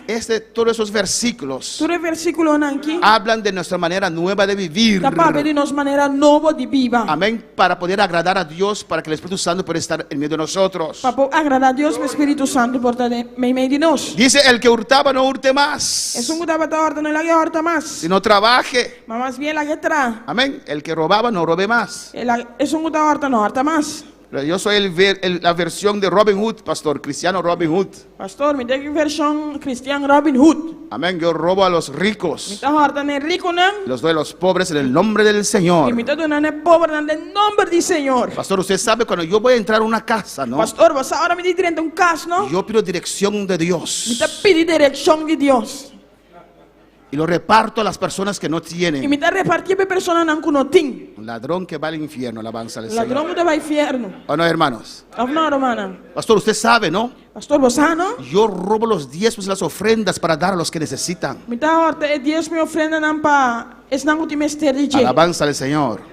Todos esos versículos Tudo versículo aqui. hablan de nuestra manera nueva de vivir. Da papi de nossa maneira nova de viva. Amén. Para poder agradar a Dios, para que el Espíritu Santo pueda estar en medio de nosotros. Para agradar a Deus, o Espírito Santo por estar em meio de nós. Dice: el que hurtaba no hurte más, É um dava da horta, não laga horta mais. sino trabaje. Mas mais bien laga tra. Amén. El que robaba no robe más. É da horta, não horta mais. Pero yo soy la versión de Robin Hood, pastor, cristiano Robin Hood. Pastor, me tem versão cristiano Robin Hood. Amén. Yo robo a los ricos, Da horta nem rico não. los doy a los pobres en el nombre del E Señor. me dona nem pobre no nome do Senhor. Pastor, usted sabe cuando yo voy a entrar a una casa, ¿no? Pastor, você agora me diz dentro caso, não? Yo pido dirección de Me Dios tá pedindo direção de Deus. y lo reparto a las personas que no E tienen. me tá repartir para pessoas não tem. Un ladrón que va al infierno, alabanza al Señor. Ladrão que vai inferno. ¿O no, hermanos? Não, romana. Pastor, usted sabe, ¿no? Pastor, você não? Yo robo los diezmos y las ofrendas para dar a los que necesitan. Me tá horta é Deus me ofrenda não para es não que me esteja. Alabanza al Señor.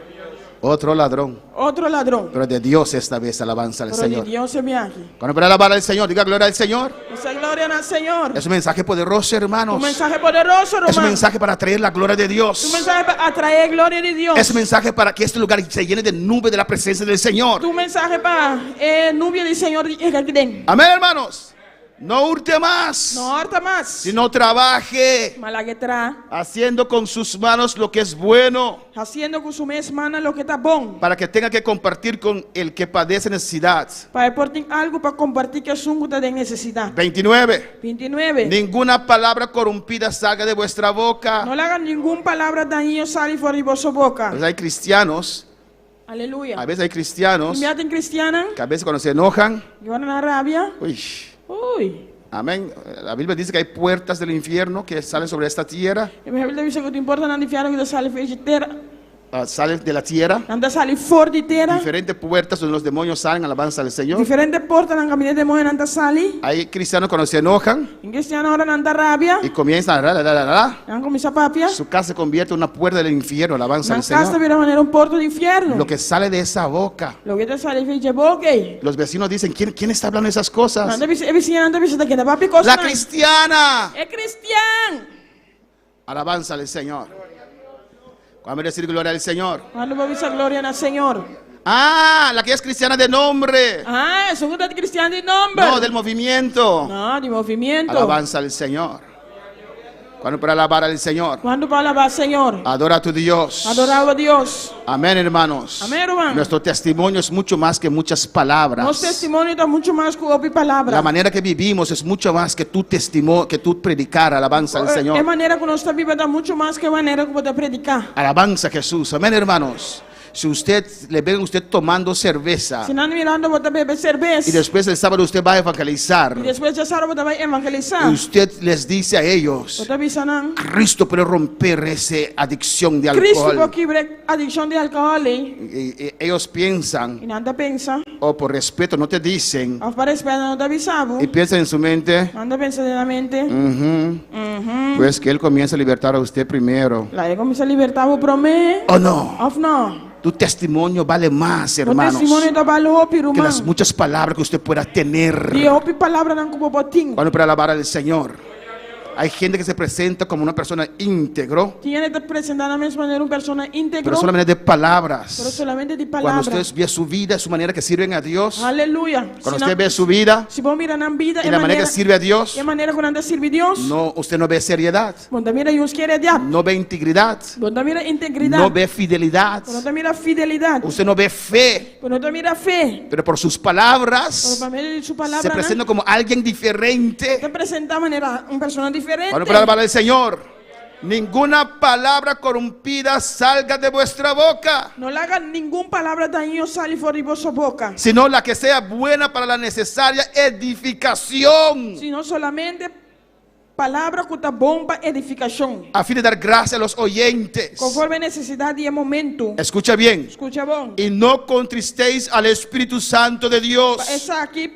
Otro ladrón, Outro ladrão. pero de Dios esta vez, alabanza al Pero de Señor. Deus se me aqui. Cuando para alabar al Señor, diga gloria al Señor. Essa glória ao Senhor. Es un mensaje poderoso, hermanos. Um mensaje poderoso, Es un romano. mensaje para traer la gloria de Um Dios. mensaje para atrair a glória de Deus. Es un mensaje para que este lugar se llene de nube de la presencia del Señor. Um mensaje para nuvem do Senhor aqui dentro. Amén, hermanos. No hurte más, Não horta mais. sino trabaje Malaguetra. haciendo con sus manos lo que es bueno, Haciendo com sua mesma lo que está bom. para que tenga que compartir con el que padece necesidad. Para portar algo para compartir que o está de necessidade. 29. 29. Ninguna palabra corrompida salga de vuestra boca. Não haga nenhuma palavra daninha sair fora de vossa boca. Pues hay cristianos, Aleluia. a veces hay cristianos Me aten cristiana. que a veces cuando se enojan, Que van na rabia. uy, Ui. amén. La Biblia dice que hay puertas del infierno que salen sobre esta tierra, E a Bíblia diz que o que importa não é enfiar que sale fora de terra. salen de la tierra. Não sale fora de terra. Diferentes puertas donde los demonios salen, alabanza al Señor. Diferentes portas na caminhada de morrer não sale. Hay cristianos cuando se enojan Em cristiano ahora não rabia. y comienzan a Não começa a papia. su casa se convierte en una puerta del infierno, alabanza Na al casa Señor. vira maneira porto do inferno. Lo que sale de esa boca. Lo que te sale fora de boca. Los vecinos dicen: ¿quién está hablando de esas cosas? Não deve ser vizinha, não deve ser daqui da papi coisa. La cristiana. É cristiano. Alabanza al Señor. Vamos a decir gloria al Señor. Quando vou ver glória no Senhor. Ah, la que es cristiana de nombre. Ah, sou de cristiano de nome. No, del movimiento. Não, de movimento. Alabanza al Señor. Cuando para alabar al Señor, Quando para alabar Senhor. adora a tu Dios. Adorava a Deus. Amén, hermanos. Amém, irmão. Nuestro testimonio es mucho más que muchas palabras. Nosso testemunho está muito mais que ouvir palavra. La manera que vivimos es mucho más que tu testimonio, que tu predicar. Alabanza al É Señor. maneira que nós está vivendo muito mais que a maneira que você predicar. Alabanza a Jesús. Amén, hermanos. Si usted le ven usted tomando cerveza Se não mirando, você beber y cerveja. después el sábado usted va a evangelizar, E depois de sábado você vai evangelizar. usted les dice a ellos: Você avisa não. Cristo puede romper esa adicción de Cristo alcohol. pode quebrar a adicção de álcool. Y ellos piensan, E nada pensa. o por respeto no te dicen, A para esperar não te avisava. y piensan en su mente: Nada pensa na mente. pues que Él comienza a libertar a usted primero. Lá ele começa a libertar o promê. ¿O no? Of não. Tu testimonio vale más, O hermanos, testemunho da valor, que irmão. las muchas palabras que usted pueda tener. E ouve palavra não como botinho. Cuando para alabar al Señor, hay gente que se presenta como una persona íntegro, Tiene que presentar da mesma maneira uma pessoa íntegra. pero solamente de Pero palabras. solamente de Cuando palavra. usted ve su vida, su manera que sirven a Dios, Aleluia. cuando usted ve su vida Se vão mirar na vida, y la manera que sirve a Dios, é a maneira que anda servir Deus. no, usted no ve seriedad, Bom, da mira Deus quer diabo. no ve integridad, Bom, da mira integridade. no ve fidelidad, Bom, da mira fidelidade. usted no ve fe, Bom, da mira fé. pero por sus Bom, palabras para meio de sua se palavra, presenta como alguien diferente. te apresenta a maneira uma pessoa diferente. diferente. Para alabar al Señor. Ninguna palabra corrompida salga de vuestra boca, No le hagan ninguna palabra daño salir fuera de vuestra boca, sino la que sea buena para la necesaria edificación, sino solamente palabra que está bomba edificación, a fin de dar gracia a los oyentes. conforme necesidad y el momento. Escucha bien. Escucha bon. Y no contristéis al Espíritu Santo de Dios, Esa aquí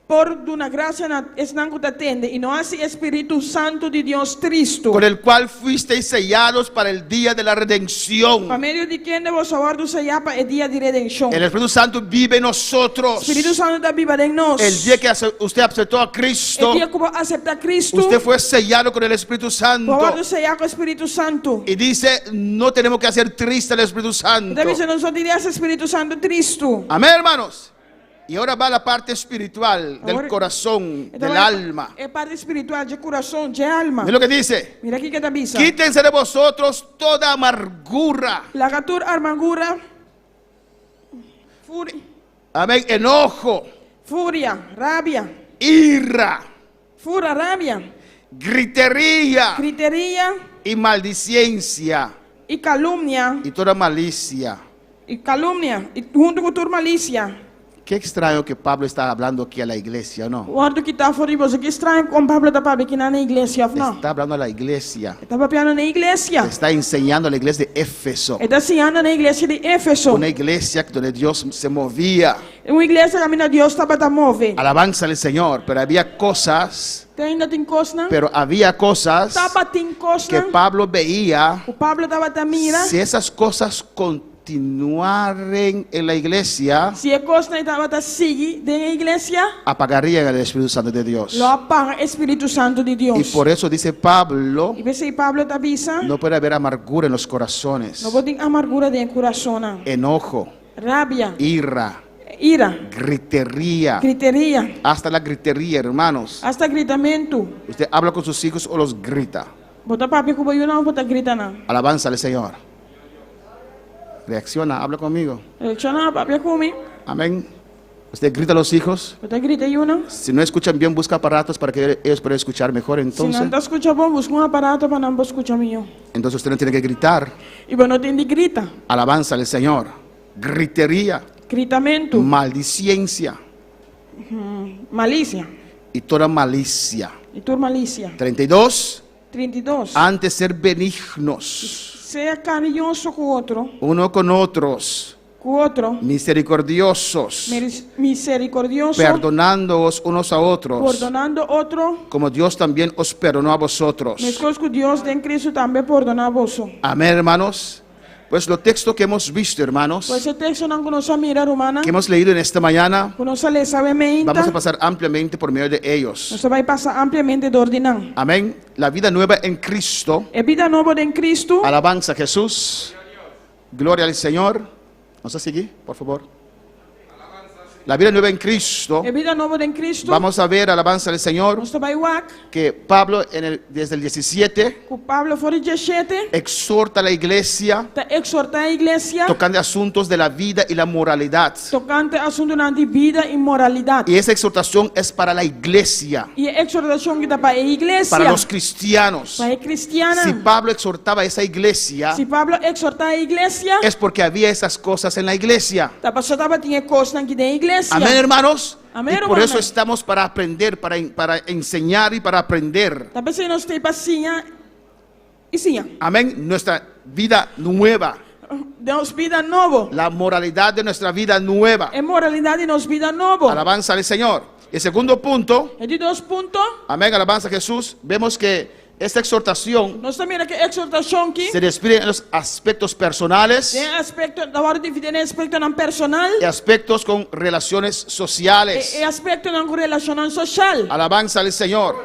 por una gracia es que te atende y no así Espíritu Santo de Dios Cristo. con el cual fuisteis sellados para el día de la redención. Por medio de quien de vos guardo se llama el día de redención. El Espíritu Santo vive en nosotros. Espíritu Santo está viva en nosotros. El día que usted aceptó a Cristo, El día que vos acepta a Cristo, usted fue sellado con el Espíritu vos Santo. guardo se llama Espíritu Santo. Y dice, no tenemos que hacer triste al Espíritu Santo. Entonces nosotros diríamos Espíritu Santo Cristo. Amén, hermanos. Y ahora va la parte espiritual del Ahora- corazón, del Entonces, alma. Es parte espiritual de corazón, de alma. Mira lo que dice. Mira aquí que te avisa. Quítense de vosotros toda amargura. La gatur amargura, Amén. Enojo, furia, rabia, ira, furia, rabia, gritería gritería y maldicencia y calumnia, y toda malicia. y junto con tu malicia. Qué extraño que Pablo está hablando aquí a la iglesia, ¿no? Guarda que está fora de você, que estranho com Pablo está para aqui na igreja, não? Está hablando a la iglesia. Está papiando na igreja. Está enseñando a la iglesia de Éfeso. Está ensinando na igreja de Éfeso. Una iglesia donde Dios se movía. Uma igreja que a minha Deus estava a mover. Alabanza al Señor. Pero había cosas, Ainda tem coisa, pero había cosas estava tem que coisa. Pablo veía. O Pablo estava a mira. Si esas cosas continuaren en la iglesia, Se a coisa estava a seguir na igreja, apagarían el Espíritu Santo de Dios. lo apaga Espírito Santo de Y Deus. por eso dice Pablo, E você Pablo está avisa, no puede haber amargura en los corazones, não pode ter amargura dentro do coração, enojo, rabia, ira, ira, gritería, griteria, hasta la gritería, hermanos. hasta gritamento. Usted habla con sus hijos o los grita. Bota papi que eu não bota grita não. Alabanza al Señor. Reacciona, habla conmigo. Chana papi comigo. Amén. Usted grita a los hijos. Bota grita aí não. Si no escuchan bien, busca aparatos para que ellos puedan escuchar mejor. Se Entonces, não está escutando bom, busca aparato para não escutar melhor. entonces usted no tiene que gritar. E bom, não tem de grita. Alabanza al Señor. Gritería, Gritamento, maldiciencia malícia. y toda malicia. E tu malícia. 32. 32. Antes ser benignos Seja carinhoso com o outro. uno con otros, Com o outro. misericordiosos, Misericordioso. perdonándoos unos a otros, Perdonando outro. como Dios también os perdonó a vosotros. Mesmo que Deus em Cristo também perdonar a vós. Amén, hermanos. Pues lo texto que hemos visto, hermanos, Pois esse texto não conosco a mira romana. que hemos leído en esta mañana, Conosco lhe sabe meinta. vamos a pasar ampliamente por medio de ellos. Você vai passar ampliamente de ordenar. Amén. La vida nueva en Cristo. É vida nova em Cristo. Alabanza a Jesús. Gloria al Señor. ¿Nos a seguir, por favor? La vida nueva en Cristo. É vida nova em Cristo. Vamos a ver, alabanza al Señor, Você vai uac. que Pablo desde el 17 O Pablo fora de 17. exhorta a la iglesia Está exortar a igreja. tocando asuntos de la vida y la moralidad. Tocante assunto de vida e moralidade. Y esa exhortación es para la iglesia, E a exortação que dá para a igreja. para los cristianos. Para a cristiana. Si Pablo exhortaba a esa iglesia, Se Pablo exortar a igreja. es porque había esas cosas en la iglesia. Tá para só tava tinha coisa aqui da igreja. Amén, hermanos. Amén, Y por hermano. eso estamos para aprender, para enseñar y para aprender. Tá pensando nós tem pacinha. E sim. Amén. Nuestra vida nueva. Deus vida novo. La moralidad de nuestra vida nueva. É moralidade nos vida novo. Alabanza al Señor. Y el segundo punto, É de 2 pontos. amén, alabanza a Jesús. Vemos que esta exhortación Nós também aqui exortação aqui. se despliega en los aspectos personales Tem aspecto da hora de dividir aspecto não personal. y aspectos con relaciones sociales. E aspecto não relacional social. Alabanza al Señor.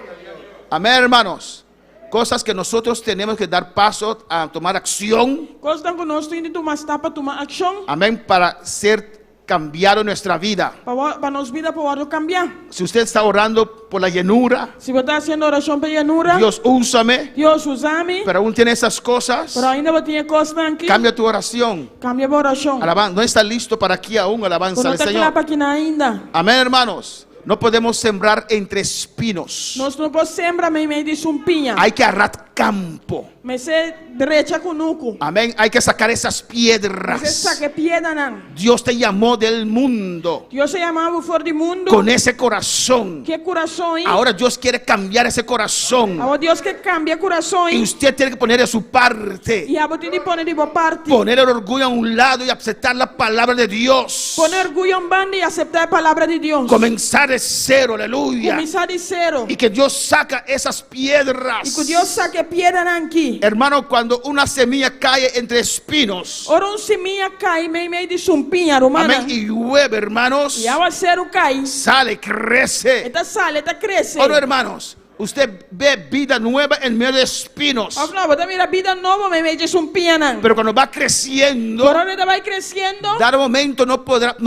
Amén, hermanos. Cosas que nosotros tenemos que dar paso a tomar acción. Coisa que nós temos de tomar para tomar ação. Amén, para ser cambiado en nuestra vida. Para nos vida para cambiar. Si usted está orando por la llenura, Se você está fazendo oração para llanura. Dios úsame, Deus usa-me. pero aún tiene esas cosas, Pero ainda vou ter coisa aqui. cambia tu oración. Cambia a oração. No está listo para aquí aún, alabanza Não al está Señor. claro aqui ainda. Amén, hermanos. No podemos sembrar entre espinos. Nós não podemos sembrar em meio de sumpinha. Hay que arar campo. Mas se derecha com nuco. Amén. Hay que sacar esas Mas se piedras. saque piedra não. Dios te llamó del mundo Deus se chamava fora do mundo. con ese corazón. Que coração, hein? Ahora Dios quiere cambiar ese corazón. Agora Deus que cambia coração, Y hein? usted tiene que poner de su parte. E a botar de pôr de boa parte. Poner el orgullo a un lado y aceptar la palabra de Dios. Poner orgulho em banda e aceitar a palavra de Deus. Comenzar de cero, aleluya. Começar de zero. Y que Dios saca esas piedras. E que Deus saque piedra aqui. Hermano, cuando una semilla cae entre espinos, Ora seminha cai em meio de sumpinha, romana. amén, y llueve, hermanos, E ao cero cai. sale, crece. Esta sale, esta cresce. Oh, no, hermanos, usted ve vida nueva en medio de espinos. Agora, você mira vida nova em meio de sumpinha, não. Pero cuando va creciendo, Por onde vai crescendo, dado momento no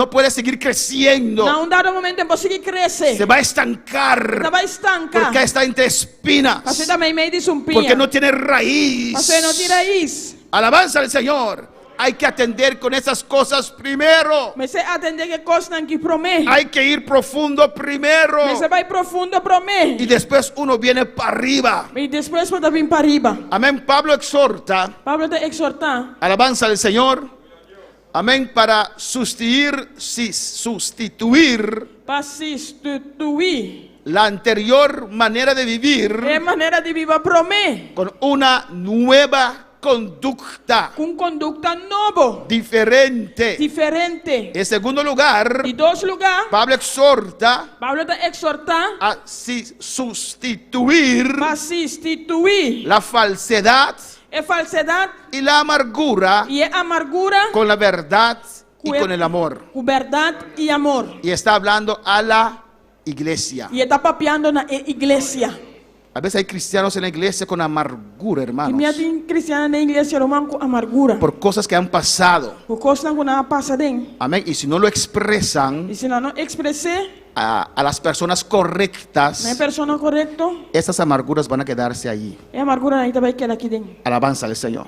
puede seguir creciendo. não dado momento não consegue crescer. Se va a Esta estancar vai estancar. porque está entre espinas. Você também meio de sumpinha. Porque no tiene raíz. Você não tira isso. Alabanza al Señor. Hay que atender con esas cosas primero. Mas você atender que coisa que promete. Hay que ir profundo primero. Mas você vai profundo promete. Y después uno viene para arriba. E depois você vir para riba. Amén. Pablo exhorta, Pablo te exortar. alabanza al Señor. Amén. Para sustituir Para substituir. la anterior manera de vivir É maneira de viver promete. con una nueva conducta Com conduta novo. diferente. Diferente. En segundo lugar, E dois lugares. Pablo exhorta Pablo te exortar. a sustituir Para substituir. la falsedad É falsidade. y la amargura E é amargura. con la verdad y con el amor. Com verdade e amor. Y está hablando a la iglesia. E está papeando na igreja. A veces hay cristianos en la iglesia con amargura, E minha hermanos, tem cristiana na igreja romana com amargura. por cosas que han pasado. Por coisa que não passa dentro. Amén. Y si no lo expresan E se não expressar, a las personas não é correctas, pessoa correta, esas amarguras van a quedarse allí. é amargura ainda vai quedar aqui dentro. Alabanza al Señor.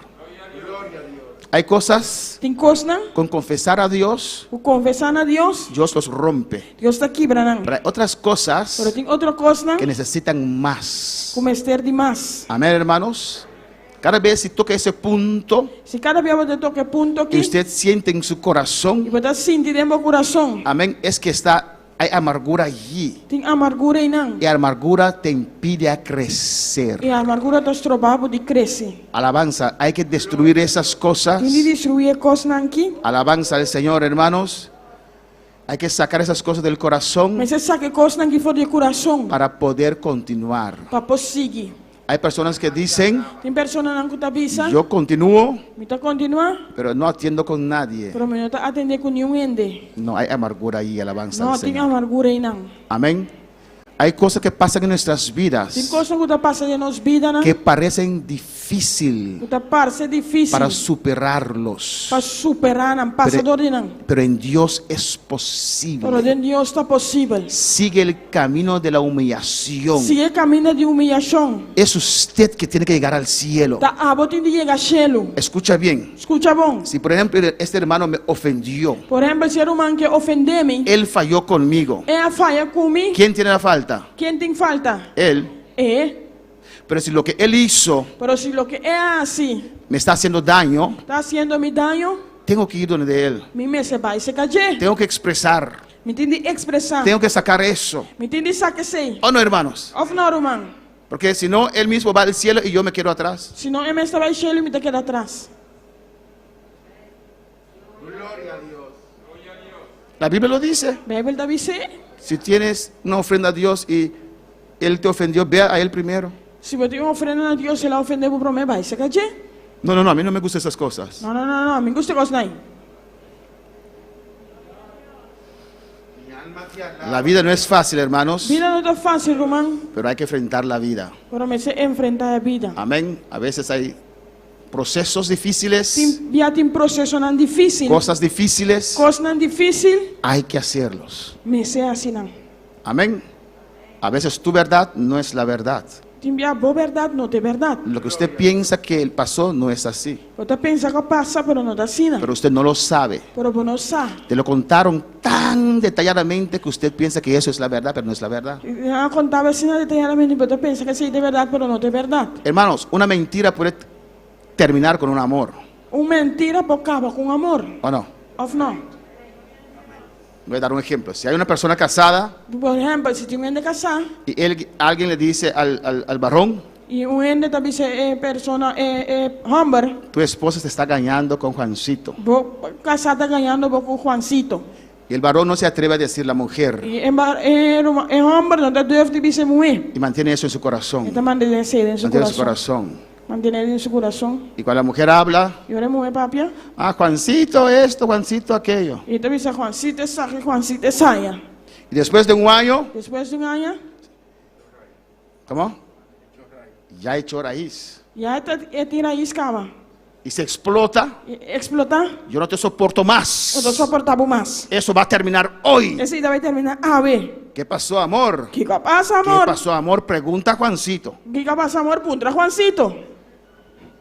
Hay cosas Tem coisa con confesar a Dios, o conversar a Deus, Dios los rompe. Deus está quebrando. Pero hay otras cosas Pero tem outra coisa que necesitan más. como ester demais. Amén, hermanos. Cada vez si toca ese punto Se cada vez você toca ponto que aqui, usted siente en su e corazón, você sentir dentro do coração, amén, es que hay amargura allí. tem amargura e não. Y amargura te impide a crecer. E a amargura está trabalhando de crescer. Alabanza, hay que destruir esas cosas. Tem de destruir coisas aqui, Alabanza al Señor, hermanos. Hay que sacar esas cosas del corazón mas você sabe coisas aqui fora do coração para poder continuar. para prosseguir. Hay personas que dicen, Tem pessoas que estão pensando, yo continúo, me está continuar, pero no atiendo con nadie. pero me não está atendendo com nenhum ende. No, hay amargura ahí, alabanza Não, al tem Señor. amargura e não. Amén. Hay cosas que pasan en nuestras Tem vidas coisas que está passando em nossa vida, não? que parecen difícil Que está parecendo difícil para superarlos. para superar, não passa dor e não. Pero en Dios es Pero posible. dentro de Deus está possível. Sigue el camino de la humillación. Se é caminho de humilhação, Es usted que tiene que llegar al cielo. tá a botar de chegar cielo. Escucha bien. Escucha bom. Si por ejemplo este hermano me ofendió, Por exemplo, se humano que ofender-me, él falló conmigo. é a falha comigo. ¿Quién tiene la falta? Quem tem falta? Él. É. Pero si lo que él hizo Pero se lo que é assim me está haciendo daño, está haciendo-me dano, tengo que ir donde él. me se vai se cair. Tengo que expresar. Me tem de expressar. Tengo que sacar eso. Me tem de sacar sei. ¿O no, hermanos? Of não, humano. Porque si no, él mismo va al cielo y yo me quedo atrás. Se não, me estava cheio e me te queda atrás. La Biblia lo dice. A Bíblia está dizendo. Si tienes una ofrenda a Dios y él te ofendió, ve a él primero. Se você tem uma ofrenda a Deus, se ela ofender por mim, vai se cair. No, no, no, a mí no me gustan esas cosas. Não. Me gusta coisa não. La vida no es fácil, hermanos, Vida não está fácil, irmão. pero hay que enfrentar la vida. Pero me se enfrentar a vida. Amén. A veces hay procesos difíciles, Já tem processo não difícil. cosas difíciles, Coisa não difícil, hay que hacerlos. me se assim não. Amén. A veces tu verdad no es la verdad. Timbia bo verdad, no te verdad. Lo que usted piensa que pasó no es así. Você pensa que passa, pero não tá assim. Pero usted no lo sabe. Pero você não sabe. Te lo contaron tan detalladamente que usted piensa que eso es la verdad, pero no es la verdad. Eu contava assim detalhadamente, você pensa que sim, de verdade, pero não é verdade. Hermanos, una mentira puede terminar con un amor, Mentira acaba com amor, ¿o no? ou não? Voy a dar un ejemplo. Si hay una persona casada Por exemplo, se tinha de casar y alguien le dice al varón, e ende também se persona homem, tu esposa se está engañando con Juancito. vou casar tá ganhando com Juancito. Y el varón no se atreve a decir a la mujer E homem não tá deve de ser mulher. y mantiene eso en su corazón. Então mantém ser em seu Mantiene en su coração. corazón. Mantém em seu coração. Y cuando la mujer habla, E ora mulher papia. Juancito esto, Juancito aquello. E também se Juancito sai, Juancito saia. Y después de un año, Depois de ano, ¿cómo? Ya echó raíz. já tira iscava. Y se explota. Explotar. Yo no te soporto Eu más. não suportava mais. Eso va a terminar hoy. Esse aí vai terminar. A ver. ¿Qué pasó, amor? Que passa, ¿Qué amor? pasó, amor? Pregunta a Juancito. Que passa, amor? Puntra Juancito.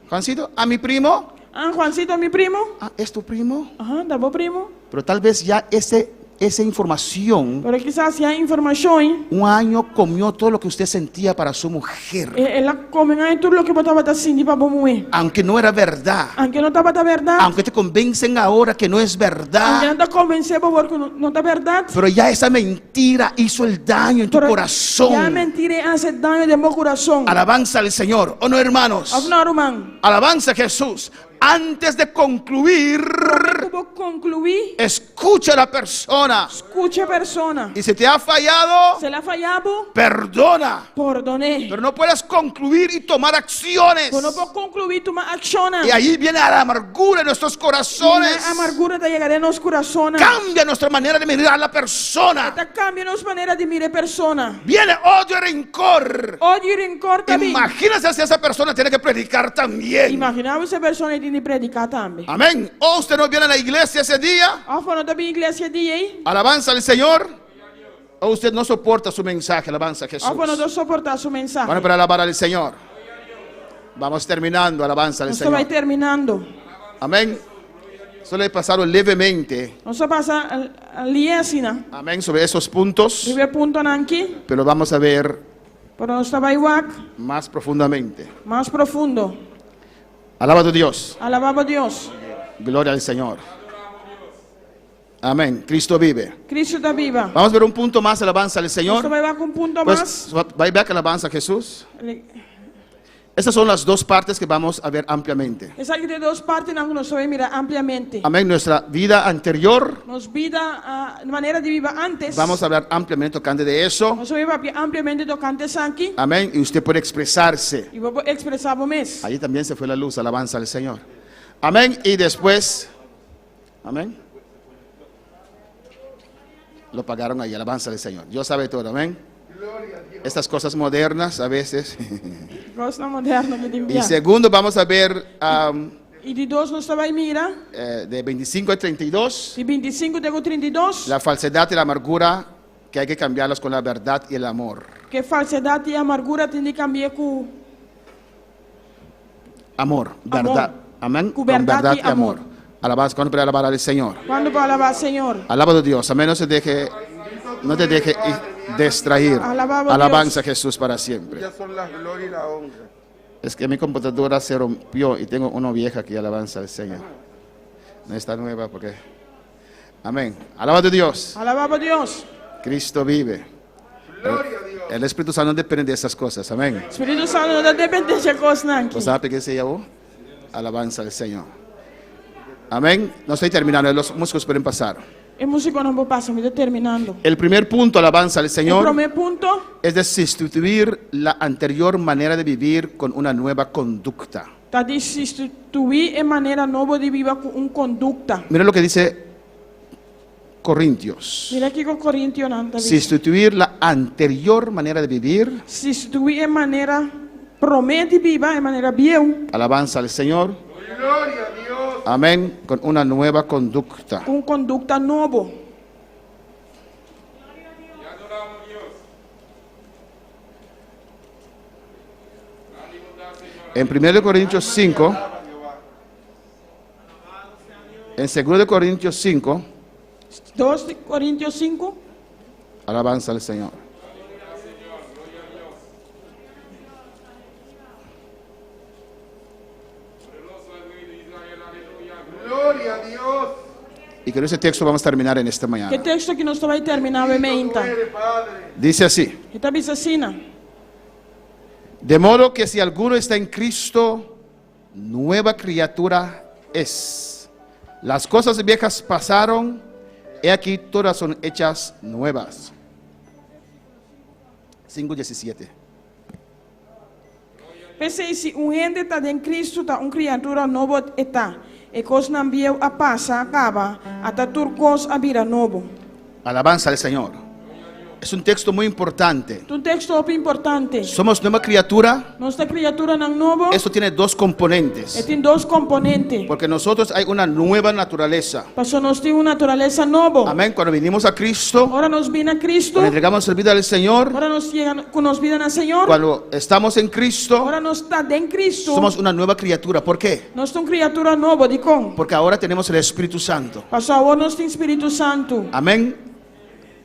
Juancito, a mi primo. Ah, Juancito, mi primo. ¿Es tu primo? Ajá, da bom primo. Pero tal vez ya esa información, Pero quizás se há informação, un año comió todo lo que usted sentía para su mujer. ela come aí tudo o que botava tá assim para bom mulher. Aunque no era verdad. Aunque não estava da verdade. Aunque te convencen ahora que no es Aunque verdad. não te convenceu porque não tá verdade. Pero ya esa mentira hizo el daño en tu Já corazón. mentira hace daño de meu coração. Alabanza al Señor. ¿O no, hermanos? Afinal, irmão. Alabanza a Jesús. Antes de concluir, Como concluir, escucha a la persona. escute a persona. Y si te ha fallado, Se la fallado, perdona. perdoné. Pero no puedes concluir y tomar acciones. Quando eu concluir, toma ação. Y ahí viene la amargura en nuestros corazones. A amargura te llegará nos corazones. Cambia nuestra manera de mirar a la persona. Te cambia nos manera de mirar persona. Viene odio y rencor. Odio y rencor también. Imagínense si esa persona tiene que predicar también. Imaginava essa persona tiene que predicar também. Amén. O usted no viene a la iglesia ese día. Ah, falando também igreja de aí. Alabanza al Señor. O usted no soporta su mensaje. Alabanza a Jesús. Ah, falando de suportar su mensaje. Bueno, para alabar al Señor. Vamos terminando. Alabanza al Nós vai Señor. terminando. Amén. Solo he pasado levemente. Nós passa ali assim, né? Amén. Sobre esos puntos. Primeiro ponto aqui, Pero vamos a ver para nós vai igual, más profundamente. mais profundo. Alaba a Dios. Alabava a Deus. Gloria al Señor. Amén. Cristo vive. Cristo está viva. Vamos a ver un punto más. Alabanza al Nós Señor. vai com um ponto mais. Pues, vai back alabanza a Jesús. Estas son las dos partes que vamos a ver ampliamente. Essa aqui tem duas partes, nós vamos mirar ampliamente. Amén. Nuestra vida anterior, Nos vida, maneira de viver antes. vamos a hablar ampliamente tocante de eso. Nós vamos ampliamente tocante aqui. Amén. Y usted puede expresarse. E vou expressar o mês. Allí también se fue la luz. Alabanza al Señor. Amén. Y después, amén. Lo pagaron ahí. Alabanza al Señor. Dios sabe todo. Amén. Estas cosas modernas a veces. Gosto moderno que tem Y segundo, vamos a ver E de 2 nós vai mirar. de 25 a 32. De 25 até 32. La falsedad y la amargura que hay que cambiarlas con la verdad y el amor. Que falsidade e amargura tem de cambiar com Amor, verdad. Amén. Con Con verdad verdad y y amor. Alabanza, cuando para alabar al Señor. quando vai alabar Senhor. Alaba a Dios. Amén. No te deje distraer. Alababa a Alabanza a Jesús para siempre. Ya son la gloria y la honra. Es que mi computadora se rompió y tengo una vieja que alabanza al Señor. No está nueva porque. Amén. Alaba a Dios. Alabava a Deus. Cristo vive. El Espíritu Santo no depende de esas cosas. Amén. Espírito Santo não depende de coisa não. ¿Lo sabe que se llamó? Alabanza al Señor. Amén. No estoy terminando. Los músicos pueden pasar. E músico não vou passar, me estou terminando. El primer punto, alabanza al O Señor, primeiro ponto es de sustituir la anterior manera de vivir con una nueva conducta. está de substituir a maneira nova de viver com conduta. Mira lo que dice Corintios. Mira aqui com Coríntios não está Sustituir la anterior manera de vivir, substituir a maneira promete viver a maneira biel alabanza al Señor, Gloria a Dios. amén, con una nueva conducta. com conduta novo. En 1 Corintios 5. En 2 Corintios 5. 2 Corintios 5. Alabanza al Señor. Gloria a Dios. Y con ese texto vamos a terminar en esta Que mañana. texto que nós vai terminar em menta. Padre. Dice así: Está bisacina. de modo que si alguno está en Cristo, nueva criatura es. Las cosas viejas pasaron, he aquí todas son hechas nuevas. 5:17. Pensei, se gente está em Cristo, está criatura nova está. E coisa não viu a passa, acaba, até turcos a vira novo. Alabanza al Señor. Es un texto muy importante. Um texto importante. Somos nueva criatura. Nossa criatura não novo. Esto tiene dos componentes. Tem dois componentes. Porque nosotros hay una nueva naturaleza. Pastor, nós temos uma natureza nova. Amén. Cuando vinimos a Cristo, Agora nós vimos a Cristo. cuando entregamos el vida al Señor, Agora nós chegamos com nós vida no Senhor. cuando estamos en Cristo, Agora nós está em Cristo. somos una nueva criatura. ¿Por qué? Nós somos criatura nova, de como? Porque ahora tenemos el Espíritu Santo. Pastor, agora nós temos Espírito Santo. Amén.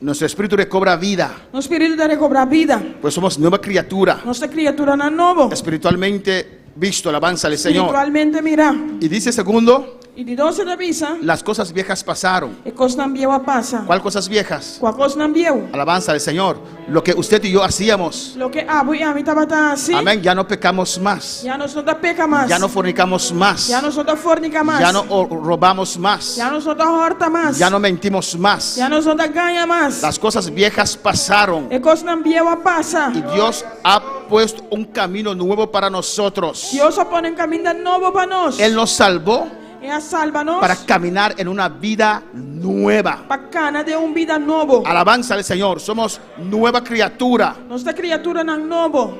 Nuestro espíritu recobra vida. Nosso Espírito deve cobrar vida. Pues somos nueva criatura. Nossa criatura não é nova. Espiritualmente visto, alabanza al Señor. Espiritualmente, mira. Y dice segundo, E de 12 da visa, las cosas viejas pasaron. e coisa não viu a passa. ¿Cuál cosas viejas? Qual coisa não viu? Alabanza al Señor. Lo que usted y yo hacíamos. Lo que Abu e a mim estava assim. Amén. Ya no pecamos más. Já nós não peca mais. Ya no fornicamos más. Já nós não fornica mais. Ya no robamos más. Já nós não horta mais. Ya no mentimos más. Já nós não ganha mais. Las cosas viejas pasaron. E coisa não viu a passa. Y Dios ha puesto un camino nuevo para nosotros. Deus põe um caminho novo para nós. Él nos salvó E a salva-nos para caminar en una vida nueva. para cana de vida novo. Alabanza al Señor. Somos nueva criatura. Nossa criatura não novo.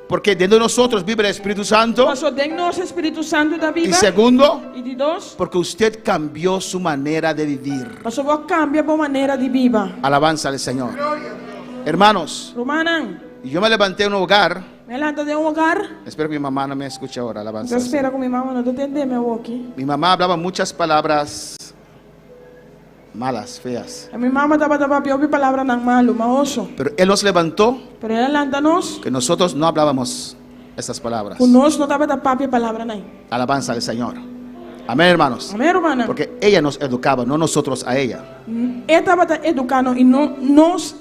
Porque dentro de nosotros vive el Espíritu Santo. Passou dentro nosso Espírito Santo da Y vida. segundo, E de dois, porque usted cambió su manera de vivir. passou vou cambiar a maneira de viver. Alabanza al Señor. Hermanos, Romanan, yo me levanté en un hogar. me levanta de um lugar. Espero que mi mamá no me escuche ahora. Alabanza Eu al Señor. espero que minha mamãe não entenda meu aqui. Mi mamá hablaba muchas palabras malas, feas. A minha mamãe estava pior palavra não malo, maoso. Pero Él nos levantó Pero ela levanta-nos, que nosotros no hablábamos esas palabras. conosco não estava papi palavra não. Alabanza al Señor. Amén, hermanos. Amém, romana? Porque ella nos educaba, no nosotros a ella. Ela estava educando e não nós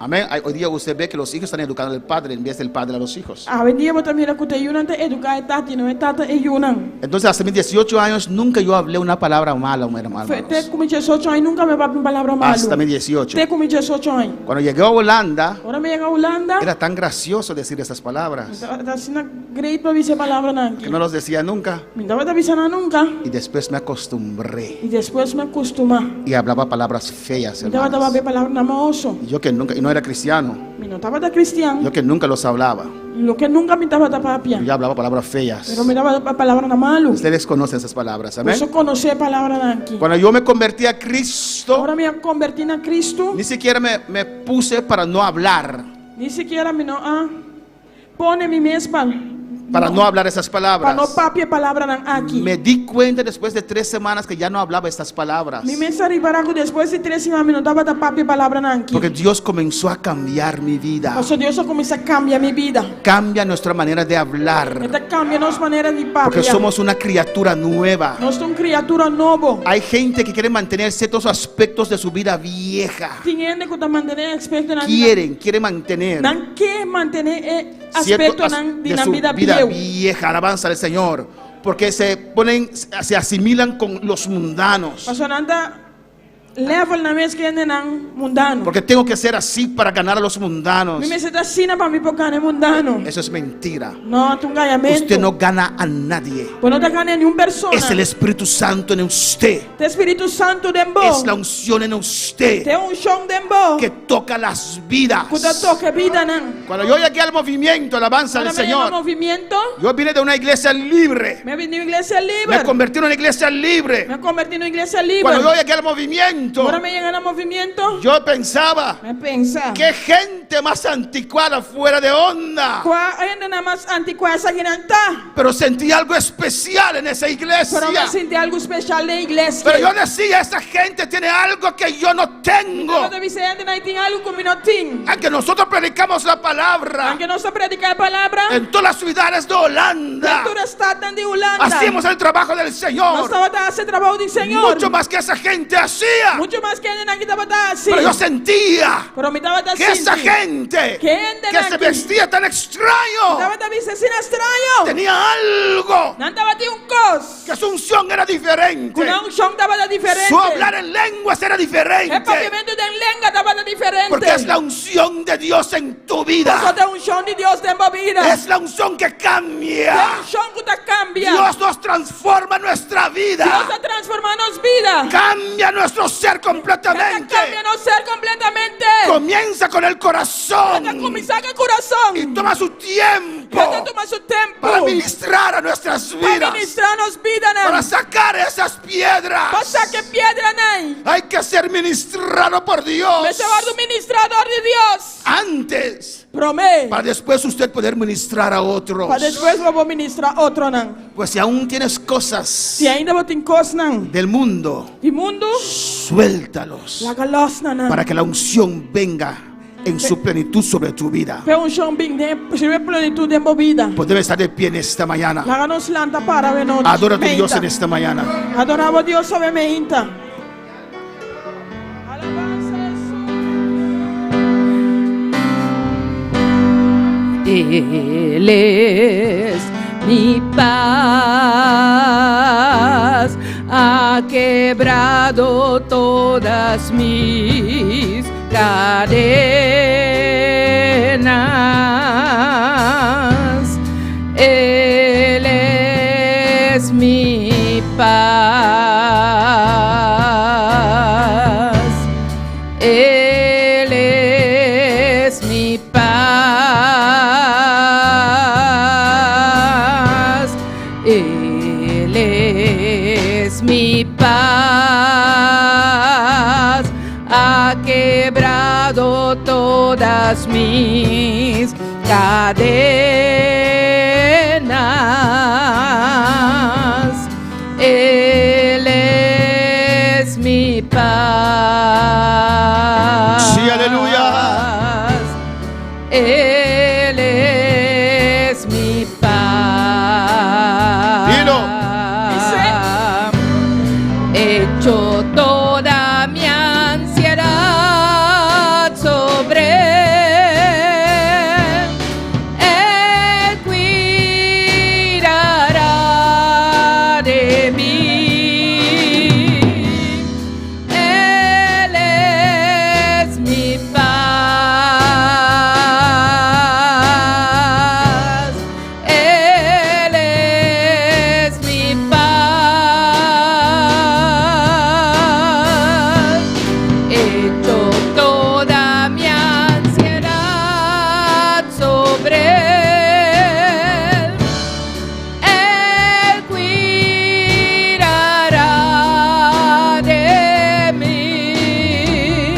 Amén. Hoy día usted ve que los hijos están educando al padre en vez del padre a los hijos. A hoje dia você mira que te yunan te educar tati, não é tata e yunan. Entonces, hasta mis 18 años nunca yo hablé una palabra mala, hermanos. Te como 18 anos nunca me papi palavra malo. Hasta mis 18. Te como 18 anos. Cuando llegué a Holanda, Agora me chega a Holanda. era tan gracioso decir estas palabras Tá sendo great para dizer palavra não. que no los decía nunca. Me estava avisando nunca. Y después me acostumbré E depois me acostuma. y hablaba palabras feas, Me estava hermanos. ver palavra na maoso. Y yo que nunca, y no era cristiano, Me não estava da cristiano. yo que nunca los hablaba, Lo que nunca me estava da papia. yo hablaba palabras feas. Pero me dava palavra na malo. Ustedes conocen esas palabras, amén. Eso conocer palavra aqui. Cuando yo me convertí a Cristo, Agora me converti na Cristo. ni siquiera me puse para no hablar, Ni siquiera me não pone mi mesma. para no hablar esas Para palabras. não papi palavra aqui. Me di cuenta después de 3 semanas que ya no hablaba estas palabras. Mi mesa ribaraco depois de 3 semanas me não dava da papi palavra aqui. Porque Dios comenzó a cambiar mi vida. Pastor, Deus começa a cambiar minha vida. Cambia nuestra manera de hablar. Ele cambia nossa maneira de papi. Porque somos una criatura nueva. Nós somos criatura novo. Hay gente que quiere mantener ciertos aspectos de su vida vieja. Tem gente que está mantendo aspecto na vida. Quiere mantener Não quer manter cierto aspecto de na su vida vida vieja. vieja. Alabanza al Señor. Porque se asimilan con los mundanos. Pastor, anda level na mesa que anda mundano. Porque tengo que ser así para ganar a los mundanos. Mi mesa está sina para mi pocane mundano. Eso es mentira. No, tu enganamento. Usted no gana a nadie. Pues no te gana ni un persona. Es el Espíritu Santo en usted. Te Espíritu Santo de embo. Es la unción en usted Te un shon de embo. que toca las vidas. Que te toque vida nan. Cuando yo llegué al movimiento, alabanza al Cuando me Señor, llama movimiento, yo vine de una iglesia libre. me vine a iglesia libre. Me convertí en una iglesia libre. Me convertí en una iglesia libre. Cuando yo llegué al movimiento, movimiento. Ora me llegan a movimiento. Yo pensaba, Me pensa. qué gente más anticuada, fuera de onda. Qua ainda na mais antiqua essa ginanta. Pero sentí algo especial en esa iglesia. Pero me senti algo especial na igreja. Pero yo decía, esa gente tiene algo que yo no tengo. Eu devia ser ainda tem algo que não tem. Aunque nosotros predicamos la palabra Aunque nós predicamos a palavra. en todas las ciudades de Holanda, Dentro da estado de Holanda. hacíamos el trabajo del Nós Señor. estava a fazer trabalho do Senhor. Mucho más que esa gente hacía. Muito mais que ainda aqui estava assim. Pero yo sentía Pero me estava que esa gente que se vestía tan extraño estava a vestir assim estranho. tenía algo, Não estava de cos. que su unción era diferente, Não, chão estava diferente. su hablar en lenguas era O diferente, pavimento da língua estava diferente. porque es la unción de Dios en tu Só vida. tem chão de Deus dentro da vida. Es la unción que Tem cambia. chão que te cambia. Dios nos transforma nuestra Deus vida, está transformando as vidas. cambia nuestro ser Ele completamente. cambia nosso ser completamente. Comienza con el Ele corazón começa com o coração. y toma su tiempo Ele toma seu tempo para ministrar a nuestras para vidas, ministrar nos vidas. para sacar esas piedras. Passar que pedra nem. Hay que ser ministrado por Dios Me chamar do ministrador de Deus. antes, Promete. para después usted poder ministrar a otros. Para depois eu vou ministrar outro não. Pues si aún tienes cosas Se ainda vou ter coisas não. del mundo, De mundo, suéltalos larga los não. para que la unción venga en su plenitud sobre tu vida. Pe chão bem dentro, se plenitude envolvida. Pues debe estar de pie en esta mañana. Larga nos lanta para ver nós. Adora a tu Dios en esta mañana. Adorava a Deus somente. Alabanza Él es mi paz, ha quebrado todas mis cadenas. Él es mi paz. Él es mi paz. Él es mi paz. Ha quebrado todas mis cadenas. Él es mi paz. Sí, aleluya. Él es mi paz. Dilo. Echo toda mi ansiedad sobre él. Él cuidará de mí. Él es mi paz. Él es mi paz. Echo toda mi ansiedad sobre él. Él cuidará de mí.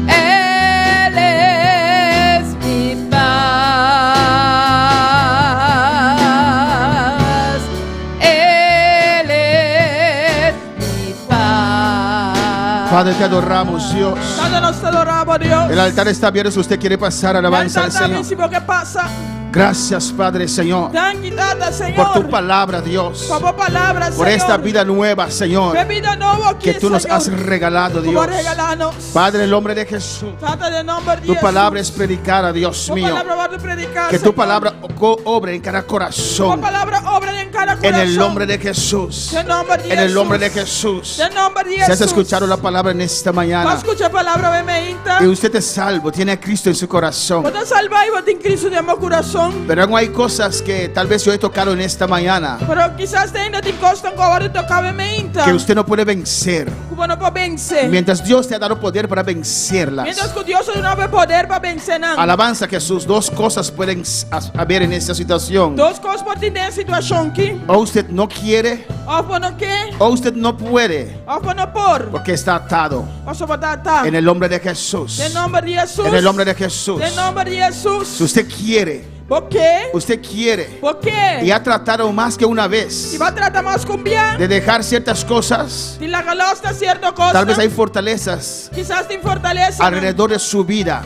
Él es mi paz. Él es mi paz. Padre, te adoramos, Dios. Cada nós te adorava, Deus. El altar está abierto si usted quiere pasar alabanza al Señor. Se você passa, Gracias, Padre, Señor, dá Senhor. por tu palabra, Dios, Por tua palavra, por Senhor. esta vida nueva, Señor, Por vida nova aqui, que tú nos Senhor. has regalado, Como Dios. regalar-nos. Padre, en el nombre de Jesús, Trata de nombre de tu Jesus. palabra es predicada, Dios Tu mío. palavra vai predicar, Que tu Senhor. palabra obre en cada Tu corazón. palavra obra em cada En coração. el nombre de Jesús. En nombre de En el Jesus. nombre de Jesús. En nombre de Si has Jesus. escuchado la palabra en esta mañana Mas escute a palavra obviamente. y usted es salvo, tiene a Cristo en su corazón, Você salvar e você tem Cristo dentro do meu coração. situação. Pero aún hay cosas que tal vez yo he tocado en esta mañana Pero quizás ainda te encostam com a hora de tocar a mente. que usted no puede vencer. Como não pode vencer. Mientras Dios te ha dado poder para vencerlas. Mientras que Deus não tem poder para vencer não. Alabanza Jesús, dos cosas pueden haber en esta situación. Duas coisas podem ter nessa situação aqui. O usted no quiere Ou para não quer, o usted no puede ou para não pôr. porque está atado. Ou só para estar. En el nombre de Jesús. Em nome de Jesus. En el nombre de Jesús. Em nome de Jesus. Si usted quiere, Por quê? usted quiere Por quê? y ha tratado más que una vez E vai tratar mais com bem. de dejar ciertas cosas, De largar certa coisa. tal vez hay fortalezas Quizás tem fortaleza. alrededor de su vida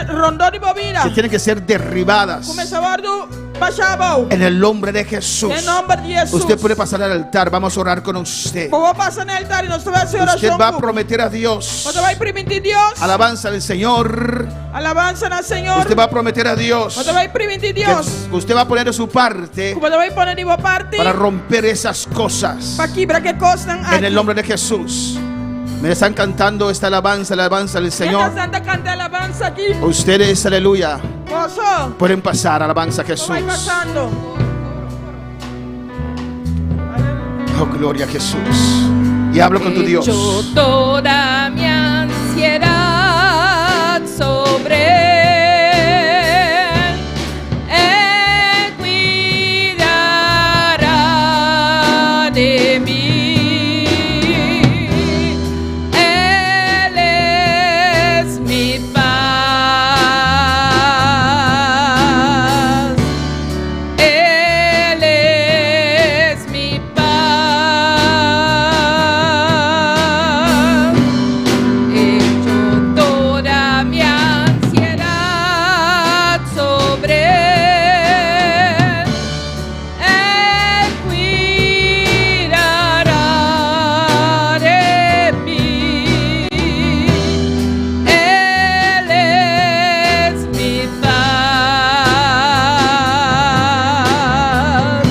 Rondou de bobina. que tienen que ser derribadas. Começava do baixava. En el nombre de Jesús. Em nome de Jesus. Usted puede pasar al altar, vamos a orar con usted. Vou passar no altar e nós vamos fazer Usted oração. va a prometer a Dios. Você vai permitir Deus. Alabanza al Señor. Alabança na Senhor. Usted va a prometer a Dios Você vai permitir que Deus. usted va a poner de su parte Você vai pôr de boa parte. para romper esas cosas. Para quebrar que costam En el nombre de Jesús. Me están cantando esta alabanza, la alabanza del Señor. Santa canta alabança aqui. Ustedes, aleluya, Posso? pueden pasar, alabanza a Jesús. Vai passando. Oh, gloria a Jesús. Y hablo con tu Dios. Echo toda mi ansiedad sobre Él cuidará de mí. Él es mi paz. Él es mi paz. Echo toda mi ansiedad sobre Él. Él cuidará de mí. Él es mi paz.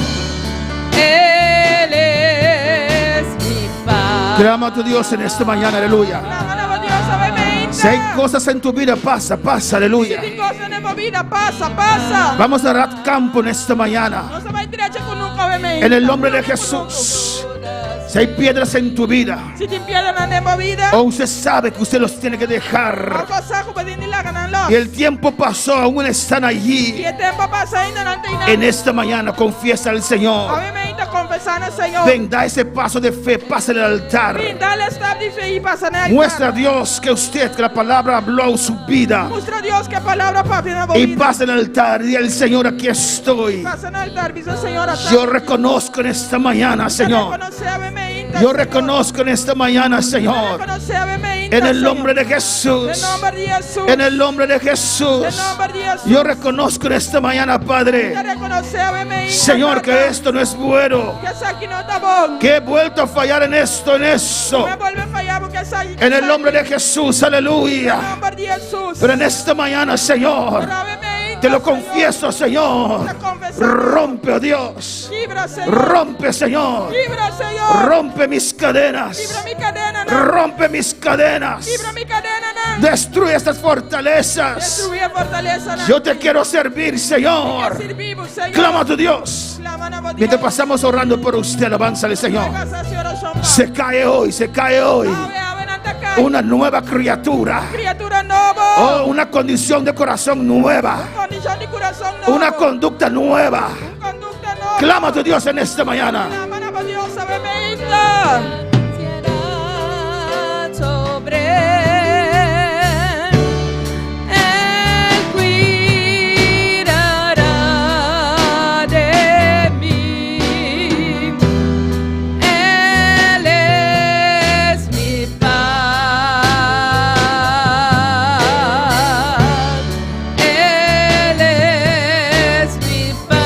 Él es mi paz. Clama a tu Dios en esta mañana, aleluya. Clama a Deus, obviamente. Si hay cosas en tu vida, pasa, pasa, aleluya. Tem coisa na minha vida, passa, passa. Vamos a dar campo en esta mañana. Você vai direto com nunca, obviamente. En el nombre de Jesús. Si hay piedras en tu vida, Se tem piedra na minha vida, o usted sabe que usted los tiene que dejar, passar com o de lá na loja. y el tiempo pasó, aún están E allí. o tempo passa ainda não tem nada. En esta mañana confiesa al Señor. Obviamente, confessar no Senhor. Ven, da ese paso de fe, pasa en el altar. Vem, dá-lhe estado de fé e passa na Muestra a Dios que usted, que la palabra habló su vida. Mostra a Deus que a palavra para vir na Y vida. pasa en el altar y el Señor, aquí estoy. Passa no altar, diz o Senhor. Yo reconozco en esta mañana, Señor. Yo reconozco en esta mañana, Señor. En el nombre de Jesús. En el nombre de Jesús. Yo reconozco en esta mañana, Padre, Señor, que esto no es bueno. Que he vuelto a fallar en esto, en eso. En el nombre de Jesús, aleluya. Pero en esta mañana, Señor, te lo confieso, Señor. Rompe, oh Dios. Rompe, Señor. Rompe mis cadenas. Rompe mis cadenas. Destruye estas fortalezas. Yo te quiero servir, Señor. Clama a tu Dios. Mientras pasamos orando por usted, alabanza al Señor. Se cae hoy, se cae hoy una nueva criatura. Oh, una condición de corazón nueva. Una conducta nueva. Clama a tu Dios en esta mañana. Ansiedad sobre Él cuidará de mí. Él es mi paz. Él es mi paz.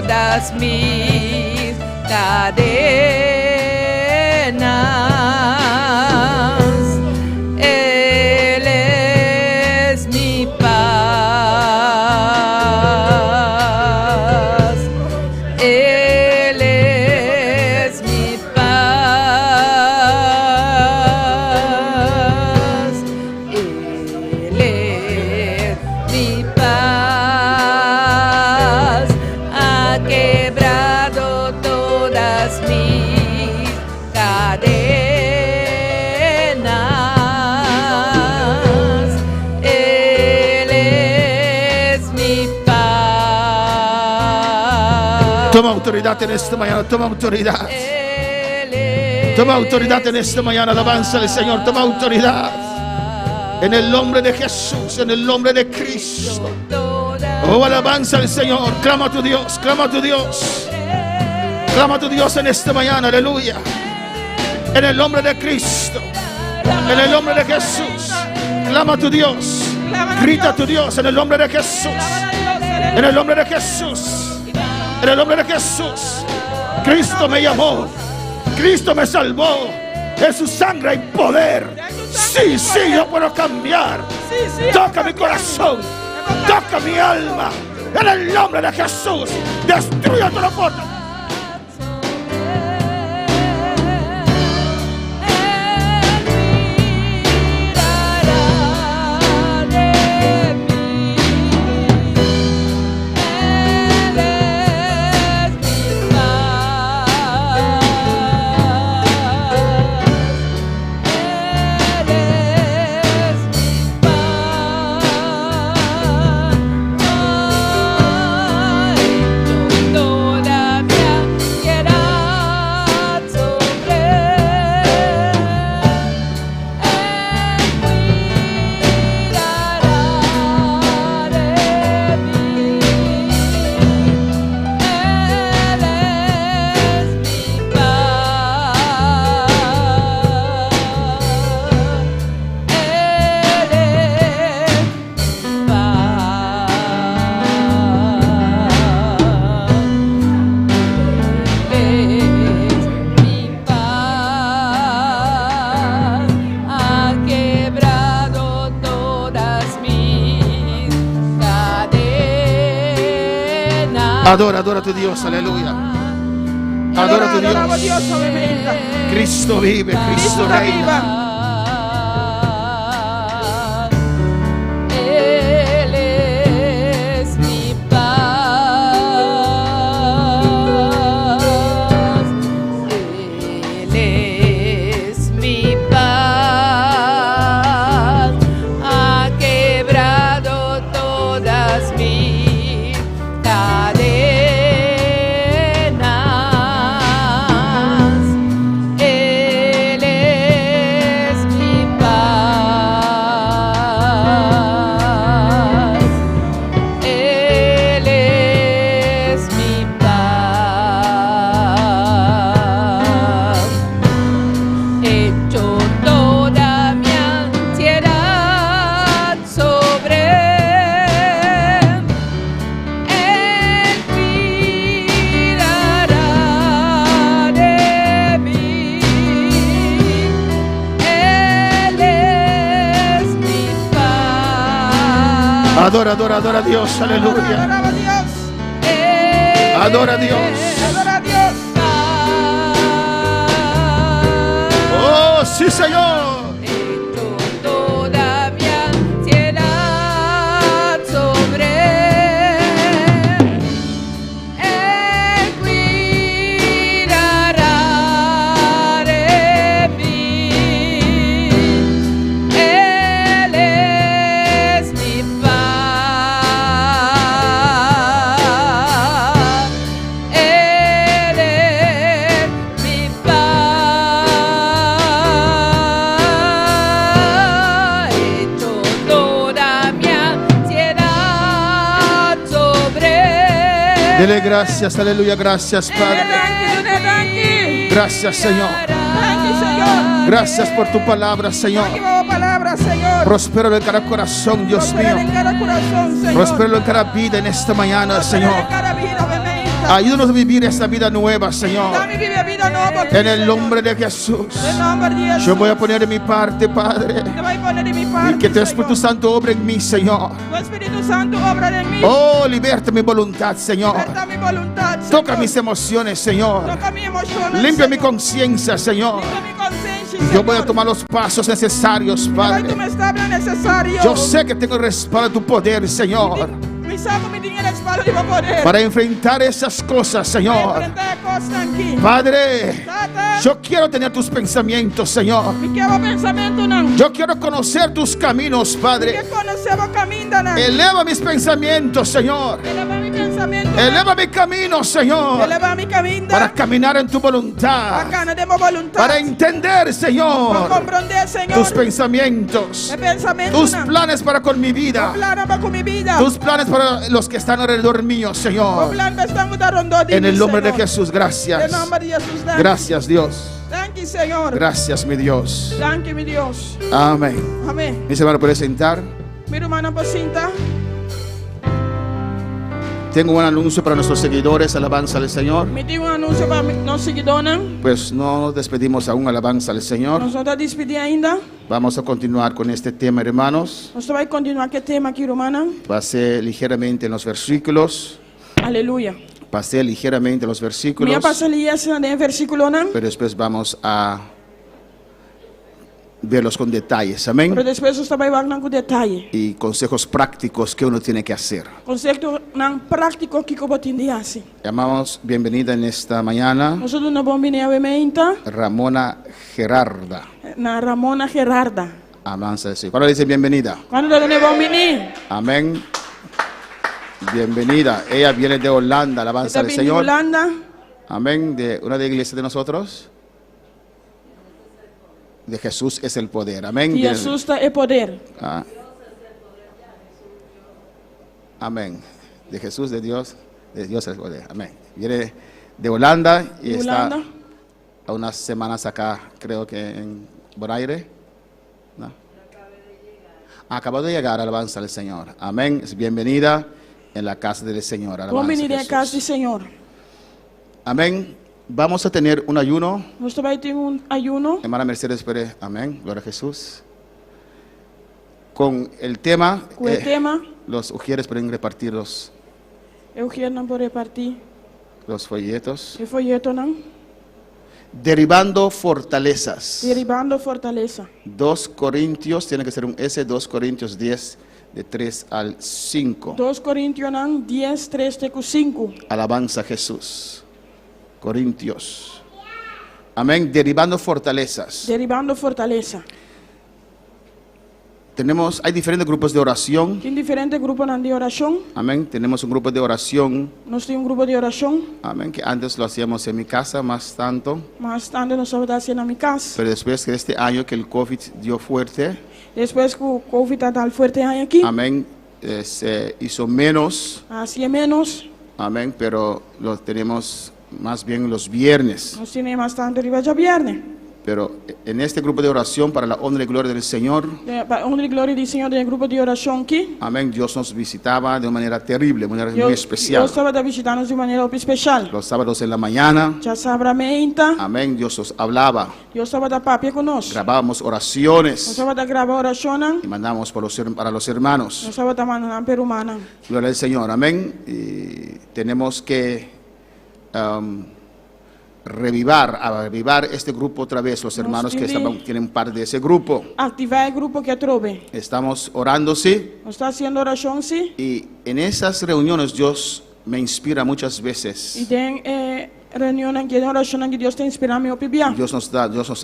todas mis cadenas. Él es mi paz. Él es mi paz. Él es mi paz. Ha quebrado todas mis cadenas. Él es mi paz. Toma autoridad en esta mañana, toma autoridad. Toma autoridad en esta mañana, alabanza al Señor, toma autoridad. En el nombre de Jesús, en el nombre de Cristo. Oh, alabanza al Señor, clama a tu Dios, clama a tu Dios. Clama a tu Dios en esta mañana, aleluya. En el nombre de Cristo, en el nombre de Jesús. Clama a tu Dios, grita a tu Dios en el nombre de Jesús. En el nombre de Jesús, en el nombre de Jesús. Cristo me llamó, Cristo me salvó. En su sangre hay poder. Sí, sí, yo puedo cambiar. Toca mi corazón, toca mi alma. En el nombre de Jesús, destruye toda puerta. Adora, adora a tu Dios, aleluya. Adora a tu Adoramos a Dios. Dios sobre mi vida. Cristo vive, Cristo Cristo reina. viva. Él es mi paz. Él es mi paz. Ha quebrado todas mis cadenas. Él es mi paz. Él es mi paz. Hecho toda mi ansiedad sobre Él cuidará de mí. Él es mi paz. Adora, adora, adora a Dios, aleluya. Adoramos a Dios. Adora a Dios. Adora a Dios. Oh, sí, Señor. Hecho toda mi ansiedad sobre Él cuidará de mí. Él es mi paz. Él es mi paz. Hecho toda mi ansiedad sobre Dele gracias, aleluya, gracias, Padre. Thank you. Gracias, Señor. Thank you, Señor. Gracias por tu palabra, Señor. Thank you por tu palabra, Señor. Prospéralo en cada corazón, Dios Prospera mío. en cada corazón, Señor. Prospéralo en cada vida en esta mañana, Prospera Señor. en cada vida, obviamente. Ayúdanos a vivir esta vida nueva, Señor. Dame vivir vida nueva por ti, En el Señor. nombre de Jesús. En el nombre de Jesús. Yo voy a poner de mi parte, Padre. Te voy a poner de mi parte, Y que tu Espíritu Señor. Santo obre en mí, Señor. Tu Espíritu Santo obra en mí. Oh, liberta mi voluntad, Señor. Liberta mi voluntad, Señor. Toca mis emociones, Señor. Toca mi emociones, Limpia mi Señor. conciencia, Señor. Limpia mi conciencia, Yo voy a Señor. tomar los pasos necesarios, Hoy Padre. tú me estás necesario. Yo sé que tengo el respaldo de tu poder, Señor, Mi salvo me tiene el espalda de poder. para enfrentar esas cosas, Señor. Enfrentar cosas aquí. Padre, Tata, yo quiero tener tus pensamientos, Señor. me quiero pensamiento nan. Yo quiero conocer tus caminos, Que Padre. conocemos camino nan. Eleva mis pensamientos, Señor. Eleva mi pensamiento. Eleva mi camino, Señor, Eleva mi camino. para caminar en tu voluntad, Acá no tenemos voluntad. para entender, Para Señor, comprender, Señor. tus pensamientos, El pensamiento tus nan. planes para con mi vida, Plan para con mi vida. tus planes para los que están alrededor mío, Tu Señor. plan me está mudando de En el mí, nombre de Señor. Jesús, En gracias. el nombre de Jesús. thank you. Gracias, Dios. Thank you, Señor. Gracias, mi Dios. Thank you, mi Dios. Amén. Amén. Mis hermanos, pueden sentar. Mi hermana Pacinta. Tengo un anuncio para nuestros seguidores. Alabanza al Señor. Me tengo un anuncio para los seguidores. Pues no nos despedimos aún. Alabanza al Señor. Nós vamos despedir ainda. Vamos a continuar con este tema, hermanos. Nós vamos continuar com o tema aqui, romana. Pasé ligeramente en los versículos. Aleluia. Pasé ligeramente en los versículos. Minha passaria no versículo, não? Pero después vamos a verlos con detalles. Amén. Mas depois nós trabalhamos com detalhe. Y consejos prácticos que uno tiene que hacer. Conceito não prático que eu vou entender assim. Llamamos bienvenida en esta mañana Nós somos uma boa menina, Ramona Gerarda. na Ramona Gerarda. Alabanza al Señor. ¿Cuándo dice bienvenida? Quando eu não vou menino, Amén. Bienvenida. Ella viene de Holanda. Alabanza está al vindo de Señor. Holanda. Amén. De una de las iglesias de nosotros. De Jesús es el poder. Amén. Que Viene- assusta é poder. Ah. Amén. De Jesús, de Dios es el poder. Amén. Viene de Holanda y De está Holanda. a unas semanas acá, creo que en Bonaire. ¿No? Acaba de llegar, alabanza al Señor. Amén. Es bienvenida en la casa del Señor. Vamos Alabanza venir a à Jesús. casa do Senhor. Amén. Vamos a tener un ayuno. Nós também temos ayuno. Hermana Mercedes Pérez. Amén. Gloria a Jesús. Con el tema. Com o tema, Los ujieres pueden repartir los eu quero não poder partir. folletos. E folheto não. Derribando fortalezas. Derribando fortaleza. 2 Corintios, tiene que ser un S, 2 Corintios 10, de 3 al 5. 2 Coríntios 10, 3, 5. Alabanza a Jesús. Corintios. Amén. Derribando fortalezas. Derribando fortaleza. Hay diferentes grupos de oración. Tem diferentes grupos de oração. Amén. Tenemos un grupo de oración. Nós temos grupo de oração. Amén. Que antes lo hacíamos en mi casa más tanto. Mas tanto nós estamos fazendo na minha casa. Pero después que este año que el COVID dio fuerte. Depois que o Covid está tão forte aqui. Amén. Se hizo menos. Assim é menos. Amén. Pero lo tenemos más bien los viernes. Nós temos mais tanto riba de viernes. Pero en este grupo de oración para la honra y gloria del Señor, Para honra e glória do Senhor, tem grupo de oração aqui. amén, Dios nos visitaba de una manera terrible, de una manera Eu muy especial. estava visitando de maneira especial. Los sábados en la mañana, Já sabramenta. amén, Dios nos hablaba, Eu estava da papia conosco. grabábamos Nós oraciones estava da gravar oração. y mandábamos para los hermanos. Nós estava da mandando para humana. Gloria al Señor, amén. Y tenemos que revivar este grupo otra vez, los hermanos que tienen parte de ese grupo. Ativar o grupo que trove. Estamos orando, sí. Nós está fazendo oração, sim. Y en esas reuniones Dios me inspira muchas E veces. tem reunião aqui, oração que Deus tem inspirado meu pibia. Dios nos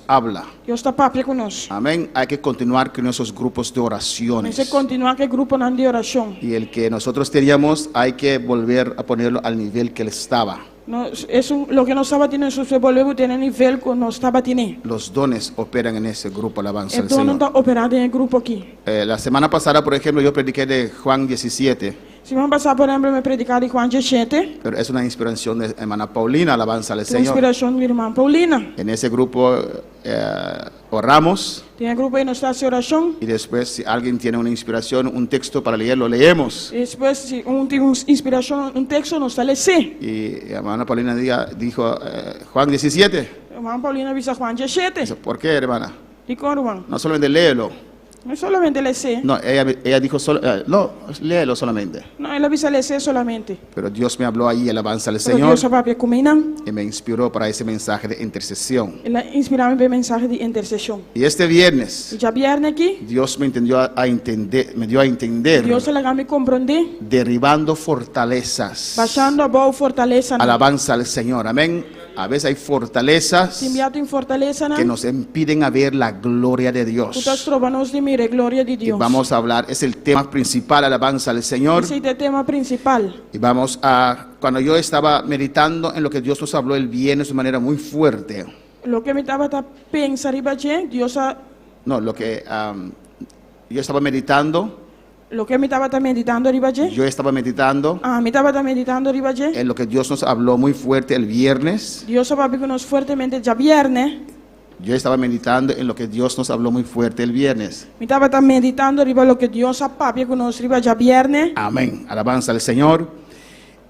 habla. Deus está papia conosco. Amén. Hay que continuar con esos grupos de Nós oraciones. continuar com o grupo de oração. Y el que nosotros teníamos hay que volver a ponerlo al nivel que él estaba. Lo que nós estava tendo, se volveu ter nível que nós estava tendo. Los dones operan en ese grupo, alabanza al Então não Señor. está operando em grupo aqui. La semana pasada, por ejemplo, yo prediqué de Juan 17. Se vamos passar, por exemplo, me predicar de Juan 17, pero es una inspiración de hermana Paulina, alabanza al tem Señor. inspiração da irmã Paulina. En ese grupo oramos Tem um grupo aí no estado de oração. y después si alguien tiene una inspiración, un texto para leer, lo leemos. E depois, se tem uma inspiração, texto, nós está ler. Y hermana Paulina dijo Juan 17. A irmã Paulina avisa Juan 17. ¿Por qué, hermana? Digo, irmão, No solamente léelo. não é solamente ler. No, ella dijo, no, léelo solamente. Não, ela avisa ler solamente. Pero Dios me habló ahí, alabanza al Pero Señor, Deus sabe como y me inspiró para esse mensaje de intercesión. ela inspirava para mensagem de intercessão. Y este viernes, E já viernes aqui, Dios me dio a entender, Deus ela me compreender, derribando fortalezas. baixando a boa fortaleza. Alabanza al Señor, amén. A veces hay fortalezas Se enviado em fortaleza, que nos impiden a ver la gloria de tu estás Dios. trobando de mire, glória de Y Deus. vamos a hablar, es el tema principal, alabanza al Señor. Esse é o tema principal. Y vamos a, cuando yo estaba meditando en lo que Dios nos habló el viernes de manera muy fuerte, Lo que me estava pensando, Deus, no, lo que yo estaba meditando, lo que me estava meditando, yo estaba meditando me estava meditando, en lo que Dios nos habló muy fuerte el viernes. Deus sabe que nós fortemente já viernes, Yo estaba meditando en lo que Dios nos habló muy fuerte el viernes. me estava meditando lo que Deus sabe que nós já viernes. Amén. Alabanza al Señor.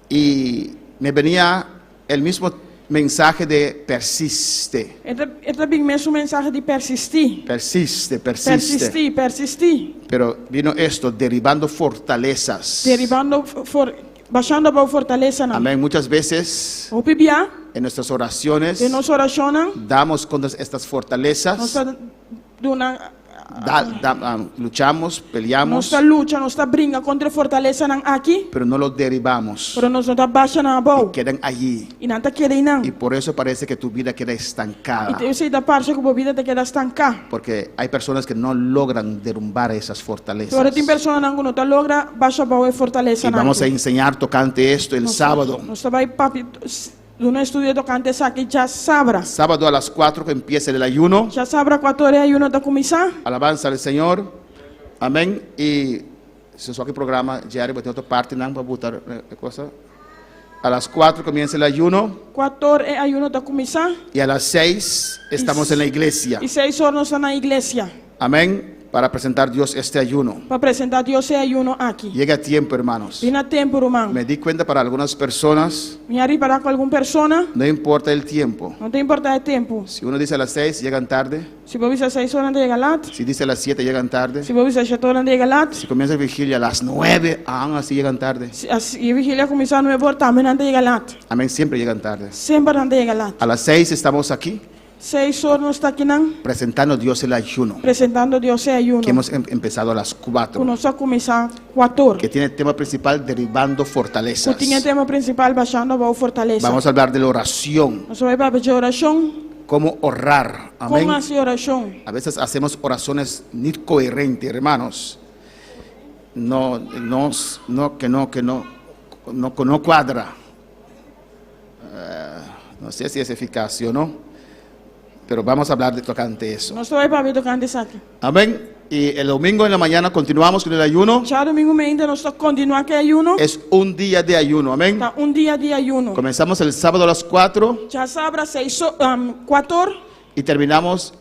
Y me venía el mismo mensaje de persiste. Este bem mesmo mensagem de persistir. Persiste. Persistir. Pero vino esto, derribando fortalezas. Derribando, baixando a boa fortaleza. Amén. Muchas veces O Bíblia, en nuestras oraciones de nós oracionam, damos contra estas nós fortalezas. está dando Luchamos, peleamos, nossa luta, nossa briga contra a fortaleza aqui, pero no los derribamos. pero nós não está baixa na Y boa. quedan allí. E não está querendo. Y por eso parece que tu vida queda estancada. E eu sei da parte que a vida te queda estancada. Porque hay personas que no logran derrumbar esas fortalezas. Agora tem pessoas que não logra baixa a boa fortaleza. Y vamos a enseñar tocante esto el sábado. Nós vai papi do nosso estudo tocante aqui já sabra. Sábado a las 4 que empieza el ayuno. Já sabra 4 horas e uma da começar. Alabanza al Señor. Amén. Y se só que programa diario, vai ter outra parte não para botar cosa. A las 4 comienza el ayuno 4 horas e uma da começar. y a las 6 estamos en la iglesia. E 6 horas nós na igreja. Amén. Para presentar a Dios este ayuno. Para apresentar Deus e ayuno aqui. Llega a tiempo, hermanos. Vem a tempo, irmão. Me di cuenta para algunas personas, Me arribará com alguma pessoa. no importa el tiempo. Não tem importância o tempo. Si uno dice a las 6, llegan tarde. Se você dizer 6 horas, chega lá. Si dice a las 7, llegan tarde. Se você dizer 7 horas, chega lá. Si comienza la vigilia a las 9, aún así llegan tarde. Se a vigília começar 9 horas, também não chega lá. Amén, siempre llegan tarde. Sempre não chega lá. A las 6 estamos aquí 6 horas nós está aqui, não. presentando a Dios el ayuno Apresentando Deus e ayuno. que hemos empezado a las 4, Nós só começar 4 horas. que tiene tema principal derribando O fortalezas. tinha tema principal, baixando a boa fortaleza. Vamos a hablar de la oración, Nós vai para pedir oração. cómo orar. Como Amén. assim oração? A veces hacemos oraciones ni coherentes, hermanos. No cuadra. No sé si es eficaz o no, pero vamos a hablar de tocante eso. Nós vai para ver tocante isso aqui. Amén. Y el domingo en la mañana continuamos con el ayuno. Já domingo ainda nós continuar com ayuno. Es un día de ayuno, amén. Tá dia de ayuno. Comenzamos el sábado a las 4 Já sabra 4 horas y terminamos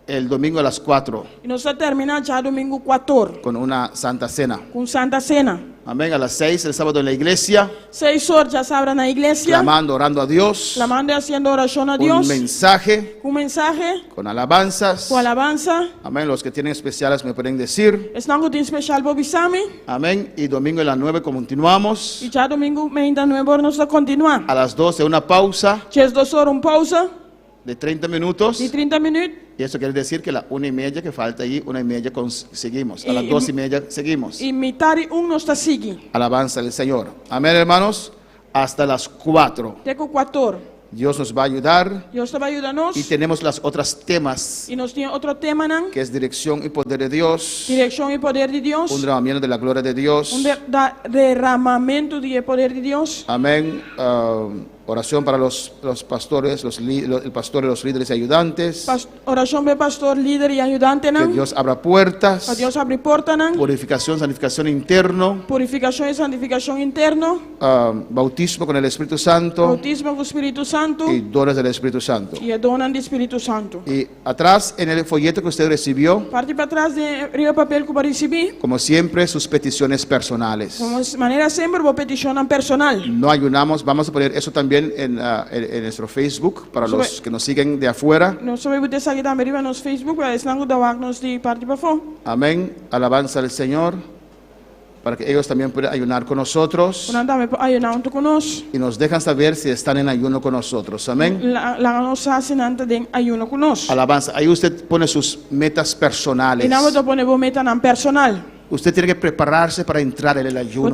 el domingo a las 4 e nós terminar já domingo 4 horas con una santa cena. com Santa Cena. Amén. A las 6 el sábado en la iglesia, 6 horas já sabra na igreja. clamando, orando a Dios, Clamando e haciendo oração a un Deus. mensaje, Com mensagem, con alabanzas. com alabanza. Amén. Los que tienen especiales me pueden decir. Estão com especial para Bisami. Amén. Y domingo a las 9 continuamos. E já domingo ainda 9 horas nós continuar. A las 12 una pausa Já 2 horas pausa de 30 minutos. de 30 minutos. Y eso quiere decir que la 1:30 que falta ahí, 1:30 seguimos. A las Y- 2:30 seguimos. E metade nós está seguindo. Alabanza al Señor. Amén, hermanos. Hasta las 4. Até com 4 horas. Dios nos va a ayudar. Deus vai ajudar-nos. Y tenemos las otras temas, E nós temos outro tema, não? que es dirección y poder de Dios. Direção e poder de Deus. Un derramamiento de la gloria de Dios. Derramamento de poder de Deus. Amén. Oración para los pastores, el pastor y los líderes y ayudantes. Oración para pastor, líder y ayudante. Que Dios abra puertas. Que Dios abra puertas. Purificación, santificación interno. Purificación y santificación interno. Bautismo con el Espíritu Santo. Bautismo con el Espíritu Santo. Y dones del Espíritu Santo. Y donan del Espíritu Santo. Y atrás en el folleto que usted recibió, Parte para atrás de río papel que va a recibir. como siempre, sus peticiones personales. Como manera siempre, voy a peticionar personal. No ayunamos, vamos a poner eso también en nuestro Facebook para los que nos siguen de afuera. No sabe usted sabe también arriba en los Facebook, pero es algo de wagnos de parte para afuera. Amén. Alabanza al Señor. Para que ellos también puedan ayunar con nosotros. Y nos dejan saber si están en ayuno con nosotros. Amén. Alabanza. Ahí usted pone sus metas personales. Usted tiene que prepararse para entrar en el ayuno.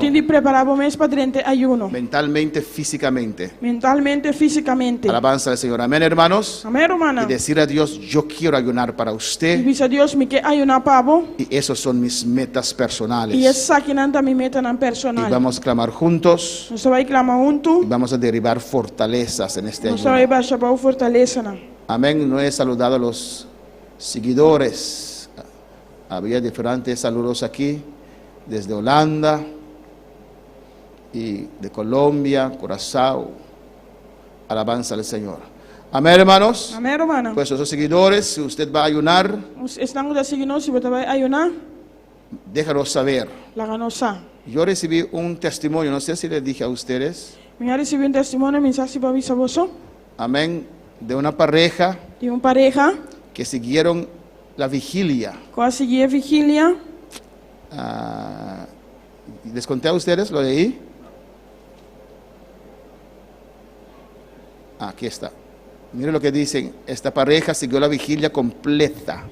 Mentalmente, físicamente. Mentalmente, físicamente. Alabanza al Señor. Amén, hermanos. Amén, hermana. Y decir a Dios, yo quiero ayunar para usted. Y dice a Dios, me quiero ayunar para vos. Y esos son mis metas personales. Y esa aquí nanta mi meta personal. Y vamos a clamar juntos. Nos va a clamar juntos. Y vamos a derribar fortalezas en este Nos va a ayuno. bajar fortaleza. Amén. No he saludado a los seguidores. Había diferentes saludos aquí, desde Holanda y de Colombia, Curazao. Alabanza al Señor. Amén, hermanos. Amén, hermano. Pues esos seguidores, si usted va a ayunar, están de seguirnos, si usted va a ayunar, déjanos saber. la ganosa. Yo recibí un testimonio, no sé si les dije a ustedes. Me ha recibido un testimonio, mensaje para mi saboso. Amén. De una pareja De una pareja que siguieron la vigilia. que seguía vigilia. ¿Les conté a ustedes? ¿Lo leí? Aquí está. Miren lo que dicen. Esta pareja siguió la vigilia completa.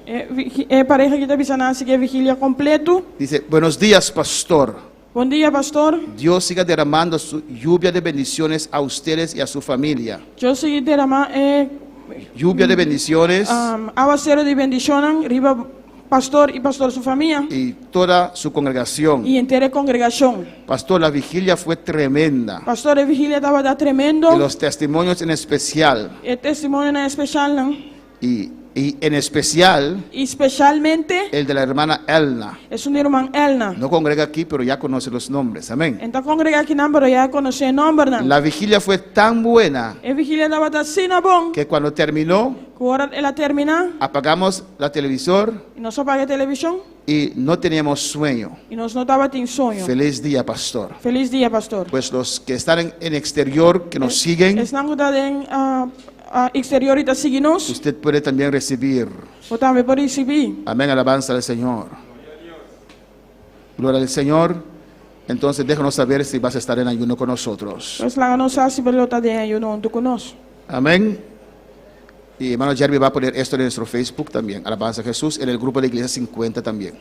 Pareja que está avisando, sigue vigilia completo. Dice, buenos días, pastor. Buen día, pastor. Dios siga derramando su lluvia de bendiciones a ustedes y a su familia. Yo soy derramando Lluvia de bendiciones aguacero de bendición, arriba pastor y pastor su familia y toda su congregación. y entera congregación. Pastor, la vigilia fue tremenda. Pastor, la vigilia estaba tremendo. Y los testimonios en especial. El testimonio en especial, ¿no? Y en especial Y especialmente el de la hermana Elna. es un hermano Elna. No congrega aquí, pero ya conoce los nombres. Amén. En esta congregación aquí, pero ya conocí el nombre, ¿no? La vigilia fue tan buena La vigilia estaba así, ¿no? Bon. que cuando terminó, Que ahora la termina apagamos la televisor y nos apaga la televisión y no teníamos sueño. y nos notaba sin sueño. Feliz día, pastor. Feliz día, pastor. Pues los que están en exterior, que nos siguen, Están en exterior y te seguimos. usted puede también recibir. O también por recibir. Amén, alabanza al Señor. Gloria al Señor. Entonces déjanos saber si vas a estar en ayuno con nosotros. Pues la ganosa si pelota de ayuno tú conoces. Amén. Y hermano Jeremy va a poner esto en nuestro Facebook también. Alabanza a Jesús. En el grupo de Iglesia 50 también.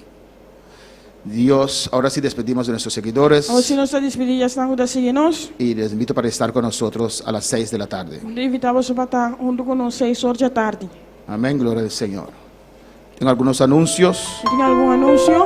Dios, ahora sí despedimos de nuestros seguidores. Ahora si nos despedimos, ya están de seguirnos. Y les invito para estar con nosotros a las 6 de la tarde. Le invitamos para estar junto con nosotros 6 horas de tarde. Amén, gloria al Señor. Tengo algunos anuncios. ¿Tiene algún anuncio?